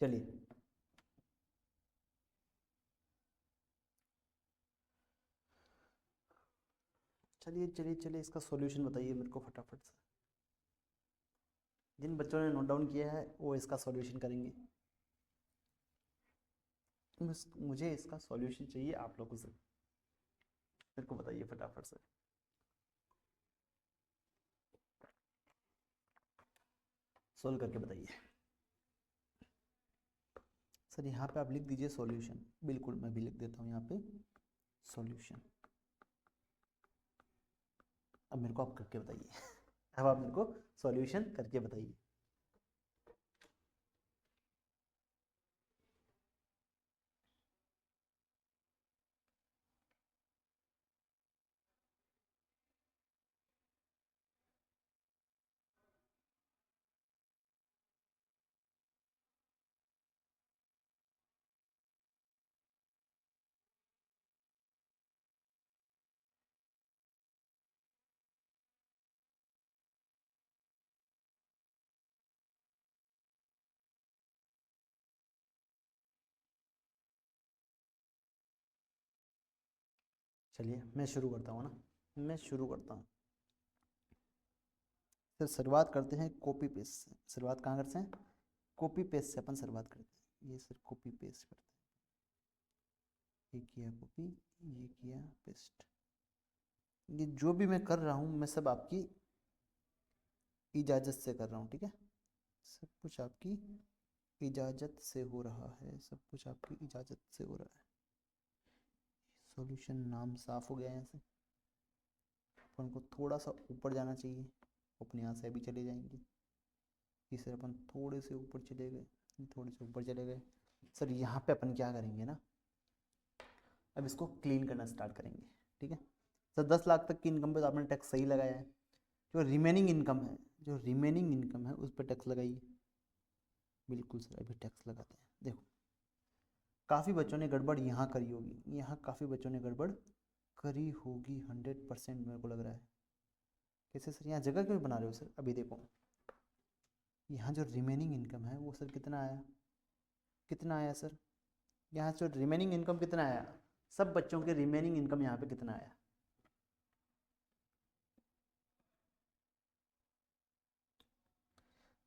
चलिए चलिए चलिए चलिए इसका सॉल्यूशन बताइए मेरे को फटाफट से। जिन बच्चों ने नोट डाउन किया है वो इसका सॉल्यूशन करेंगे। मुझे इसका सॉल्यूशन चाहिए आप लोगों से, मेरे को बताइए फटाफट से। सोल्व करके बताइए। सर यहाँ पे आप लिख दीजिए सॉल्यूशन, बिल्कुल मैं भी लिख देता हूँ यहाँ पे सॉल्यूशन। अब मेरे को आप करके बताइए अब आप मेरे को सॉल्यूशन करके बताइए। चलिए मैं शुरू करता हूँ ना, मैं शुरू करता हूँ। फिर शुरुआत करते हैं कॉपी पेस्ट से। शुरुआत कहाँ करते हैं? कॉपी पेस्ट से अपन शुरुआत करते हैं। ये सर कॉपी पेस्ट करते हैं, ये किया कॉपी, ये किया पेस्ट। ये जो भी मैं कर रहा हूँ मैं सब आपकी इजाज़त से कर रहा हूँ, ठीक है? सब कुछ आपकी इजाज़त से हो रहा है, सब कुछ आपकी इजाज़त से हो रहा है। सॉल्यूशन नाम साफ हो गया यहाँ से। अपन को थोड़ा सा ऊपर जाना चाहिए, अपने यहाँ से अभी चले जाएंगे। इसे अपन थोड़े से ऊपर चले गए, थोड़े से ऊपर चले गए। सर यहाँ पे अपन क्या करेंगे ना, अब इसको क्लीन करना स्टार्ट करेंगे। ठीक है सर, 10 लाख तक की इनकम पे तो आपने टैक्स सही लगाया है। जो रिमेनिंग इनकम है, जो रिमेनिंग इनकम है उस पर टैक्स लगाइए। बिल्कुल सर, अभी टैक्स लगाते हैं। देखो काफ़ी बच्चों ने गड़बड़ यहाँ करी होगी, यहाँ काफ़ी बच्चों ने गड़बड़ करी होगी 100% मेरे को लग रहा है। कैसे सर, यहाँ जगह क्यों बना रहे हो सर? अभी देखो यहाँ जो रिमेनिंग इनकम है वो सर कितना आया, कितना आया सर? यहाँ जो रिमेनिंग इनकम कितना आया, सब बच्चों के रिमेनिंग इनकम यहाँ पे कितना आया?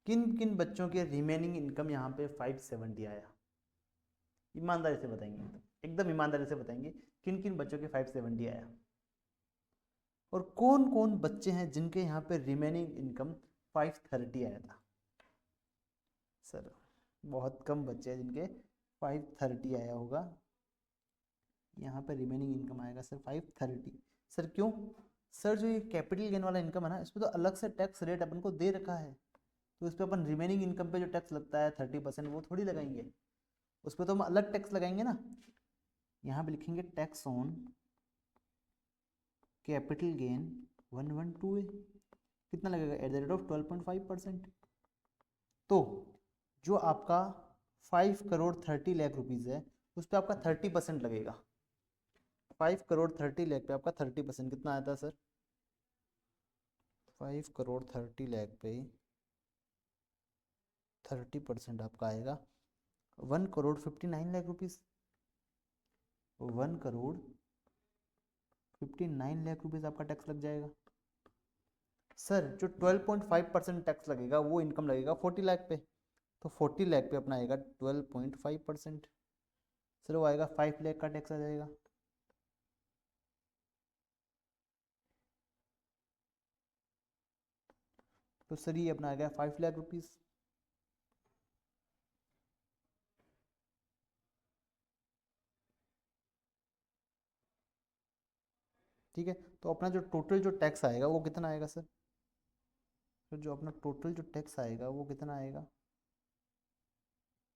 किन किन बच्चों के रिमेनिंग इनकम यहाँ पे 570 आया? ईमानदारी से बताएंगे, एकदम ईमानदारी से बताएंगे किन किन बच्चों के 570 आया, और कौन कौन बच्चे हैं जिनके यहाँ पे रिमेनिंग इनकम 530 आया था? सर बहुत कम बच्चे हैं जिनके 530 आया होगा। यहाँ पे रिमेनिंग इनकम आएगा सर 530। सर क्यों सर? जो ये कैपिटल गेन वाला इनकम है ना, इसमें तो अलग से टैक्स रेट अपन को दे रखा है, तो इस पर अपन रिमेनिंग इनकम पे जो टैक्स लगता है 30% वो थोड़ी लगाएंगे, उस पर तो हम अलग टैक्स लगाएंगे ना। यहाँ पे लिखेंगे टैक्स ऑन कैपिटल गेन 112 कितना लगेगा एट द रेट ऑफ 12.5%। तो जो आपका 5 करोड़ 30 लाख रुपीज़ है उस पर आपका 30% लगेगा। 5 करोड़ 30 लाख पे आपका 30% कितना आया था सर? 5 करोड़ 30 लाख पे 30% आपका आएगा 1 करोड़ 59 लाख रुपीज़। 1 करोड़ 59 लाख रुपीज़ आपका टैक्स लग जाएगा। सर जो 12.5% टैक्स लगेगा वो इनकम लगेगा 40 लाख पे, तो 40 लाख पे अपना आएगा 12.5%। सर वो आएगा 5 लाख का टैक्स आ जाएगा। तो सर ये अपना आ गया 5 लाख रुपीज़। ठीक है, तो अपना जो टोटल जो टैक्स आएगा वो कितना आएगा सर? तो जो अपना टोटल जो टैक्स आएगा वो कितना आएगा?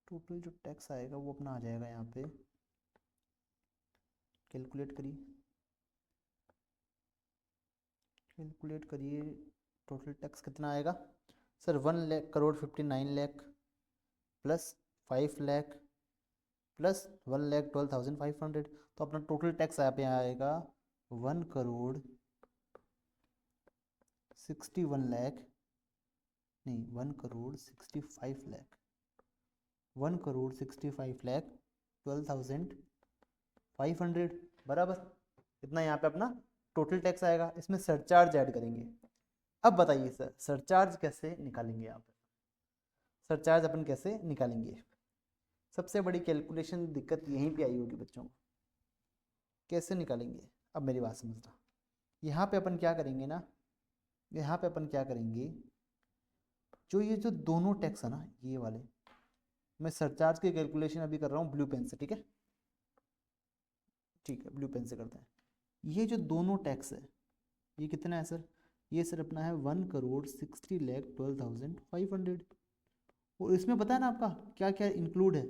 टोटल जो टैक्स आएगा वो अपना आ जाएगा, यहाँ पे कैलकुलेट करिए, कैलकुलेट करिए टोटल टैक्स कितना आएगा sir? 1 lakh crore 59 lakh plus 5 lakh plus 1 lakh 12,500, तो अपना टोटल टैक्स यहाँ पे आएगा 1 करोड़ 61 लाख, नहीं 1 करोड़ 65 लाख, 1 करोड़ 65 लाख 12,500 बराबर। इतना यहाँ पे अपना टोटल टैक्स आएगा। इसमें सरचार्ज ऐड करेंगे। अब बताइए सर सरचार्ज कैसे निकालेंगे? आप सरचार्ज अपन कैसे निकालेंगे? सबसे बड़ी कैलकुलेशन दिक्कत यहीं पे आई होगी बच्चों को, कैसे निकालेंगे? अब मेरी बात समझना। यहाँ पे अपन क्या करेंगे ना, यहाँ पे अपन क्या करेंगे, जो ये जो दोनों टैक्स है ना ये वाले, मैं सरचार्ज की कैलकुलेशन अभी कर रहा हूँ ब्लू पेन से। ठीक है, ठीक है ब्लू पेन से करते हैं। ये जो दोनों टैक्स है ये कितना है सर? ये सर अपना है 1 करोड़ 60 लाख 12,500। और इसमें पता है ना आपका क्या क्या इंक्लूड है?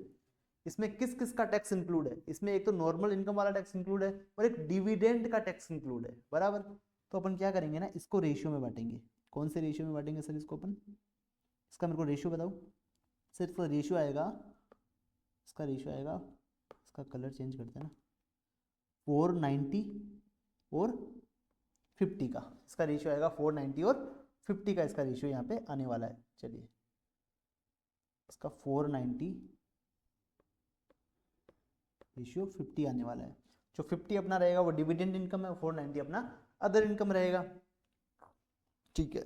इसमें किस किस का टैक्स इंक्लूड है? इसमें एक तो नॉर्मल इनकम वाला टैक्स इंक्लूड है और एक डिविडेंड का टैक्स इंक्लूड है बराबर। तो अपन क्या करेंगे ना, इसको रेशियो में बांटेंगे। कौन से रेशियो में बांटेंगे सर इसको अपन? इसका मेरे को रेशियो बताओ सर। इसका रेशियो आएगा, इसका रेशियो आएगा, इसका कलर चेंज करते हैं ना, 490 और 50 का इसका रेशियो आएगा। 490 और 50 का इसका रेशियो यहाँ पे आने वाला है। चलिए इसका 490 रेशियो 50 आने वाला है। जो 50 अपना रहेगा वो डिविडेंड इनकम है, 490 अपना अदर इनकम रहेगा। ठीक है,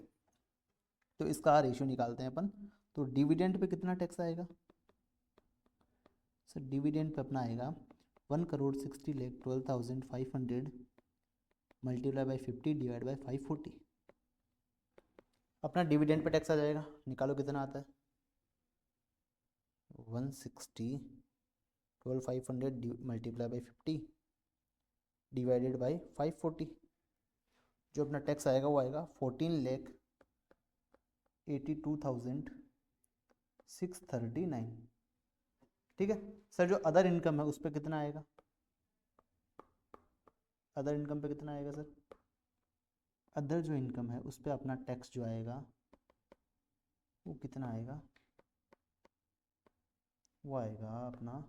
तो इसका रेशियो निकालते हैं अपन। तो डिविडेंड पे कितना टैक्स आएगा सर? डिविडेंड पे अपना आएगा 1 crore 60 lakh 12,500 multiply by 50 divide by 540। अपना डिविडेंड पे टैक्स आ जाएगा। निकालो कितना आता है? 160 12,500 मल्टीप्लाई बाई 50 डिवाइडेड बाई 540। जो अपना टैक्स आएगा वो आएगा 14,82,639। ठीक है सर, जो अदर इनकम है उस पर कितना आएगा? अदर इनकम पे कितना आएगा सर? अदर जो इनकम है उस पर अपना टैक्स जो आएगा वो कितना आएगा? वो आएगा अपना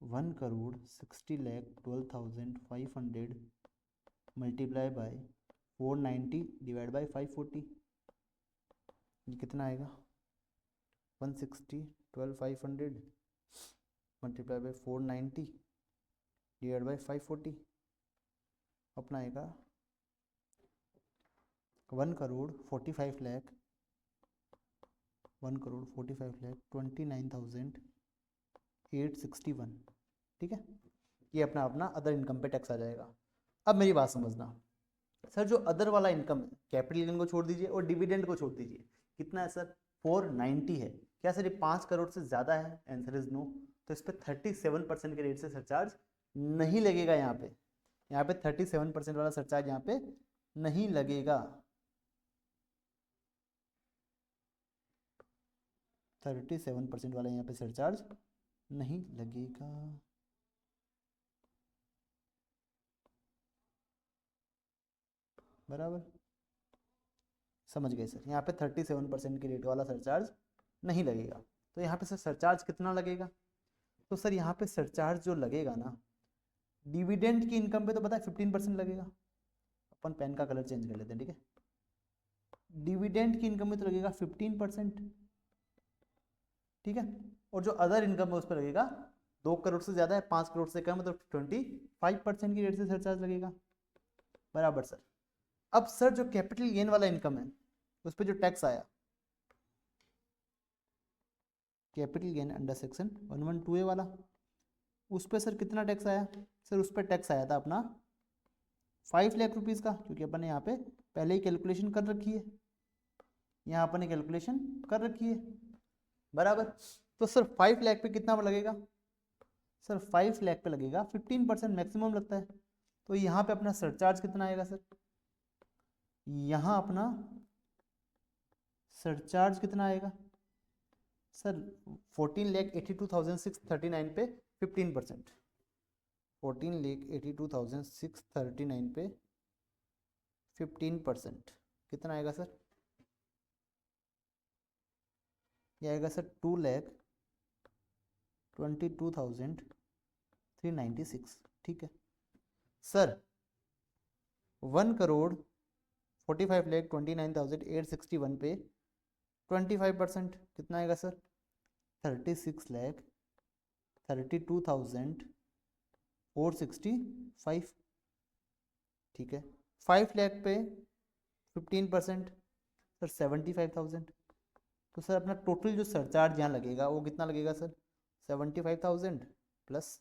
1,60,12,500 मल्टीप्लाई बाय 490 डिवाइड बाय 540, ये कितना आएगा? 1,60,12,500 मल्टीप्लाई बाय 490 डिवाइड बाय 540, अपना आएगा 1,45,29,861, ठीक है। ये अपना अपना अदर इनकम पे टैक्स आ जाएगा। अब मेरी बात समझना, सर जो अदर वाला इनकम है, कैपिटल गेन को छोड़ दीजिए और डिविडेंड को छोड़ दीजिए, कितना है सर? 490 है। क्या सर ये 5 करोड़ से ज़्यादा है? Answer is no. तो इस पर 37% के रेट से सरचार्ज नहीं लगेगा। यहाँ पे 37% वाला सरचार्ज यहाँ पे नहीं लगेगा। 37% वाला यहाँ पे सरचार्ज नहीं लगेगा। बराबर, समझ गए सर। यहाँ पे 37% के रेट वाला सरचार्ज नहीं लगेगा। तो यहाँ पे सर सरचार्ज कितना लगेगा? तो सर यहाँ पे सरचार्ज जो लगेगा ना, डिविडेंड की इनकम पे तो पता है 15% लगेगा। अपन पेन का कलर चेंज कर लेते हैं, ठीक है। डिविडेंड की इनकम में तो लगेगा 15%, ठीक है। और जो अदर इनकम है उस पर लगेगा 2 करोड़ से ज़्यादा है, 5 करोड़ से कम, मतलब 25% की रेट से सरचार्ज लगेगा। बराबर सर। अब सर जो कैपिटल गेन वाला इनकम है उस पर जो टैक्स आया, capital gain under section 112A वाला, उस पर सर कितना टैक्स आया? सर उस पर टैक्स आया था अपना 5 लाख रुपीज़ का, क्योंकि अपन ने यहाँ पे पहले ही कैलकुलेशन कर रखी है, यहाँ अपन ने कैलकुलेशन कर रखी है। बराबर। तो सर 5 लाख पे कितना लगेगा? सर 5 लाख पे लगेगा 15% मैक्सिमम लगता है। तो यहाँ पे अपना सरचार्ज कितना आएगा सर? यहाँ अपना सरचार्ज कितना आएगा सर? 14,82,639 पे 15%, 14,82,639 पे 15% कितना आएगा सर? ये आएगा सर 2,22,396, ठीक है सर। 1,45,29,861 पे 25% कितना आएगा सर? 36,32,465, ठीक है। 5 लाख पे 15% सर 75,000। तो सर अपना टोटल जो सरचार्ज यहाँ लगेगा वो कितना लगेगा सर? 75,000 प्लस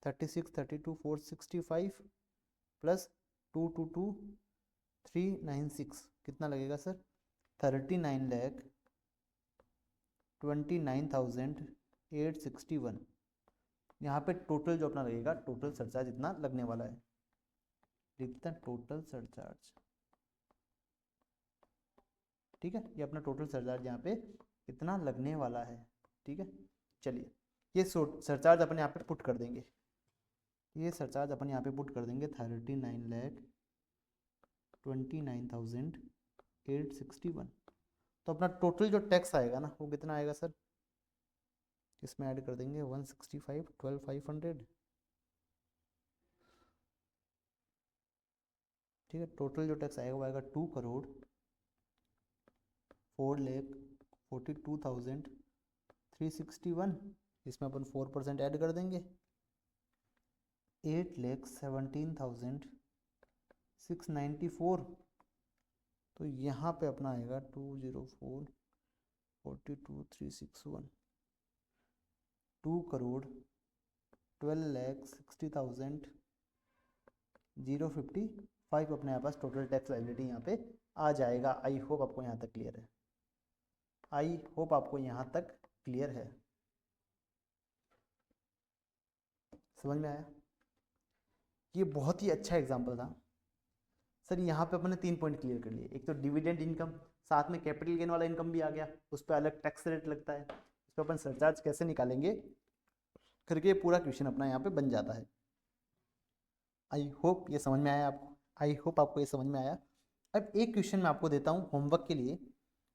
36, 32, 465 प्लस 222,396 कितना लगेगा सर? 39,29,861। यहाँ पे टोटल जो अपना लगेगा, टोटल सरचार्ज इतना लगने वाला है। लिखते हैं टोटल सरचार्ज, ठीक है। ये अपना टोटल सरचार्ज यहाँ पे इतना लगने वाला है, ठीक है। चलिए ये सरचार्ज अपन यहाँ पे पुट कर देंगे, ये सरचार्ज अपन यहाँ पे पुट कर देंगे 39,29,861। तो अपना टोटल जो टैक्स आएगा ना वो कितना आएगा सर? इसमें ऐड कर देंगे 165,12,500, ठीक है। टोटल जो टैक्स आएगा वो आएगा 2,04,42,361। इसमें अपन 4% ऐड कर देंगे, 8,17,694। तो यहाँ पे अपना आएगा 2,04,42,361, 2,12,60,055 अपने पास टोटल टैक्स लायबिलिटी यहाँ पे आ जाएगा। आई होप आपको यहाँ तक क्लियर है। आई होप आपको यहाँ तक क्लियर है। समझ में आया? ये बहुत ही अच्छा एग्जाम्पल था सर। यहाँ पे अपने 3 पॉइंट क्लियर कर लिए। एक तो डिविडेंड इनकम, साथ में कैपिटल गेन वाला इनकम भी आ गया, उस पर अलग टैक्स रेट लगता है, उस पर अपन सरचार्ज कैसे निकालेंगे करके पूरा क्वेश्चन अपना यहाँ पे बन जाता है। आई होप ये समझ में आया आपको, आई होप आपको ये समझ में आया। अब एक क्वेश्चन मैं आपको देता हूँ होमवर्क के लिए,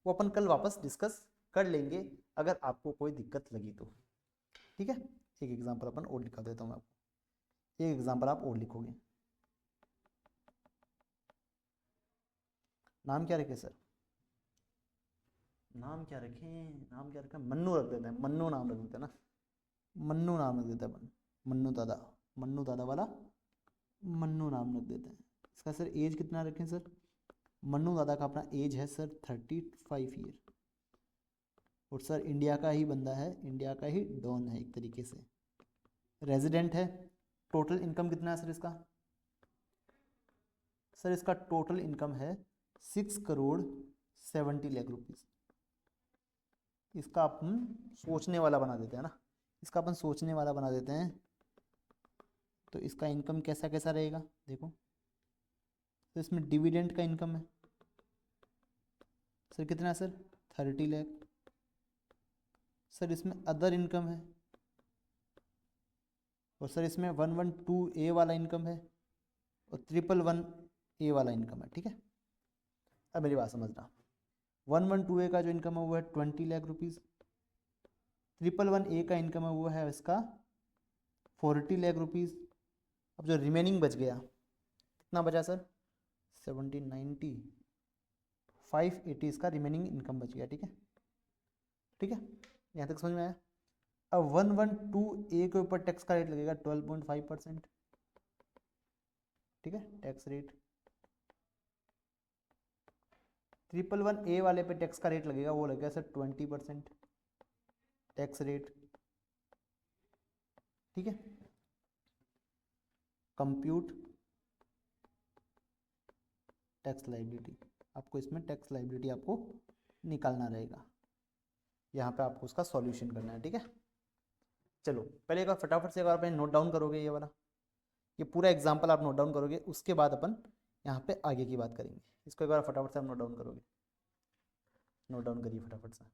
वो अपन कल वापस डिस्कस कर लेंगे अगर आपको कोई दिक्कत लगी तो, ठीक है। एक एग्जाम्पल अपन और लिखा देता हूँ मैं आपको, एक एग्जाम्पल आप और लिखोगे। नाम क्या रखे सर, नाम क्या रखें, नाम क्या रखें, मन्नू रख देते हैं, मन्नू नाम रख देते हैं ना, मन्नू नाम रख देते हैं अपन, मन्नू दादा, मन्नू दादा वाला मन्नू नाम रख देते हैं। इसका सर एज कितना रखें सर, मन्नू दादा का अपना एज है सर 35 ईयर, और सर इंडिया का ही बंदा है, इंडिया का ही डॉन है एक तरीके से, रेजिडेंट है। टोटल इनकम कितना है सर इसका, सर इसका टोटल इनकम है 6 करोड़ 70 लाख रुपीज़। इसका अपन सोचने वाला बना देते हैं ना, इसका अपन सोचने वाला बना देते हैं। तो इसका इनकम कैसा कैसा रहेगा देखो, तो इसमें डिविडेंड का इनकम है सर कितना है सर 30 लाख। सर इसमें अदर इनकम है, और सर इसमें 112A वाला इनकम है, और 111A वाला इनकम है, ठीक है। अब मेरी बात समझना, 112A का जो इनकम है वो है 20 लाख रुपीज़, 111A का इनकम है वो है इसका 40 लाख रुपीज़। अब जो रिमेनिंग बच गया, कितना बचा सर 70 90 580, इसका रिमेनिंग इनकम बच गया, ठीक है, ठीक है, यहाँ तक समझ में आया। अब 112A के ऊपर टैक्स का रेट लगेगा 12.5%, ठीक है, टैक्स रेट। 111A वाले पे टैक्स का रेट लगेगा, वो लगेगा सर 20% टैक्स रेट, ठीक है। कंप्यूट टैक्स लाइबिलिटी, आपको इसमें टैक्स लाइबिलिटी आपको निकालना रहेगा, यहाँ पे आपको उसका सॉल्यूशन करना है, ठीक है। चलो पहले एक बार फटाफट से एक बार आप नोट डाउन करोगे, ये वाला ये पूरा एग्जाम्पल आप नोट डाउन करोगे, उसके बाद अपन यहाँ पे आगे की बात करेंगे। इसको एक बार फटाफट से आप नोट डाउन करोगे, नोट डाउन करिए फटाफट से।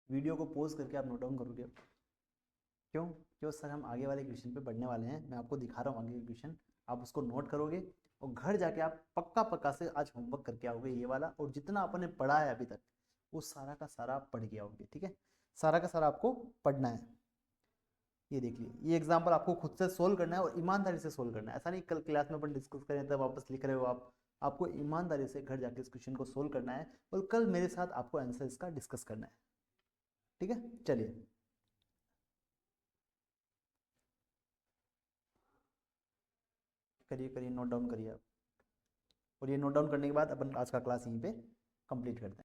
वीडियो को पॉज करके आप नोट डाउन करोगे, क्यों, क्यों सर हम आगे वाले क्वेश्चन पे बढ़ने वाले हैं, मैं आपको दिखा रहा हूँ आगे क्वेश्चन, आप उसको नोट करोगे और घर जाके आप पक्का पक्का से आज होमवर्क करके आओगे ये वाला, और जितना आपने पढ़ा है अभी तक वो सारा का सारा आप पढ़ के आओगे, ठीक है, सारा का सारा आपको पढ़ना है। ये देखिए, ये एग्जाम्पल आपको खुद से सोल्व करना है और ईमानदारी से सोल्व करना है, ऐसा नहीं कल क्लास में अपन डिस्कस करें तब वापस लिख रहे हो आप, आपको ईमानदारी से घर जाके इस क्वेश्चन को सोल्व करना है और कल मेरे साथ आपको आंसर इसका डिस्कस करना है, ठीक है। चलिए करिए करिए, नोट डाउन करिए आप। और ये नोट डाउन करने के बाद अपन आज का क्लास यहीं पे कंप्लीट करते हैं।